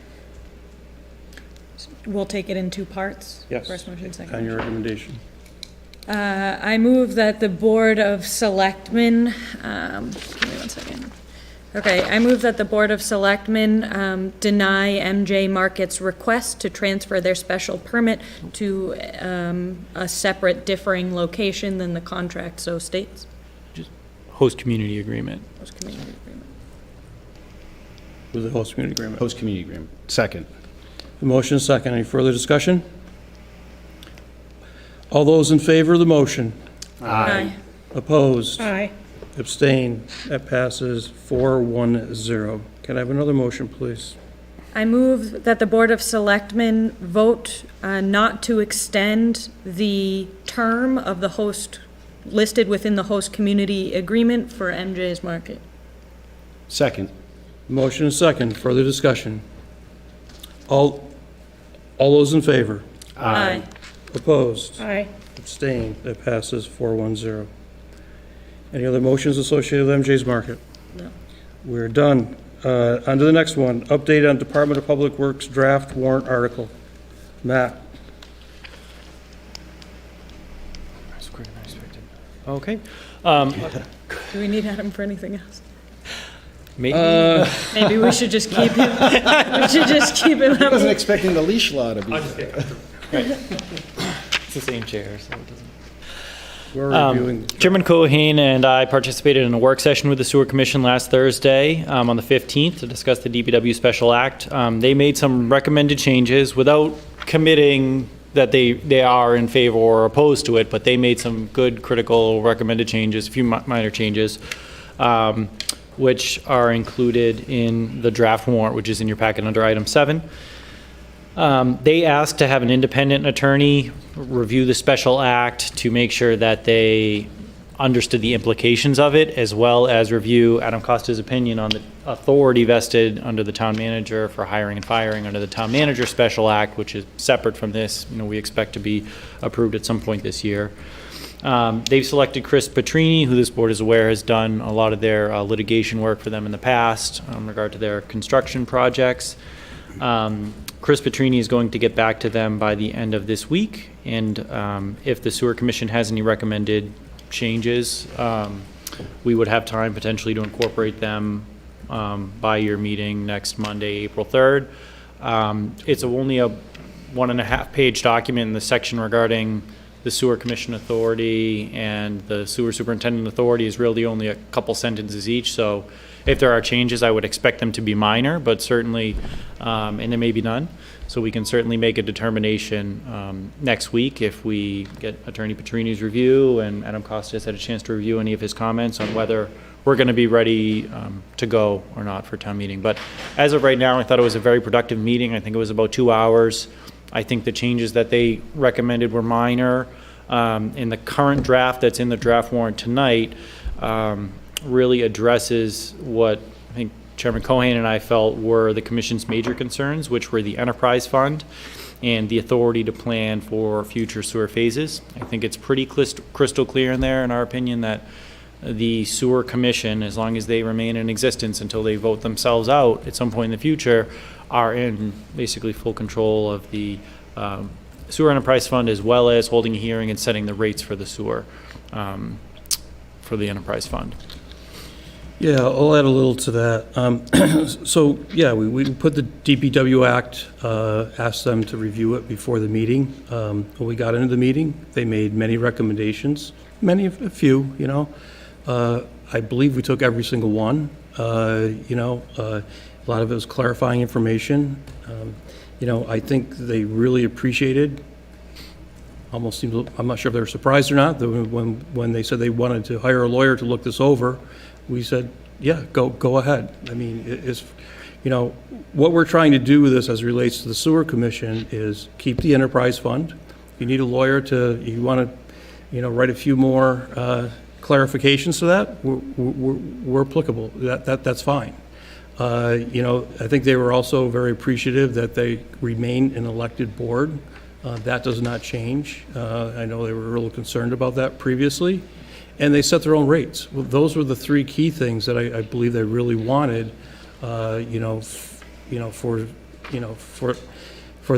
Speaker 9: We'll take it in two parts.
Speaker 2: Yes.
Speaker 9: First motion, second
Speaker 2: And your
Speaker 9: motion.
Speaker 2: recommendation.
Speaker 9: I move that the Board of Selectmen, give me 1 second. Okay, I move that the Board of Selectmen deny MJ Market's request to transfer their special permit to a separate differing location than the contract so states.
Speaker 6: Host community agreement.
Speaker 9: Host community agreement.
Speaker 2: With the host community agreement.
Speaker 4: Post community agreement. Second.
Speaker 2: The motion is second. Any further discussion? All those in favor of the motion?
Speaker 9: Aye.
Speaker 2: Opposed?
Speaker 3: Aye.
Speaker 2: Abstain? That passes 4-1-0. Can I have another motion, please?
Speaker 9: I move that the Board of Selectmen vote not to extend the term of the host listed within the host community agreement for MJ's Market.
Speaker 4: Second.
Speaker 2: Motion is second. Further discussion? All those in favor?
Speaker 9: Aye.
Speaker 2: Opposed?
Speaker 3: Aye.
Speaker 2: Abstain? That passes 4-1-0. Any other motions associated with MJ's Market?
Speaker 9: No.
Speaker 2: We're done. On to the next one. Update on Department of Public Works draft warrant article. Matt?
Speaker 6: Okay.
Speaker 9: Do we need Adam for anything else?
Speaker 6: Maybe.
Speaker 9: Maybe we should just keep him, we should just keep him
Speaker 4: I wasn't
Speaker 9: up.
Speaker 4: expecting the leash law to be.
Speaker 6: It's the same chair, so it doesn't.
Speaker 2: We're reviewing.
Speaker 6: Chairman Cohen and I participated in a work session with the Sewer Commission last Thursday on the 15th to discuss the DPW Special Act. They made some recommended changes without committing that they are in favor or opposed to it, but they made some good critical recommended changes, a few minor changes, which are included in the draft warrant, which is in your packet under item 7. They asked to have an independent attorney review the special act to make sure that they understood the implications of it, as well as review Adam Costa's opinion on the authority vested under the town manager for hiring and firing under the town manager special act, which is separate from this. We expect to be approved at some point this year. They've selected Chris Petrini, who this board is aware has done a lot of their litigation work for them in the past in regard to their construction projects. Chris Petrini is going to get back to them by the end of this week, and if the Sewer Commission has any recommended changes, we would have time potentially to incorporate them by your meeting next Monday, April 3rd. It's only a 1.5-page document in the section regarding the Sewer Commission Authority and the Sewer Superintendent Authority is really only a couple sentences each, so if there are changes, I would expect them to be minor, but certainly, and there may be none, so we can certainly make a determination next week if we get Attorney Petrini's review and Adam Costa has had a chance to review any of his comments on whether we're going to be ready to go or not for town meeting. But as of right now, I thought it was a very productive meeting. I think it was about 2 hours. I think the changes that they recommended were minor. In the current draft that's in the draft warrant tonight, really addresses what I think Chairman Cohen and I felt were the Commission's major concerns, which were the enterprise fund and the authority to plan for future sewer phases. I think it's pretty crystal clear in there, in our opinion, that the sewer commission, as long as they remain in existence until they vote themselves out at some point in the future, are in basically full control of the sewer enterprise fund, as well as holding a hearing and setting the rates for the sewer, for the enterprise fund.
Speaker 2: Yeah, I'll add a little to that. So, yeah, we put the DPW Act, asked them to review it before the meeting. When we got into the meeting, they made many recommendations, a few, you know. I believe we took every single one. A lot of it was clarifying information. I think they really appreciated, almost seems, I'm not sure if they were surprised or not, that when they said they wanted to hire a lawyer to look this over, we said, yeah, go ahead. I mean, it's, what we're trying to do with this as it relates to the sewer commission is keep the enterprise fund. If you need a lawyer you want to, write a few more clarifications to that, we're applicable. That's fine. I think they were also very appreciative that they remain an elected board. That does not change. I know they were a little concerned about that previously. And they set their own rates. Well, those were the three key things that I believe they really wanted, for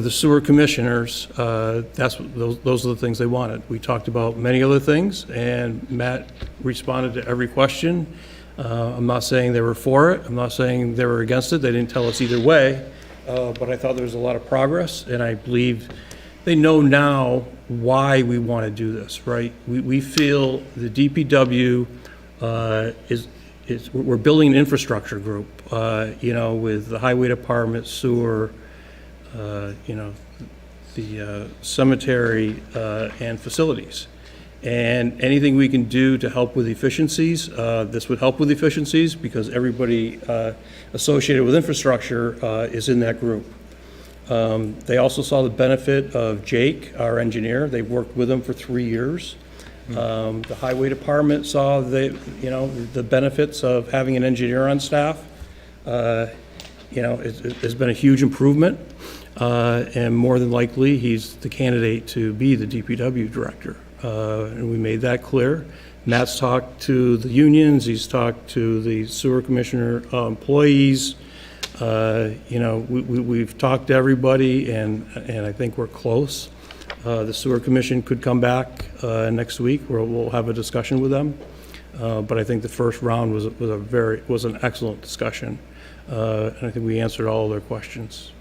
Speaker 2: the sewer commissioners. Those are the things they wanted. We talked about many other things, and Matt responded to every question. I'm not saying they were for it. I'm not saying they were against it. They didn't tell us either way. But I thought there was a lot of progress, and I believe they know now why we want to do this, right? We feel the DPW we're building an infrastructure group, with the highway department, sewer, the cemetery, and facilities. And anything we can do to help with efficiencies, this would help with efficiencies because everybody associated with infrastructure is in that group. They also saw the benefit of Jake, our engineer. They've worked with him for 3 years. The highway department saw the benefits of having an engineer on staff. It's been a huge improvement. And more than likely, he's the candidate to be the DPW director. And we made that clear. Matt's talked to the unions. He's talked to the sewer commissioner employees. We've talked to everybody, and I think we're close. The sewer commission could come back next week, where we'll have a discussion with them. But I think the first round was an excellent discussion, and I think we answered all of their questions.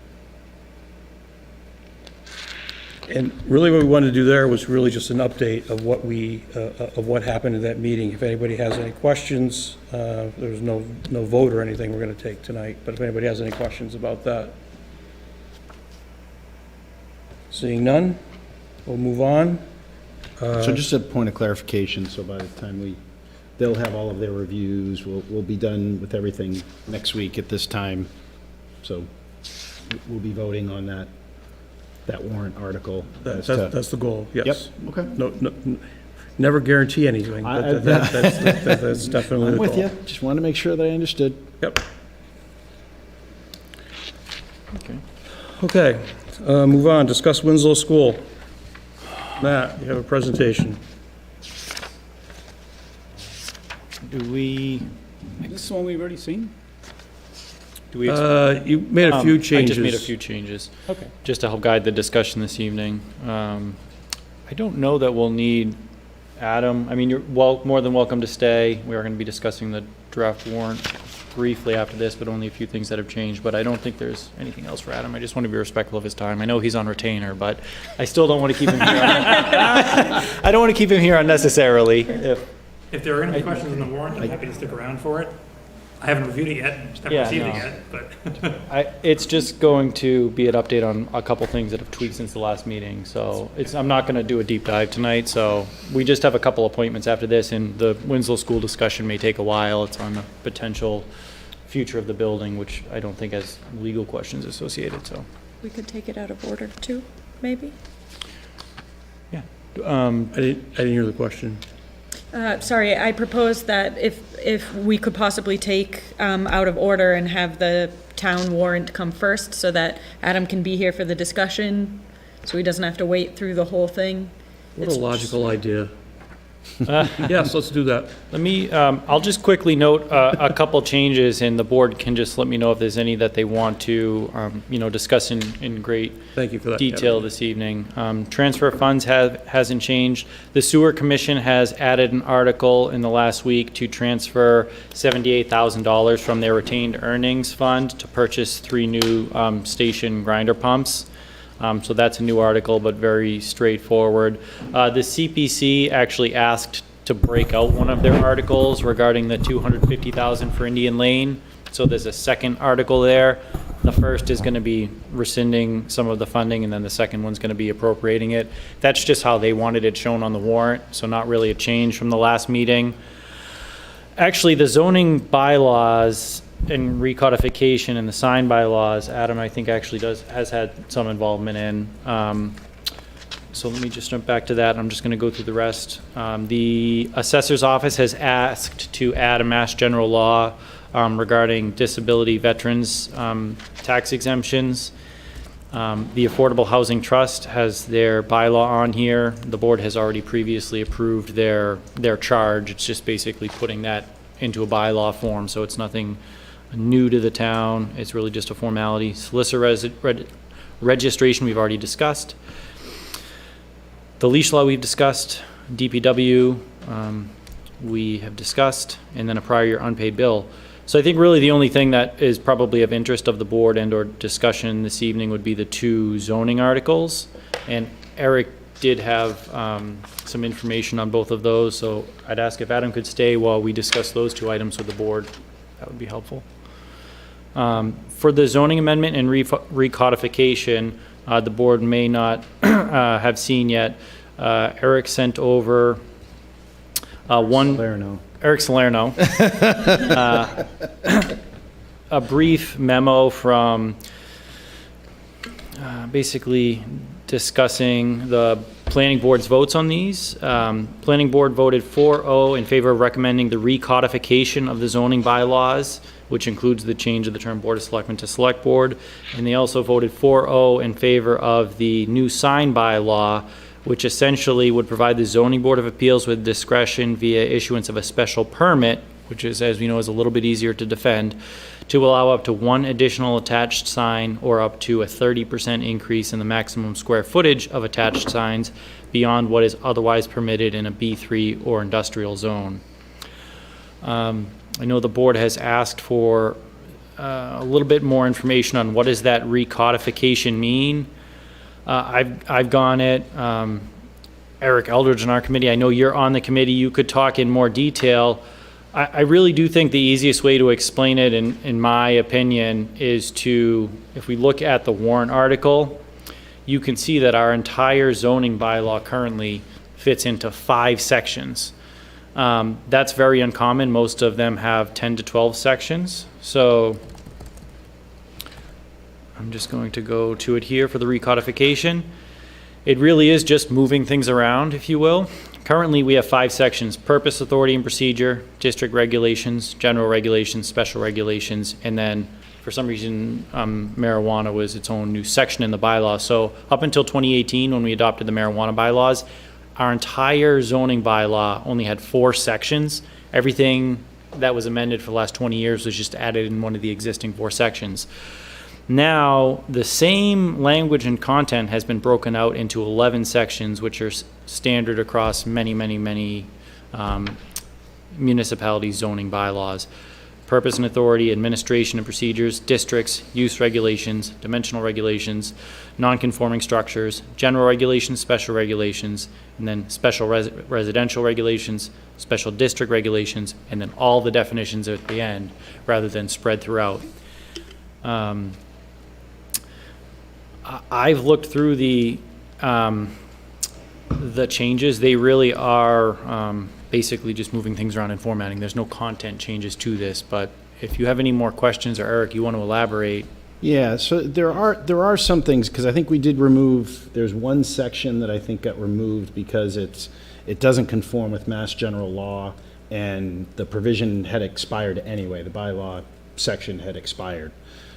Speaker 2: And really what we wanted to do there was really just an update of what happened in that meeting. If anybody has any questions, there's no vote or anything we're going to take tonight, but if anybody has any questions about that. Seeing none, we'll move on.
Speaker 4: So just a point of clarification, so by the time they'll have all of their reviews, we'll be done with everything next week at this time. So we'll be voting on that warrant article.
Speaker 2: That's the goal, yes.
Speaker 4: Yep, okay.
Speaker 2: No, never guarantee anything, but that's definitely the goal.
Speaker 4: I'm with you. Just wanted to make sure that I understood.
Speaker 2: Yep. Okay, move on. Discuss Winslow School. Matt, you have a presentation.
Speaker 1: Is this the one we've already seen?
Speaker 6: Do we?
Speaker 2: You made a few changes.
Speaker 6: I just made a few changes. Okay. Just to help guide the discussion this evening. I don't know that we'll need Adam. I mean, you're more than welcome to stay. We are going to be discussing the draft warrant briefly after this, but only a few things that have changed. But I don't think there's anything else for Adam. I just want to be respectful of his time. I know he's on retainer, but I still don't want to keep him here. I don't want to keep him here unnecessarily.
Speaker 10: If there are going to be questions on the warrant, I'm happy to stick around for it. I haven't reviewed it yet, just haven't received it yet, but.
Speaker 6: It's just going to be an update on a couple things that have tweaked since the last meeting, so I'm not going to do a deep dive tonight, so we just have a couple appointments after this, and the Winslow School discussion may take a while. It's on the potential future of the building, which I don't think has legal questions associated, so.
Speaker 9: We could take it out of order too, maybe?
Speaker 6: Yeah.
Speaker 2: I didn't hear the question.
Speaker 9: Sorry, I proposed that if we could possibly take out of order and have the town warrant come first so that Adam can be here for the discussion, so he doesn't have to wait through the whole thing.
Speaker 2: What a logical idea. Yes, let's do that.
Speaker 6: Let me, I'll just quickly note a couple changes, and the board can just let me know if there's any that they want to, discuss in great
Speaker 2: Thank you for that.
Speaker 6: detail
Speaker 2: Kevin.
Speaker 6: this evening. Transfer of funds hasn't changed. The Sewer Commission has added an article in the last week to transfer $78,000 from their retained earnings fund to purchase 3 new station grinder pumps. So that's a new article, but very straightforward. The CPC actually asked to break out one of their articles regarding the $250,000 for Indian Lane. So there's a second article there. The first is going to be rescinding some of the funding, and then the second one's going to be appropriating it. That's just how they wanted it shown on the warrant, so not really a change from the last meeting. Actually, the zoning bylaws and recodification and the sign bylaws, Adam, I think actually has had some involvement in. So let me just jump back to that. I'm just going to go through the rest. The assessor's office has asked to add a Mass General Law regarding disability veterans tax exemptions. The Affordable Housing Trust has their bylaw on here. The board has already previously approved their charge. It's just basically putting that into a bylaw form, so it's nothing new to the town. It's really just a formality. Solicitor registration we've already discussed. The leash law we've discussed. DPW we have discussed, and then a prior year unpaid bill. So I think really the only thing that is probably of interest of the board and or discussion this evening would be the 2 zoning articles. And Eric did have some information on both of those, so I'd ask if Adam could stay while we discuss those 2 items with the board. That would be helpful. For the zoning amendment and recodification, the board may not have seen yet. Eric sent over Eric Salerno, a brief memo from basically discussing the planning board's votes on these. Planning board voted 4-0 in favor of recommending the recodification of the zoning bylaws, which includes the change of the term Board of Selectmen to Select Board. And they also voted 4-0 in favor of the new sign bylaw, which essentially would provide the Zoning Board of Appeals with discretion via issuance of a special permit, which is, as we know, is a little bit easier to defend, to allow up to 1 additional attached sign or up to a 30% increase in the maximum square footage of attached signs beyond what is otherwise permitted in a B3 or industrial zone. I know the board has asked for a little bit more information on what does that recodification mean. I've gone it. Eric Eldridge on our committee, I know you're on the committee, you could talk in more detail. I really do think the easiest way to explain it, in my opinion, is to, if we look at the warrant article, you can see that our entire zoning bylaw currently fits into 5 sections. That's very uncommon. Most of them have 10 to 12 sections. So I'm just going to go to it here for the recodification. It really is just moving things around, if you will. Currently, we have 5 sections: purpose, authority, and procedure, district regulations, general regulations, special regulations, and then for some reason, marijuana was its own new section in the bylaw. So up until 2018, when we adopted the marijuana bylaws, our entire zoning bylaw only had 4 sections. Everything that was amended for the last 20 years was just added in one of the existing 4 sections. Now, the same language and content has been broken out into 11 sections, which are standard across many municipalities' zoning bylaws. Purpose and authority, administration and procedures, districts, use regulations, dimensional regulations, non-conforming structures, general regulations, special regulations, and then special residential regulations, special district regulations, and then all the definitions at the end, rather than spread throughout. I've looked through the changes. They really are basically just moving things around and formatting. There's no content changes to this, but if you have any more questions, or Eric, you want to elaborate.
Speaker 4: Yeah, so there are some things, because I think we did remove, there's one section that I think got removed because it doesn't conform with Mass General Law, and the provision had expired anyway. The bylaw section had expired.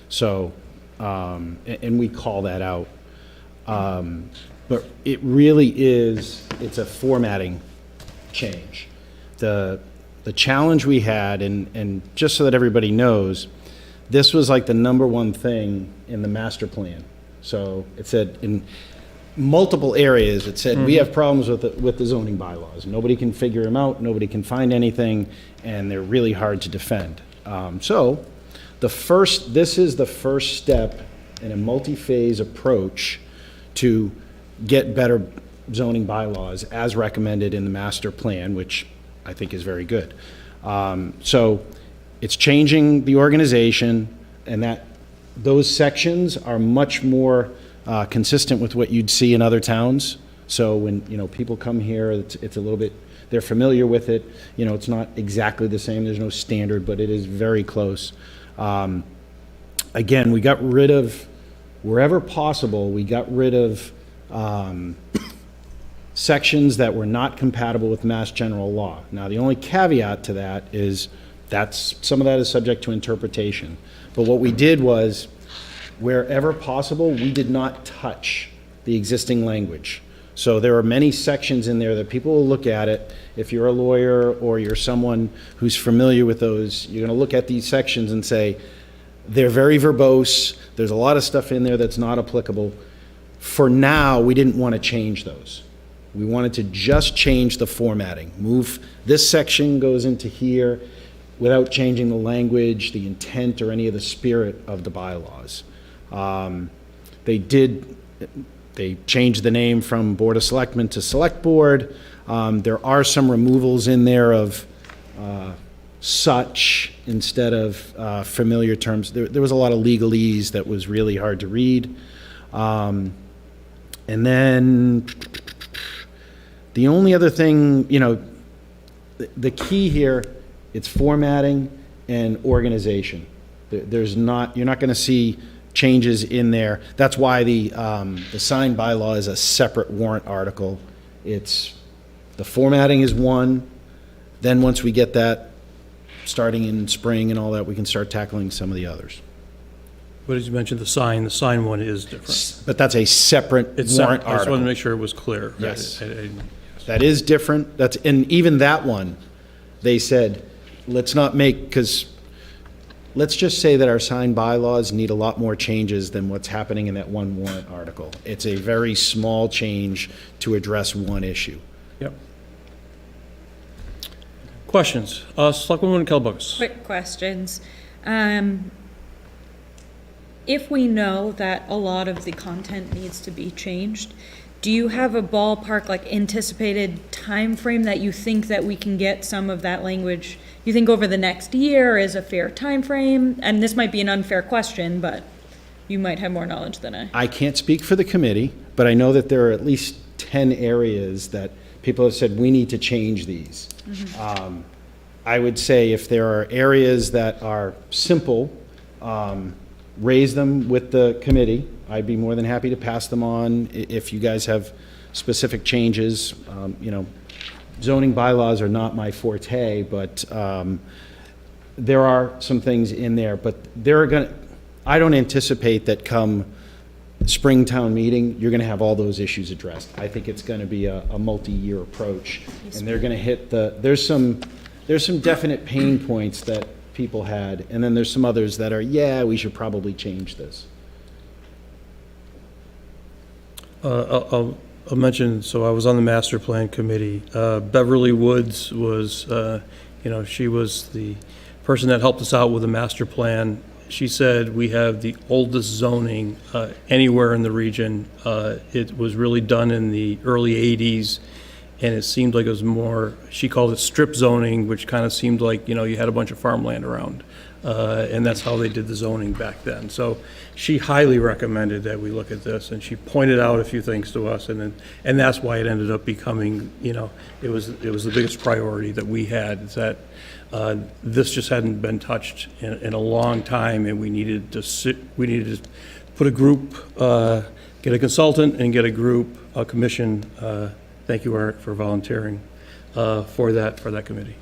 Speaker 4: So, and we call that out. But it really is, it's a formatting change. The challenge we had, and just so that everybody knows, this was like the number one thing in the master plan. So it said in multiple areas, it said, we have problems with the zoning bylaws. Nobody can figure them out, nobody can find anything, and they're really hard to defend. So this is the first step in a multi-phase approach to get better zoning bylaws as recommended in the master plan, which I think is very good. So it's changing the organization, and those sections are much more consistent with what you'd see in other towns. So when, people come here, it's a little bit, they're familiar with it. It's not exactly the same. There's no standard, but it is very close. Again, we got rid of, wherever possible, we got rid of sections that were not compatible with Mass General Law. Now, the only caveat to that is some of that is subject to interpretation. But what we did was, wherever possible, we did not touch the existing language. So there are many sections in there that people will look at it. If you're a lawyer or you're someone who's familiar with those, you're going to look at these sections and say, they're very verbose. There's a lot of stuff in there that's not applicable. For now, we didn't want to change those. We wanted to just change the formatting. Move, this section goes into here without changing the language, the intent, or any of the spirit of the bylaws. They changed the name from Board of Selectmen to Select Board. There are some removals in there of such instead of familiar terms. There was a lot of legalese that was really hard to read. And then the only other thing, the key here, it's formatting and organization. You're not going to see changes in there. That's why the sign bylaw is a separate warrant article. The formatting is one. Then once we get that, starting in spring and all that, we can start tackling some of the others.
Speaker 2: But as you mentioned, the sign one is different.
Speaker 4: But that's a separate warrant
Speaker 2: I just wanted
Speaker 4: article.
Speaker 2: to make sure it was clear.
Speaker 4: Yes. That is different. And even that one, they said, let's not make, because let's just say that our sign bylaws need a lot more changes than what's happening in that one warrant article. It's a very small change to address one issue.
Speaker 2: Yep. Questions? Selectwoman Kellabuckis.
Speaker 9: Quick questions. If we know that a lot of the content needs to be changed, do you have a ballpark, anticipated time frame that you think that we can get some of that language? You think over the next year is a fair time frame? And this might be an unfair question, but you might have more knowledge than I.
Speaker 4: I can't speak for the committee, but I know that there are at least 10 areas that people have said, we need to change these. Mm-hmm. I would say if there are areas that are simple, raise them with the committee. I'd be more than happy to pass them on if you guys have specific changes. Zoning bylaws are not my forte, but there are some things in there. But I don't anticipate that come Springtown meeting, you're going to have all those issues addressed. I think it's going to be a multi-year approach, and they're going to hit there's some definite pain points that people had, and then there's some others that are, we should probably change this.
Speaker 2: I'll mention, so I was on the master plan committee. Beverly Woods was, she was the person that helped us out with the master plan. She said we have the oldest zoning anywhere in the region. It was really done in the early 80s, and it seemed like it was more, she called it strip zoning, which kind of seemed like, you had a bunch of farmland around. And that's how they did the zoning back then. So she highly recommended that we look at this, and she pointed out a few things to us, and that's why it ended up becoming, it was the biggest priority that we had, is that this just hadn't been touched in a long time, and we needed to put a group, get a consultant and get a group, a commission. Thank you, Eric, for volunteering for that committee.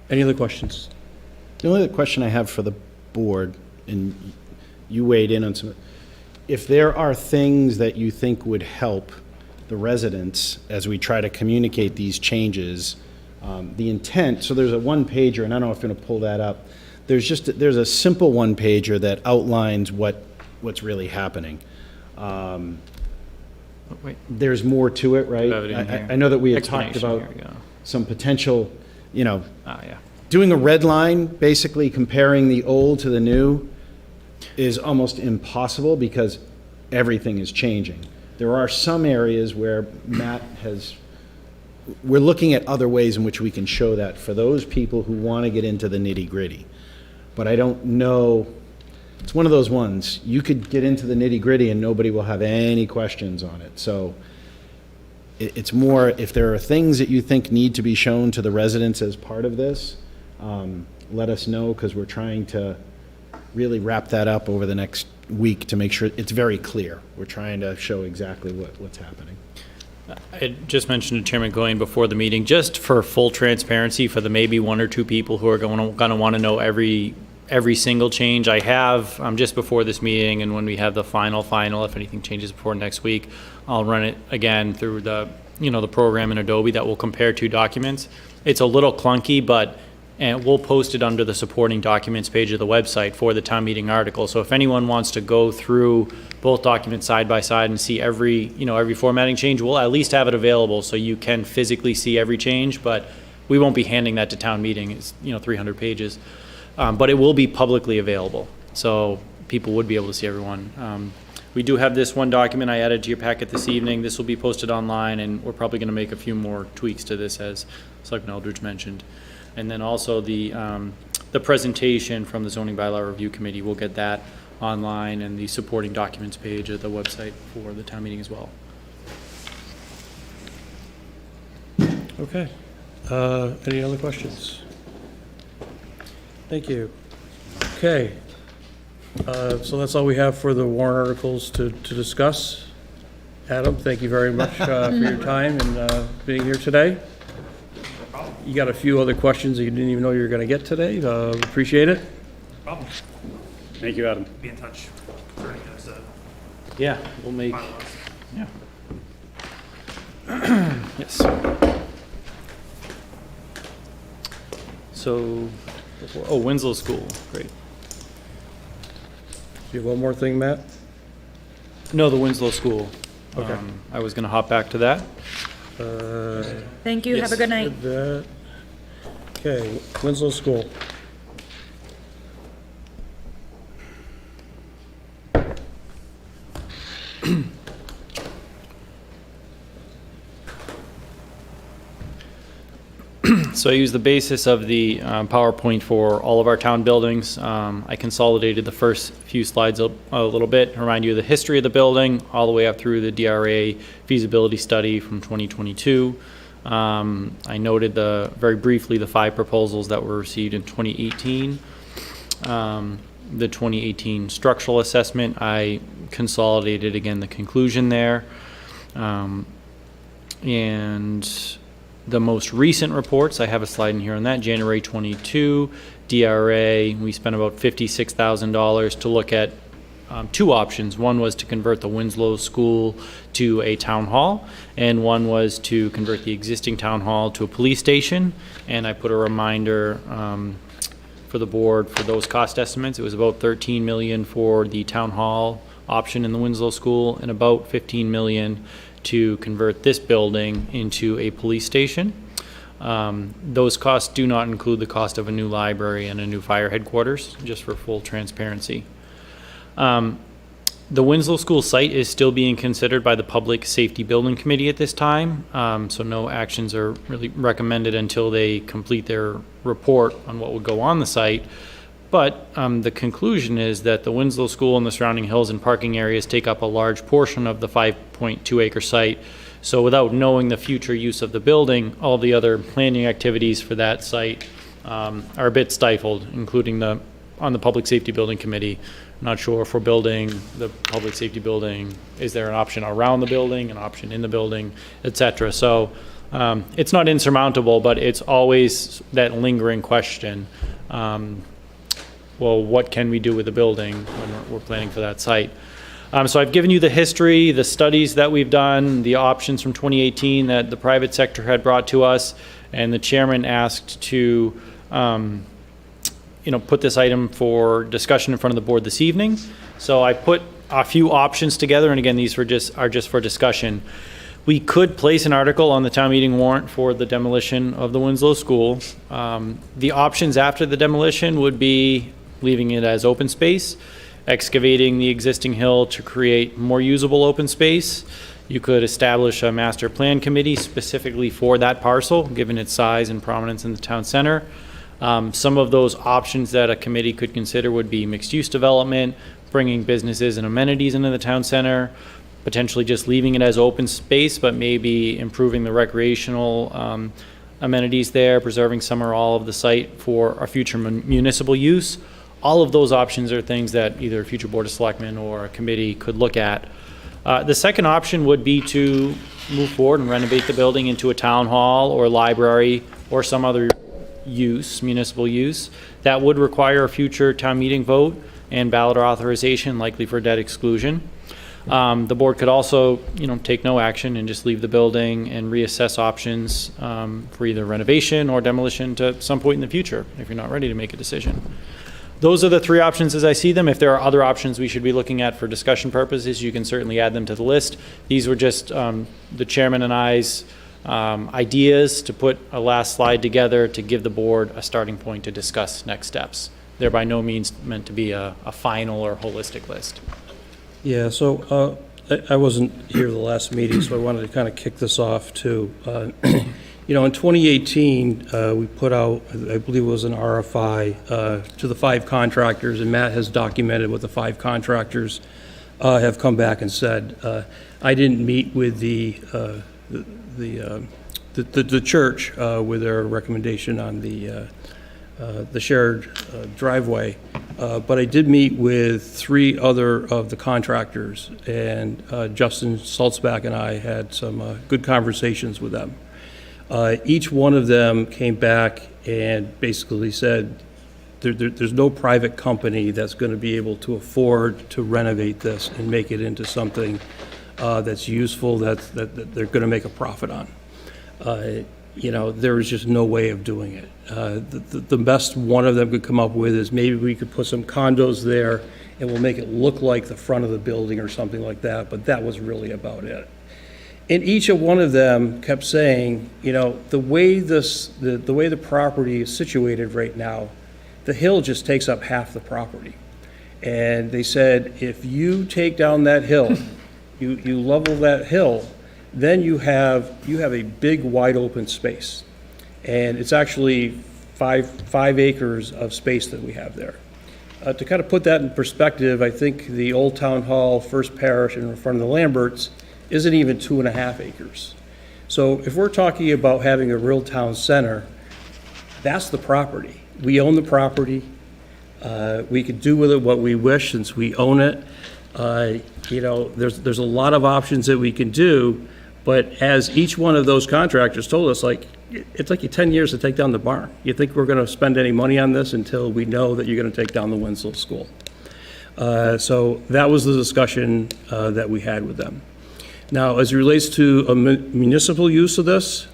Speaker 2: Any other questions?
Speaker 4: The only other question I have for the board, and you weighed in on some, if there are things that you think would help the residents as we try to communicate these changes. The intent, so there's a one-pager, and I don't know if I'm going to pull that up. There's a simple one-pager that outlines what's really happening.
Speaker 6: Wait.
Speaker 4: There's more to it, right?
Speaker 6: Have it in here.
Speaker 4: I know that we had talked
Speaker 6: Explanation,
Speaker 4: about
Speaker 6: here we go.
Speaker 4: some potential, yeah.
Speaker 6: Doing
Speaker 4: Doing a red line, basically comparing the old to the new, is almost impossible because everything is changing. There are some areas where we're looking at other ways in which we can show that for those people who want to get into the nitty-gritty. But I don't know, it's one of those ones, you could get into the nitty-gritty and nobody will have any questions on it. So it's more, if there are things that you think need to be shown to the residents as part of this, let us know, because we're trying to really wrap that up over the next week to make sure it's very clear. We're trying to show exactly what's happening.
Speaker 6: I just mentioned to Chairman Cohen before the meeting, just for full transparency, for the maybe one or two people who are going to want to know every single change I have, just before this meeting, and when we have the final, if anything changes before next week, I'll run it again through the program in Adobe that will compare two documents. It's a little clunky, and we'll post it under the supporting documents page of the website for the town meeting article. So if anyone wants to go through both documents side by side and see every formatting change, we'll at least have it available so you can physically see every change, but we won't be handing that to town meeting. It's, 300 pages. But it will be publicly available, so people would be able to see everyone. We do have this one document I added to your packet this evening. This will be posted online, and we're probably going to make a few more tweaks to this, as Selectman Eldridge mentioned. And then also the presentation from the Zoning Bylaw Review Committee, we'll get that online, and the supporting documents page of the website for the town meeting as well.
Speaker 2: Okay. Any other questions? Thank you. Okay. So that's all we have for the warrant articles to discuss. Adam, thank you very much for your time and being here today. You got a few other questions that you didn't even know you were going to get today. Appreciate it.
Speaker 10: Problem.
Speaker 1: Thank you, Adam.
Speaker 10: Be in touch for any of the
Speaker 6: Yeah, we'll make,
Speaker 10: finalized.
Speaker 6: yeah. Yes. So, Winslow School, great.
Speaker 2: You have one more thing, Matt?
Speaker 6: No, the Winslow School.
Speaker 2: Okay.
Speaker 6: I was gonna hop back to that.
Speaker 5: Thank you, have a good night.
Speaker 2: Okay, Winslow School.
Speaker 6: So I used the basis of the PowerPoint for all of our town buildings. I consolidated the first few slides a little bit, remind you of the history of the building, all the way up through the DRA feasibility study from 2022. I noted very briefly the 5 proposals that were received in 2018. The 2018 structural assessment, I consolidated again the conclusion there. And the most recent reports, I have a slide in here on that, January 22, DRA, we spent about $56,000 to look at 2 options. One was to convert the Winslow School to a town hall, and one was to convert the existing town hall to a police station. And I put a reminder for the board for those cost estimates. It was about $13 million for the town hall option in the Winslow School, and about $15 million to convert this building into a police station. Those costs do not include the cost of a new library and a new fire headquarters, just for full transparency. The Winslow School site is still being considered by the Public Safety Building Committee at this time, so no actions are really recommended until they complete their report on what would go on the site. But the conclusion is that the Winslow School and the surrounding hills and parking areas take up a large portion of the 5.2 acre site. So without knowing the future use of the building, all the other planning activities for that site are a bit stifled, including on the Public Safety Building Committee. I'm not sure if we're building the public safety building, is there an option around the building, an option in the building, et cetera. So it's not insurmountable, but it's always that lingering question. Well, what can we do with the building when we're planning for that site? So I've given you the history, the studies that we've done, the options from 2018 that the private sector had brought to us, and the chairman asked to, put this item for discussion in front of the board this evening. So I put a few options together, and again, these are just for discussion. We could place an article on the town meeting warrant for the demolition of the Winslow School. The options after the demolition would be leaving it as open space, excavating the existing hill to create more usable open space. You could establish a master plan committee specifically for that parcel, given its size and prominence in the town center. Some of those options that a committee could consider would be mixed-use development, bringing businesses and amenities into the town center, potentially just leaving it as open space, but maybe improving the recreational amenities there, preserving some or all of the site for a future municipal use. All of those options are things that either a future Board of Selectmen or a committee could look at. The second option would be to move forward and renovate the building into a town hall or library or some other use, municipal use. That would require a future town meeting vote and ballot authorization, likely for debt exclusion. The board could also, take no action and just leave the building and reassess options for either renovation or demolition to some point in the future if you're not ready to make a decision. Those are the three options as I see them. If there are other options we should be looking at for discussion purposes, you can certainly add them to the list. These were just the chairman and I's ideas to put a last slide together to give the board a starting point to discuss next steps. They're by no means meant to be a final or holistic list.
Speaker 2: Yeah, so I wasn't here the last meeting, so I wanted to kind of kick this off too. In 2018, we put out, I believe it was an RFI to the 5 contractors, and Matt has documented what the 5 contractors have come back and said. I didn't meet with the church with their recommendation on the shared driveway, but I did meet with 3 other of the contractors, and Justin Saltzback and I had some good conversations with them. Each one of them came back and basically said there's no private company that's going to be able to afford to renovate this and make it into something that's useful, that they're going to make a profit on. There was just no way of doing it. The best one of them could come up with is maybe we could put some condos there and we'll make it look like the front of the building or something like that, but that was really about it. And each of one of them kept saying, the way the property is situated right now, the hill just takes up half the property. And they said, if you take down that hill, you level that hill, then you have a big wide open space. And it's actually five acres of space that we have there. To kind of put that in perspective, I think the Old Town Hall, First Parish in front of the Lamberts isn't even 2.5 acres. So if we're talking about having a real town center, that's the property. We own the property. We could do with it what we wish since we own it. There's a lot of options that we can do, but as each one of those contractors told us, it's like you 10 years to take down the barn. You think we're going to spend any money on this until we know that you're going to take down the Winslow School. So that was the discussion that we had with them. Now, as it relates to a municipal use of this,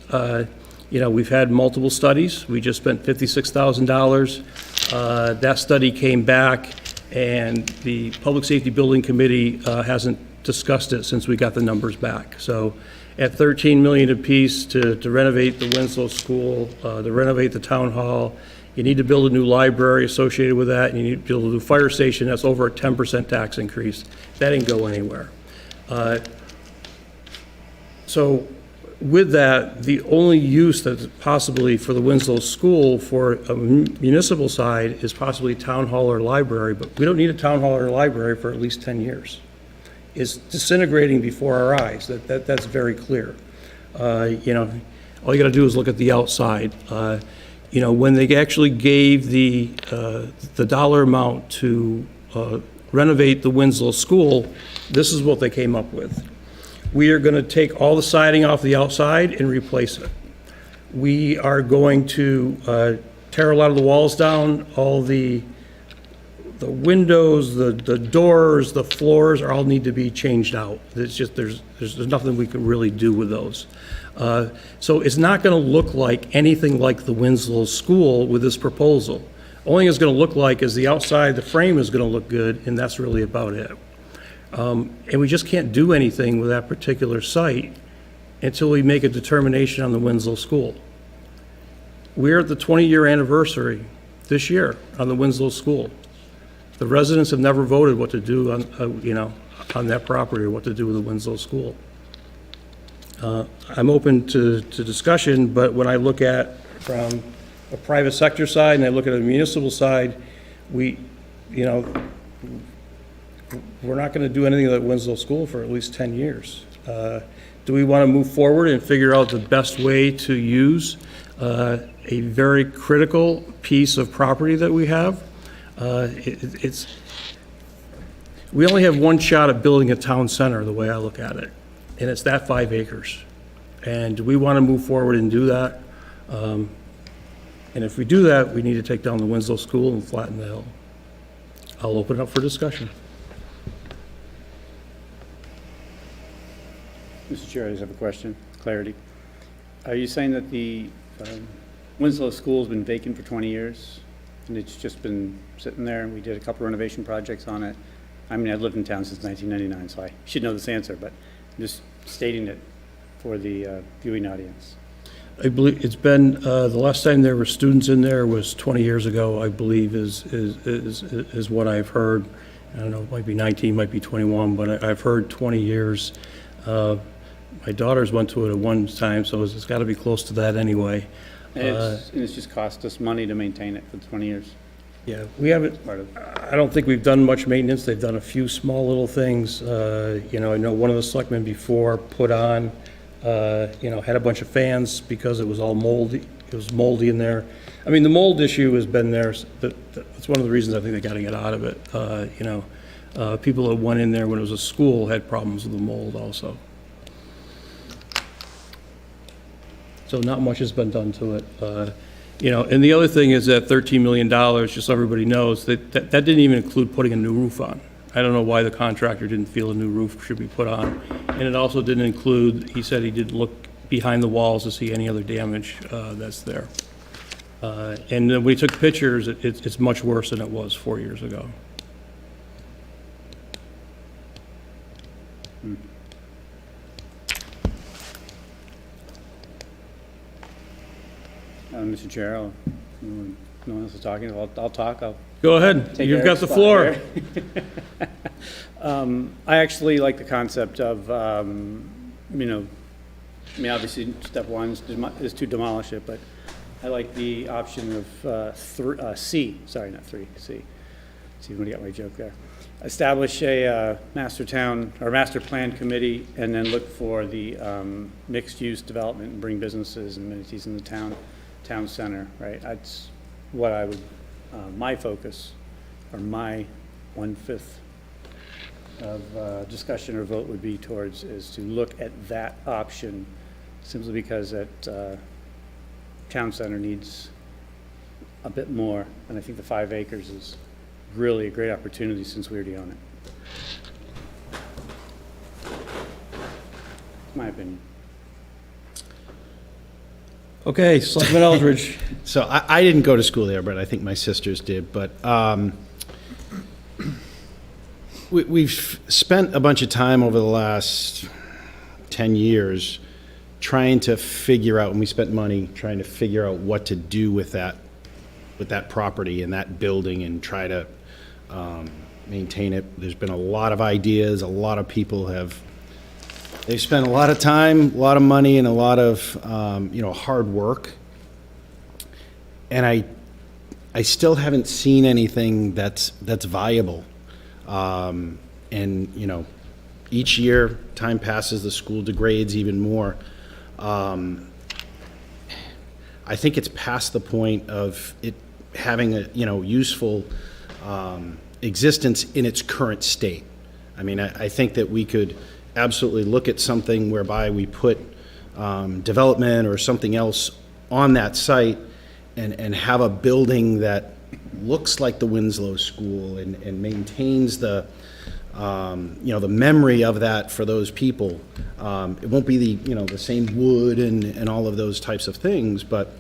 Speaker 2: we've had multiple studies. We just spent $56,000. That study came back, and the Public Safety Building Committee hasn't discussed it since we got the numbers back. So at $13 million apiece to renovate the Winslow School, to renovate the town hall, you need to build a new library associated with that, and you need to build a new fire station. That's over a 10% tax increase. That didn't go anywhere. So with that, the only use that's possibly for the Winslow School for a municipal side is possibly town hall or library, but we don't need a town hall or library for at least 10 years. It's disintegrating before our eyes. That's very clear. All you got to do is look at the outside. When they actually gave the dollar amount to renovate the Winslow School, this is what they came up with. We are going to take all the siding off the outside and replace it. We are going to tear a lot of the walls down, all the windows, the doors, the floors all need to be changed out. It's just, there's nothing we can really do with those. So it's not going to look like anything like the Winslow School with this proposal. Only it's going to look like is the outside, the frame is going to look good, and that's really about it. And we just can't do anything with that particular site until we make a determination on the Winslow School. We're at the 20-year anniversary this year on the Winslow School. The residents have never voted what to do on, on that property or what to do with the Winslow School. I'm open to discussion, but when I look at from a private sector side and I look at a municipal side, we're not going to do anything at Winslow School for at least 10 years. Do we want to move forward and figure out the best way to use a very critical piece of property that we have? We only have one shot at building a town center, the way I look at it, and it's that 5 acres. And we want to move forward and do that. And if we do that, we need to take down the Winslow School and flatten the hill. I'll open it up for discussion.
Speaker 1: Mr. Chair, I just have a question, clarity. Are you saying that the Winslow School's been vacant for 20 years? And it's just been sitting there, and we did a couple renovation projects on it? I mean, I've lived in town since 1999, so I should know this answer, but I'm just stating it for the viewing audience.
Speaker 2: I believe it's been, the last time there were students in there was 20 years ago, I believe, is what I've heard. I don't know, it might be 19, might be 21, but I've heard 20 years. My daughters went to it at one time, so it's got to be close to that anyway.
Speaker 1: And it's just cost us money to maintain it for 20 years.
Speaker 2: Yeah, we haven't, I don't think we've done much maintenance. They've done a few small little things. I know one of the selectmen before put on, had a bunch of fans because it was all moldy. It was moldy in there. I mean, the mold issue has been there. That's one of the reasons I think they got to get out of it. People that went in there when it was a school had problems with the mold also. So not much has been done to it. And the other thing is that $13 million, just so everybody knows, that didn't even include putting a new roof on. I don't know why the contractor didn't feel a new roof should be put on. And it also didn't include, he said he didn't look behind the walls to see any other damage that's there. And when we took pictures, it's much worse than it was 4 years ago.
Speaker 1: Mr. Chair, no one else is talking, I'll talk.
Speaker 2: Go ahead,
Speaker 1: Take
Speaker 2: you've got
Speaker 1: Eric's
Speaker 2: the
Speaker 1: spot
Speaker 2: floor.
Speaker 1: here. I actually like the concept of, obviously, step one is to demolish it, but I like the option of C, sorry, not 3, C. See if you got my joke there. Establish a master plan committee, and then look for the mixed-use development and bring businesses and amenities in the town center, right? That's what I would, my focus, or my 1/5 of discussion or vote would be towards, is to look at that option, simply because that town center needs a bit more, and I think the 5 acres is really a great opportunity since we already own it. My opinion.
Speaker 2: Okay, Selectman Eldridge.
Speaker 4: So I didn't go to school there, but I think my sisters did. But we've spent a bunch of time over the last 10 years trying to figure out, and we spent money trying to figure out what to do with that property and that building and try to maintain it. There's been a lot of ideas. A lot of people they've spent a lot of time, a lot of money, and a lot of hard work. And I still haven't seen anything that's viable. Each year time passes, the school degrades even more. I think it's past the point of it having a useful existence in its current state. I mean, I think that we could absolutely look at something whereby we put development or something else on that site and have a building that looks like the Winslow School and maintains the, the memory of that for those people. It won't be the same wood and all of those types of things, but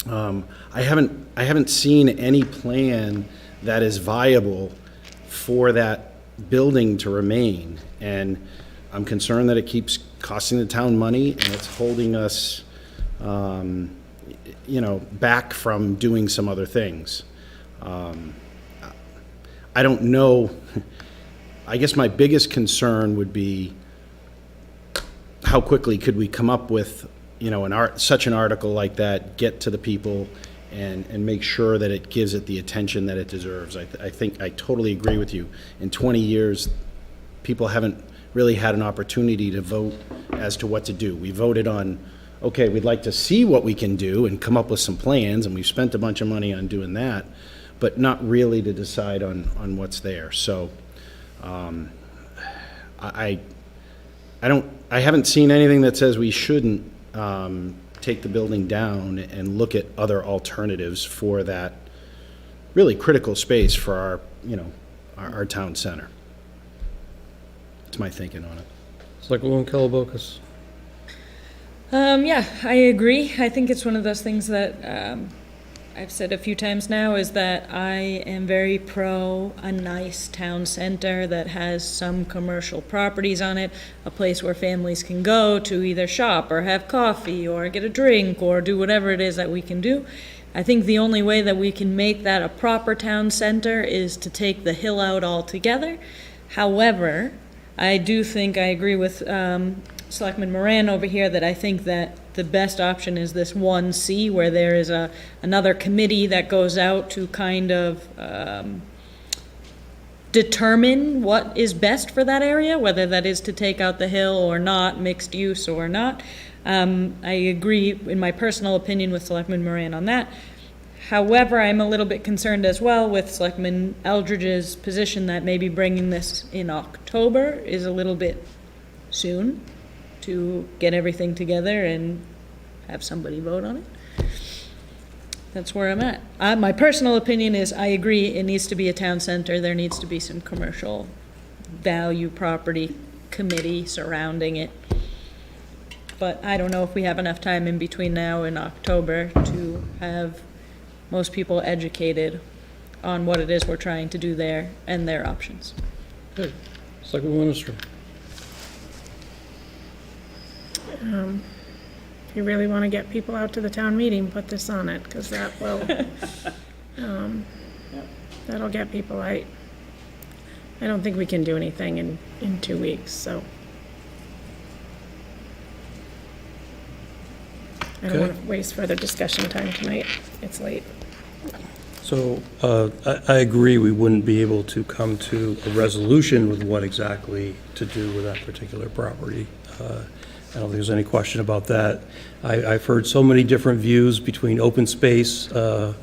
Speaker 4: I haven't seen any plan that is viable for that building to remain. And I'm concerned that it keeps costing the town money and it's holding us, back from doing some other things. I don't know. I guess my biggest concern would be how quickly could we come up with, such an article like that, get to the people and make sure that it gives it the attention that it deserves. I think I totally agree with you. In 20 years, people haven't really had an opportunity to vote as to what to do. We voted on, okay, we'd like to see what we can do and come up with some plans, and we've spent a bunch of money on doing that, but not really to decide on what's there. So I haven't seen anything that says we shouldn't take the building down and look at other alternatives for that really critical space for our town center. That's my thinking on it.
Speaker 2: Selectwoman Kellabokas.
Speaker 9: Yeah, I agree. I think it's one of those things that I've said a few times now, is that I am very pro a nice town center that has some commercial properties on it, a place where families can go to either shop or have coffee or get a drink or do whatever it is that we can do. I think the only way that we can make that a proper town center is to take the hill out altogether. However, I do think I agree with Selectman Moran over here that I think that the best option is this 1C, where there is another committee that goes out to kind of determine what is best for that area, whether that is to take out the hill or not, mixed use or not. I agree, in my personal opinion, with Selectman Moran on that. However, I'm a little bit concerned as well with Selectman Eldridge's position that maybe bringing this in October is a little bit soon to get everything together and have somebody vote on it. That's where I'm at. My personal opinion is I agree it needs to be a town center. There needs to be some commercial value property committee surrounding it. But I don't know if we have enough time in between now and October to have most people educated on what it is we're trying to do there and their options.
Speaker 2: Good. Selectwoman Minister.
Speaker 3: If you really want to get people out to the town meeting, put this on it, because that will, that'll get people. I don't think we can do anything in 2 weeks, so. I don't want to waste further discussion time tonight. It's late.
Speaker 2: So I agree we wouldn't be able to come to a resolution with what exactly to do with that particular property. I don't think there's any question about that. I've heard so many different views between open space, a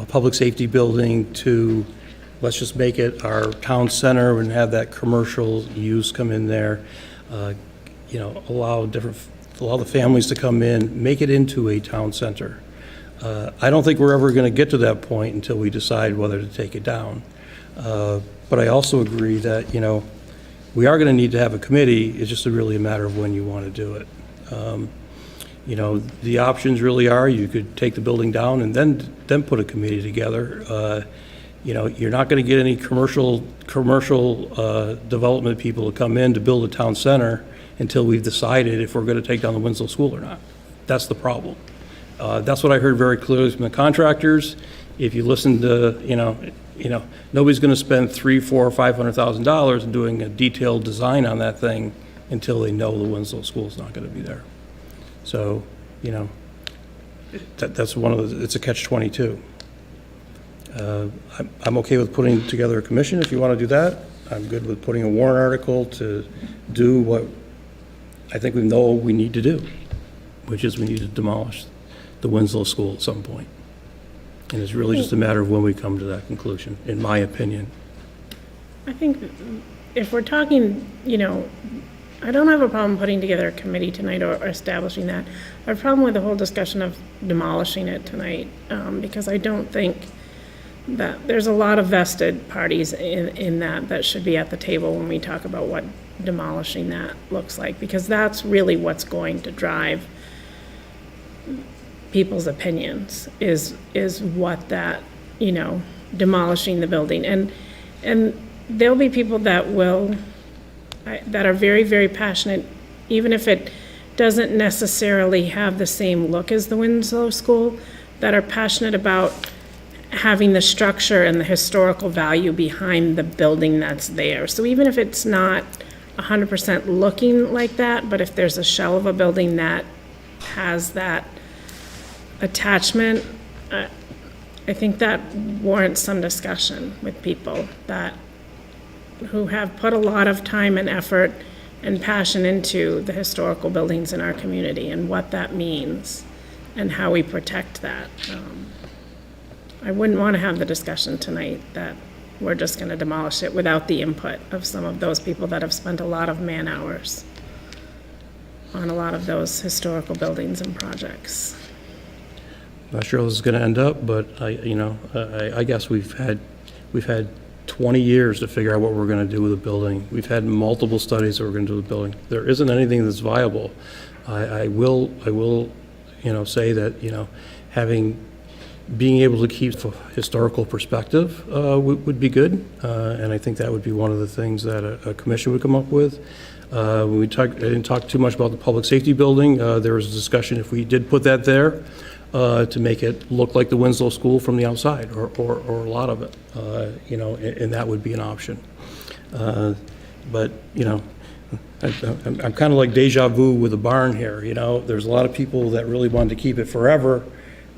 Speaker 2: public safety building, to let's just make it our town center and have that commercial use come in there, allow the families to come in, make it into a town center. I don't think we're ever going to get to that point until we decide whether to take it down. But I also agree that, we are going to need to have a committee. It's just really a matter of when you want to do it. The options really are, you could take the building down and then put a committee together. You're not going to get any commercial development people to come in to build a town center until we've decided if we're going to take down the Winslow School or not. That's the problem. That's what I heard very clearly from the contractors. If you listen to, nobody's going to spend $300,000, $400,000, or $500,000 in doing a detailed design on that thing until they know the Winslow School's not going to be there. So, that's one of the, it's a catch-22. I'm okay with putting together a commission if you want to do that. I'm good with putting a warrant article to do what I think we know we need to do, which is we need to demolish the Winslow School at some point. And it's really just a matter of when we come to that conclusion, in my opinion.
Speaker 3: I think if we're talking, I don't have a problem putting together a committee tonight or establishing that. I have a problem with the whole discussion of demolishing it tonight, because I don't think that there's a lot of vested parties in that should be at the table when we talk about what demolishing that looks like, because that's really what's going to drive people's opinions, is what that, demolishing the building. And there'll be people that that are very, very passionate, even if it doesn't necessarily have the same look as the Winslow School, that are passionate about having the structure and the historical value behind the building that's there. So even if it's not 100% looking like that, but if there's a shell of a building that has that attachment, I think that warrants some discussion with people who have put a lot of time and effort and passion into the historical buildings in our community and what that means and how we protect that. I wouldn't want to have the discussion tonight that we're just going to demolish it without the input of some of those people that have spent a lot of man-hours on a lot of those historical buildings and projects.
Speaker 2: Not sure how this is going to end up, but I guess we've had 20 years to figure out what we're going to do with the building. We've had multiple studies that we're going to do with the building. There isn't anything that's viable. I will say that, being able to keep a historical perspective would be good, and I think that would be one of the things that a commission would come up with. When I didn't talk too much about the public safety building. There was a discussion if we did put that there to make it look like the Winslow School from the outside, or a lot of it, and that would be an option. But I'm kind of like deja vu with the barn here. There's a lot of people that really wanted to keep it forever.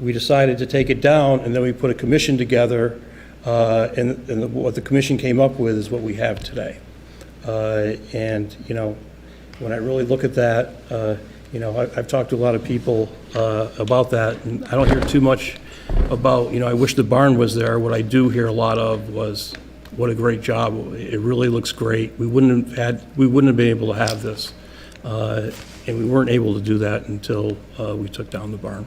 Speaker 2: We decided to take it down, and then we put a commission together, and what the commission came up with is what we have today. And when I really look at that, I've talked to a lot of people about that, and I don't hear too much about, I wish the barn was there. What I do hear a lot of was, what a great job. It really looks great. We wouldn't have been able to have this, and we weren't able to do that until we took down the barn.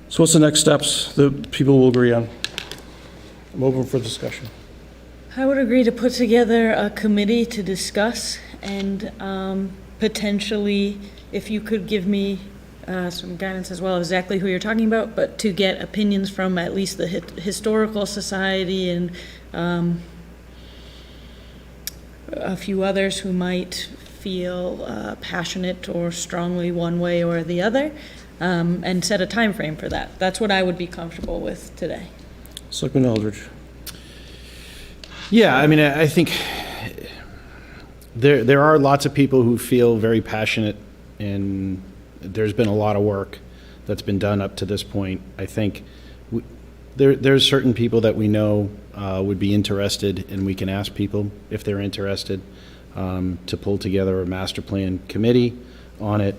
Speaker 2: So what's the next steps that people will agree on? I'm open for discussion.
Speaker 9: I would agree to put together a committee to discuss, and potentially, if you could give me some guidance as well, exactly who you're talking about, but to get opinions from at least the Historical Society and a few others who might feel passionate or strongly one way or the other, and set a time frame for that. That's what I would be comfortable with today.
Speaker 2: Selectman Eldridge.
Speaker 4: Yeah, I think there are lots of people who feel very passionate, and there's been a lot of work that's been done up to this point. I think there's certain people that we know would be interested, and we can ask people if they're interested to pull together a master plan committee on it.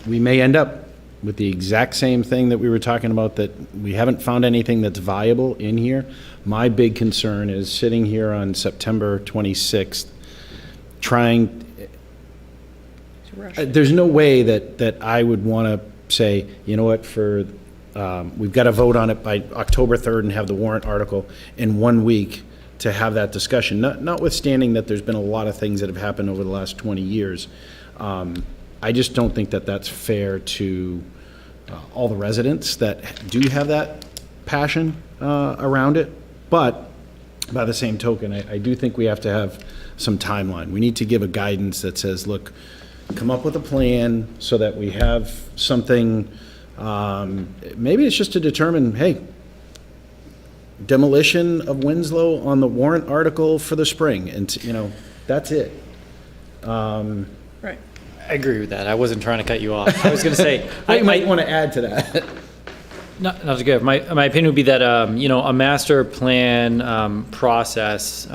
Speaker 4: We may end up with the exact same thing that we were talking about, that we haven't found anything that's viable in here. My big concern is sitting here on September 26th, there's no way that I would want to say, you know what, we've got to vote on it by October 3rd and have the warrant article in 1 week to have that discussion, notwithstanding that there's been a lot of things that have happened over the last 20 years. I just don't think that that's fair to all the residents that do have that passion around it. But by the same token, I do think we have to have some timeline. We need to give a guidance that says, look, come up with a plan so that we have something. Maybe it's just to determine, hey, demolition of Winslow on the warrant article for the spring, and that's it.
Speaker 9: Right.
Speaker 6: I agree with that. I wasn't trying to cut you off. I was going to say,
Speaker 4: I might want to add to that.
Speaker 6: No, that's good. My opinion would be that, a master plan process,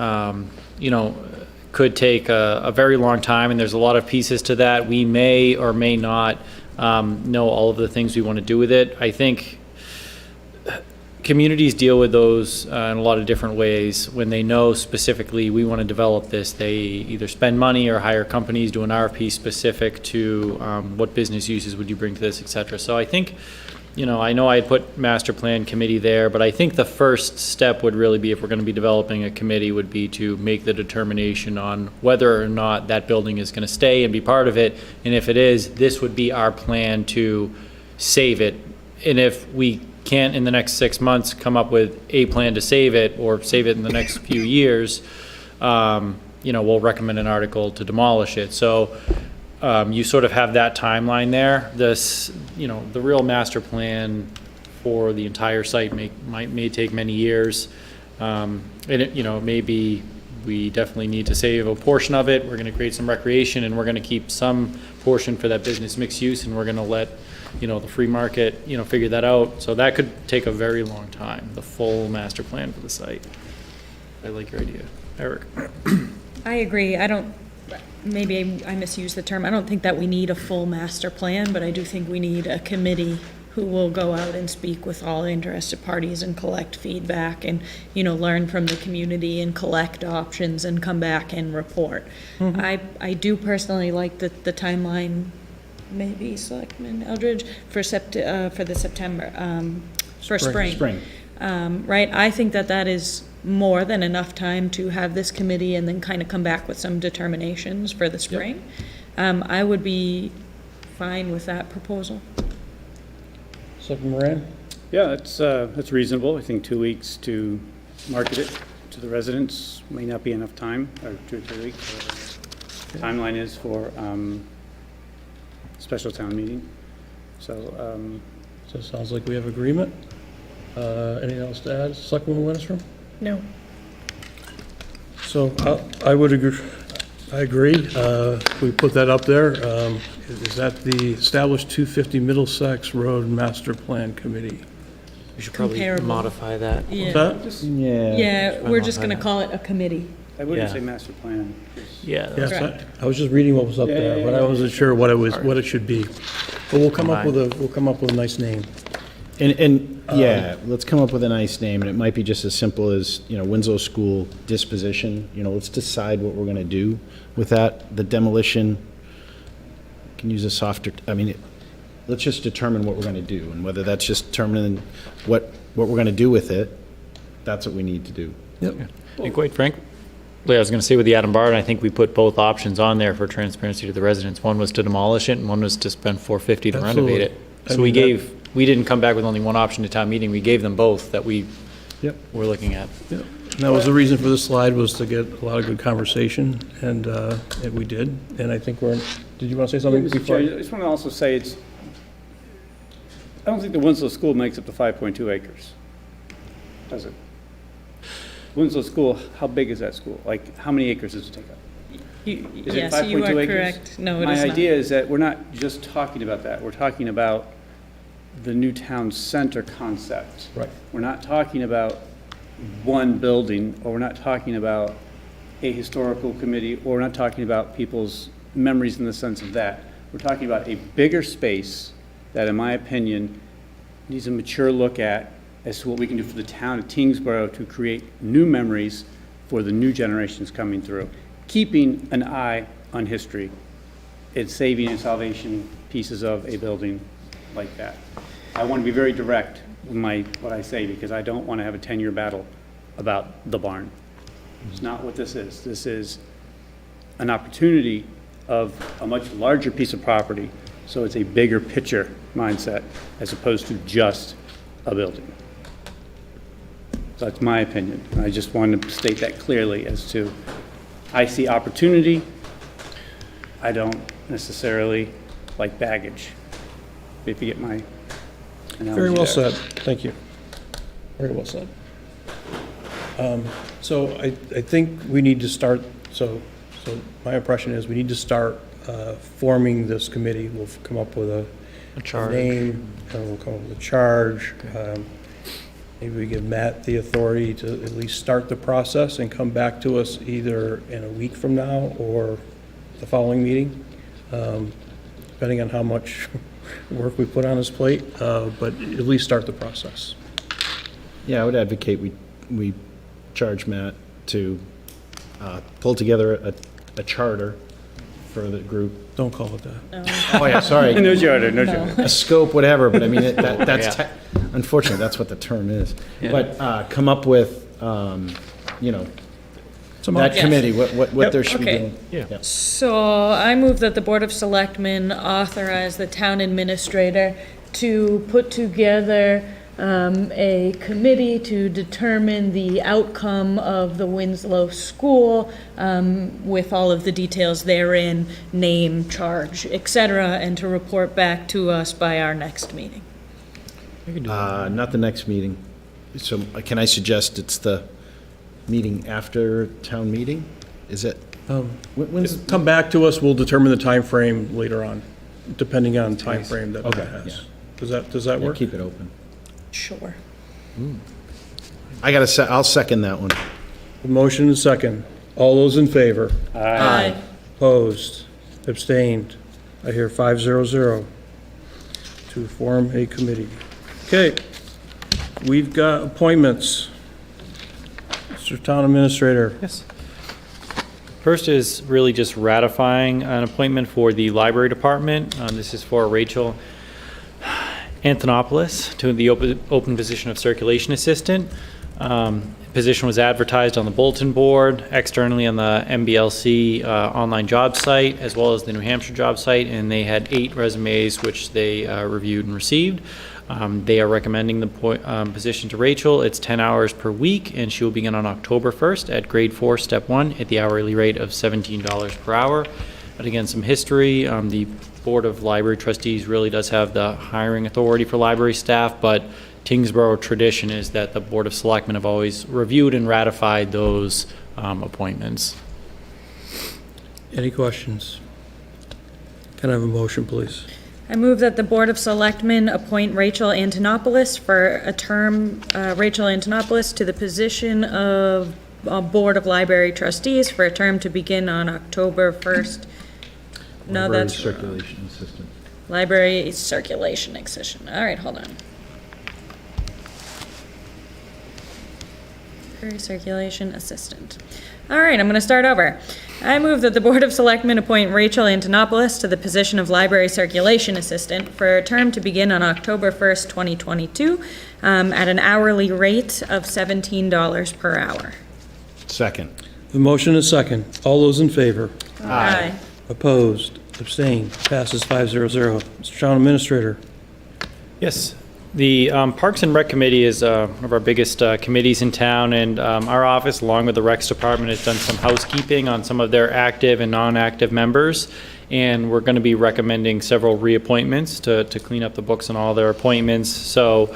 Speaker 6: could take a very long time, and there's a lot of pieces to that. We may or may not know all of the things we want to do with it. I think communities deal with those in a lot of different ways. When they know specifically we want to develop this, they either spend money or hire companies, do an RFP specific to what business uses would you bring to this, et cetera. So I think, I know I had put master plan committee there, but I think the first step would really be, if we're going to be developing a committee, would be to make the determination on whether or not that building is going to stay and be part of it. And if it is, this would be our plan to save it. And if we can't in the next 6 months come up with a plan to save it, or save it in the next few years, we'll recommend an article to demolish it. So you sort of have that timeline there. The real master plan for the entire site may take many years. And maybe we definitely need to save a portion of it. We're going to create some recreation, and we're going to keep some portion for that business mixed use, and we're going to let the free market, figure that out. So that could take a very long time, the full master plan for the site. I like your idea. Eric?
Speaker 9: I agree. Maybe I misused the term. I don't think that we need a full master plan, but I do think we need a committee who will go out and speak with all interested parties and collect feedback and, learn from the community and collect options and come back and report. I do personally like the timeline, maybe Selectman Eldridge, for the September, for spring. Right? I think that is more than enough time to have this committee and then kind of come back with some determinations for the spring. I would be fine with that proposal.
Speaker 2: Selectman Moran?
Speaker 1: Yeah, that's reasonable. I think 2 weeks to market it to the residents may not be enough time, or 2 or 3 weeks, whatever the timeline is for special town meeting. So
Speaker 2: So it sounds like we have agreement. Anything else to add, Selectman Winstrom?
Speaker 3: No.
Speaker 2: So I would agree. I agree. We put that up there. Is that the established 250 Middlesex Road Master Plan Committee?
Speaker 6: We should probably
Speaker 9: Comparable.
Speaker 6: modify that.
Speaker 2: What's that?
Speaker 9: Yeah, we're just going to call it a committee.
Speaker 1: I wouldn't
Speaker 6: Yeah.
Speaker 1: say master plan.
Speaker 6: Yeah.
Speaker 2: Yes,
Speaker 9: Correct.
Speaker 2: I was just reading what was up there, but I wasn't sure what it should be. But we'll come up with a nice name.
Speaker 4: And let's come up with a nice name, and it might be just as simple as, Winslow School disposition. Let's decide what we're going to do with that. The demolition, can use a softer, let's just determine what we're going to do, and whether that's just determining what we're going to do with it, that's what we need to do.
Speaker 2: Yep.
Speaker 6: And quite frankly, I was going to say with the Adam Barton, I think we put both options on there for transparency to the residents. One was to demolish it, and one was to spend $450 to renovate it. So we didn't come back with only one option to town meeting. We gave them both that we were looking at.
Speaker 2: Yep. And that was the reason for this slide, was to get a lot of good conversation, and we did. And I think did you want to say something
Speaker 1: Mr.
Speaker 2: before?
Speaker 1: Chair, I just want to also say I don't think the Winslow School makes up to 5.2 acres. Does it? Winslow School, how big is that school? Like, how many acres does it take up? Is it
Speaker 9: Yes, you
Speaker 1: 5.2
Speaker 9: are
Speaker 1: acres?
Speaker 9: correct. No, it is
Speaker 1: My
Speaker 9: not.
Speaker 1: idea is that we're not just talking about that. We're talking about the new town center concept.
Speaker 2: Right.
Speaker 1: We're not talking about one building, or we're not talking about a historical committee, or we're not talking about people's memories in the sense of that. We're talking about a bigger space that, in my opinion, needs a mature look at as to what we can do for the town of Tyngsborough to create new memories for the new generations coming through, keeping an eye on history. It's saving and salvation pieces of a building like that. I want to be very direct with what I say, because I don't want to have a 10-year battle about the barn. It's not what this is. This is an opportunity of a much larger piece of property, so it's a bigger picture mindset as opposed to just a building. So that's my opinion. And I just wanted to state that clearly as to, I see opportunity. I don't necessarily like baggage, if you get my analogy
Speaker 2: Very well
Speaker 1: there.
Speaker 2: said. Thank you. Very well said. So I think we need to start, so my impression is we need to start forming this committee. We'll come up with a
Speaker 6: charge.
Speaker 2: name, and we'll come up with a charge. Maybe we give Matt the authority to at least start the process and come back to us either in a week from now or the following meeting, depending on how much work we put on his plate, but at least start the process.
Speaker 4: Yeah, I would advocate we charge Matt to pull together a charter for the group.
Speaker 2: Don't call it that.
Speaker 4: Oh, yeah, sorry.
Speaker 1: No charter, no charter.
Speaker 4: A scope, whatever, but I mean, unfortunately, that's what the term is. But come up with, you know, that committee, what there should be
Speaker 9: Okay.
Speaker 4: doing.
Speaker 1: Yeah.
Speaker 9: So I move that the Board of Selectmen authorize the town administrator to put together a committee to determine the outcome of the Winslow School with all of the details therein, name, charge, etc., and to report back to us by our next meeting.
Speaker 4: Not the next meeting. So can I suggest it's the meeting after town meeting? Is it? When's?
Speaker 2: Come back to us, we'll determine the time frame later on, depending on time frame that
Speaker 4: Okay,
Speaker 2: Matt has.
Speaker 4: yeah.
Speaker 2: Does that
Speaker 4: Yeah,
Speaker 2: work?
Speaker 4: keep it open.
Speaker 9: Sure.
Speaker 4: I'll second that one.
Speaker 2: Motion is second. All those in favor?
Speaker 9: Aye.
Speaker 2: Opposed? Abstained? I hear 500 to form a committee. Okay, we've got appointments. Mr. Town Administrator.
Speaker 6: Yes. First is really just ratifying an appointment for the library department. This is for Rachel Antonopoulos to the open position of circulation assistant. Position was advertised on the bulletin board, externally on the MBLC online job site, as well as the New Hampshire job site, and they had 8 resumes which they reviewed and received. They are recommending the position to Rachel. It's 10 hours per week, and she will begin on October 1st at grade 4, step 1, at the hourly rate of $17 per hour. But again, some history. The Board of Library Trustees really does have the hiring authority for library staff, but Tyngsborough tradition is that the Board of Selectmen have always reviewed and ratified those appointments.
Speaker 2: Any questions? Can I have a motion, please?
Speaker 9: I move that the Board of Selectmen appoint Rachel Antonopoulos for a term, Rachel Antonopoulos to the position of Board of Library Trustees for a term to begin on October 1st. No,
Speaker 4: Library
Speaker 9: that's wrong.
Speaker 4: circulation assistant.
Speaker 9: Library circulation accession. All right, hold on. Library circulation assistant. All right, I'm going to start over. I move that the Board of Selectmen appoint Rachel Antonopoulos to the position of Library Circulation Assistant for a term to begin on October 1st, 2022, at an hourly rate of $17 per hour.
Speaker 4: Second.
Speaker 2: The motion is second. All those in favor?
Speaker 9: Aye.
Speaker 2: Opposed? Abstained? Passes 500. Mr. Town Administrator.
Speaker 6: Yes. The Parks and Rec Committee is one of our biggest committees in town, and our office, along with the Recs Department, has done some housekeeping on some of their active and non-active members, and we're going to be recommending several reappointments to clean up the books on all their appointments. So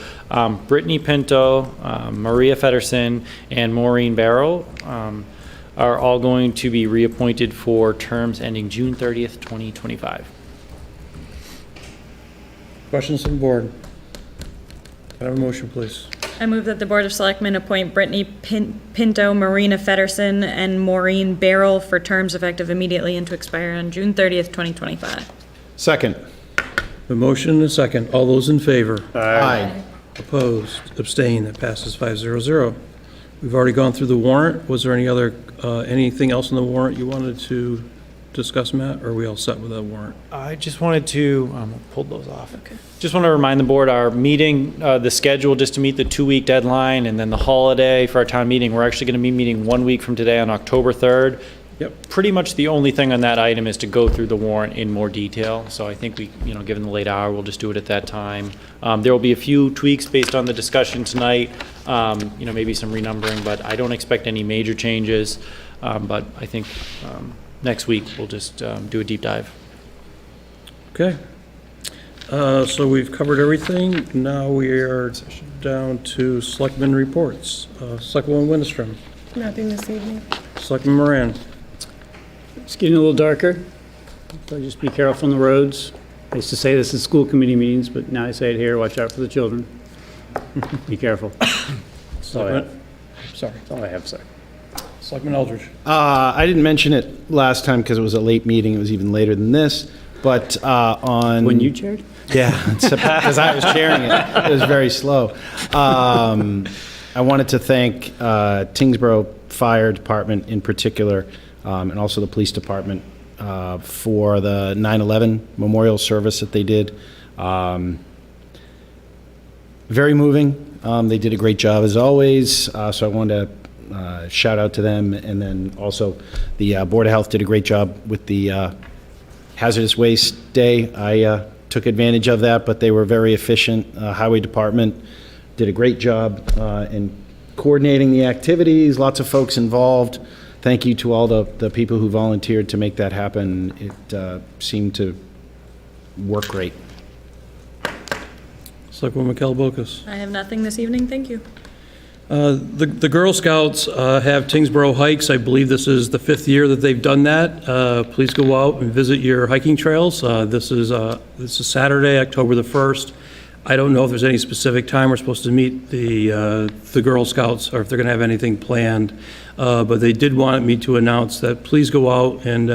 Speaker 6: Brittany Pinto, Maria Feddersen, and Maureen Barrow are all going to be reappointed for terms ending June 30th, 2025.
Speaker 2: Questions from the board? Can I have a motion, please?
Speaker 9: I move that the Board of Selectmen appoint Brittany Pinto, Marina Feddersen, and Maureen Barrell for terms effective immediately and to expire on June 30th, 2025.
Speaker 4: Second.
Speaker 2: The motion and a second. All those in favor?
Speaker 4: Aye.
Speaker 2: Opposed? Abstained? That passes 500. We've already gone through the warrant. Was there any other, anything else in the warrant you wanted to discuss, Matt, or are we all set with that warrant?
Speaker 6: I just wanted to pull those off. Okay. Just want to remind the board, our meeting, the schedule, just to meet the 2-week deadline, and then the holiday for our town meeting, we're actually going to be meeting 1 week from today on October 3rd.
Speaker 2: Yep.
Speaker 6: Pretty much the only thing on that item is to go through the warrant in more detail. So I think we, given the late hour, we'll just do it at that time. There will be a few tweaks based on the discussion tonight, maybe some renumbering, but I don't expect any major changes. But I think next week we'll just do a deep dive.
Speaker 2: Okay. So we've covered everything. Now we are down to Selectmen reports. Selectwoman Winstrom.
Speaker 3: Nothing this evening.
Speaker 2: Selectman Moran.
Speaker 1: It's getting a little darker, so just be careful on the roads. I used to say this in school committee meetings, but now I say it here, watch out for the children. Be careful. That's all I have.
Speaker 2: Sorry.
Speaker 1: That's all I have, sir.
Speaker 2: Selectman Eldridge.
Speaker 4: I didn't mention it last time because it was a late meeting. It was even later than this. But on...
Speaker 1: When you chaired?
Speaker 4: Yeah, because I was chairing it. It was very slow. I wanted to thank Tyngsborough Fire Department in particular, and also the police department for the 9/11 memorial service that they did. Very moving. They did a great job as always, so I wanted to shout out to them. And then also the Board of Health did a great job with the hazardous waste day. I took advantage of that, but they were very efficient. Highway Department did a great job in coordinating the activities, lots of folks involved. Thank you to all the people who volunteered to make that happen. It seemed to work great.
Speaker 2: Selectwoman Kellabokas.
Speaker 9: I have nothing this evening, thank you.
Speaker 2: The Girl Scouts have Tyngsborough hikes. I believe this is the 5th year that they've done that. Please go out and visit your hiking trails. This is Saturday, October the 1st. I don't know if there's any specific time we're supposed to meet the Girl Scouts or if they're going to have anything planned. But they did want me to announce that please go out and,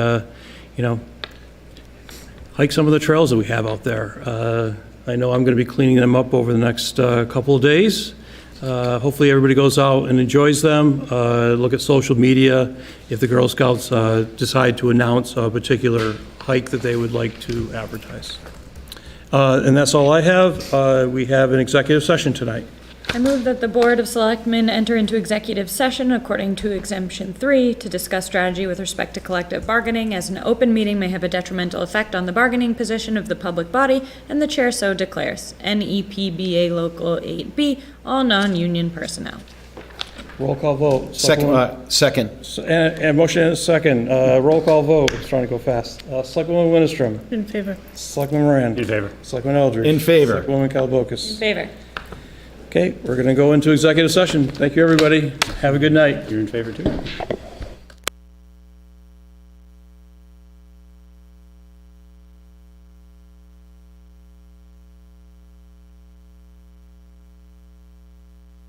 Speaker 2: hike some of the trails that we have out there. I know I'm going to be cleaning them up over the next couple of days. Hopefully everybody goes out and enjoys them. Look at social media if the Girl Scouts decide to announce a particular hike that they would like to advertise. And that's all I have. We have an executive session tonight.
Speaker 9: I move that the Board of Selectmen enter into executive session according to exemption 3 to discuss strategy with respect to collective bargaining, as an open meeting may have a detrimental effect on the bargaining position of the public body, and the chair so declares. NEPBA Local 8B, all non-union personnel.
Speaker 2: Roll call vote.
Speaker 4: Second.
Speaker 2: And motion and a second. Roll call vote. It's trying to go fast. Selectwoman Winistrom.
Speaker 3: In favor.
Speaker 2: Selectman Moran.
Speaker 1: In favor.
Speaker 2: Selectman Eldridge.
Speaker 4: In favor.
Speaker 2: Selectwoman Kellabokas.
Speaker 9: In favor.
Speaker 2: Okay, we're going to go into executive session. Thank you, everybody. Have a good night.
Speaker 1: You're in favor too?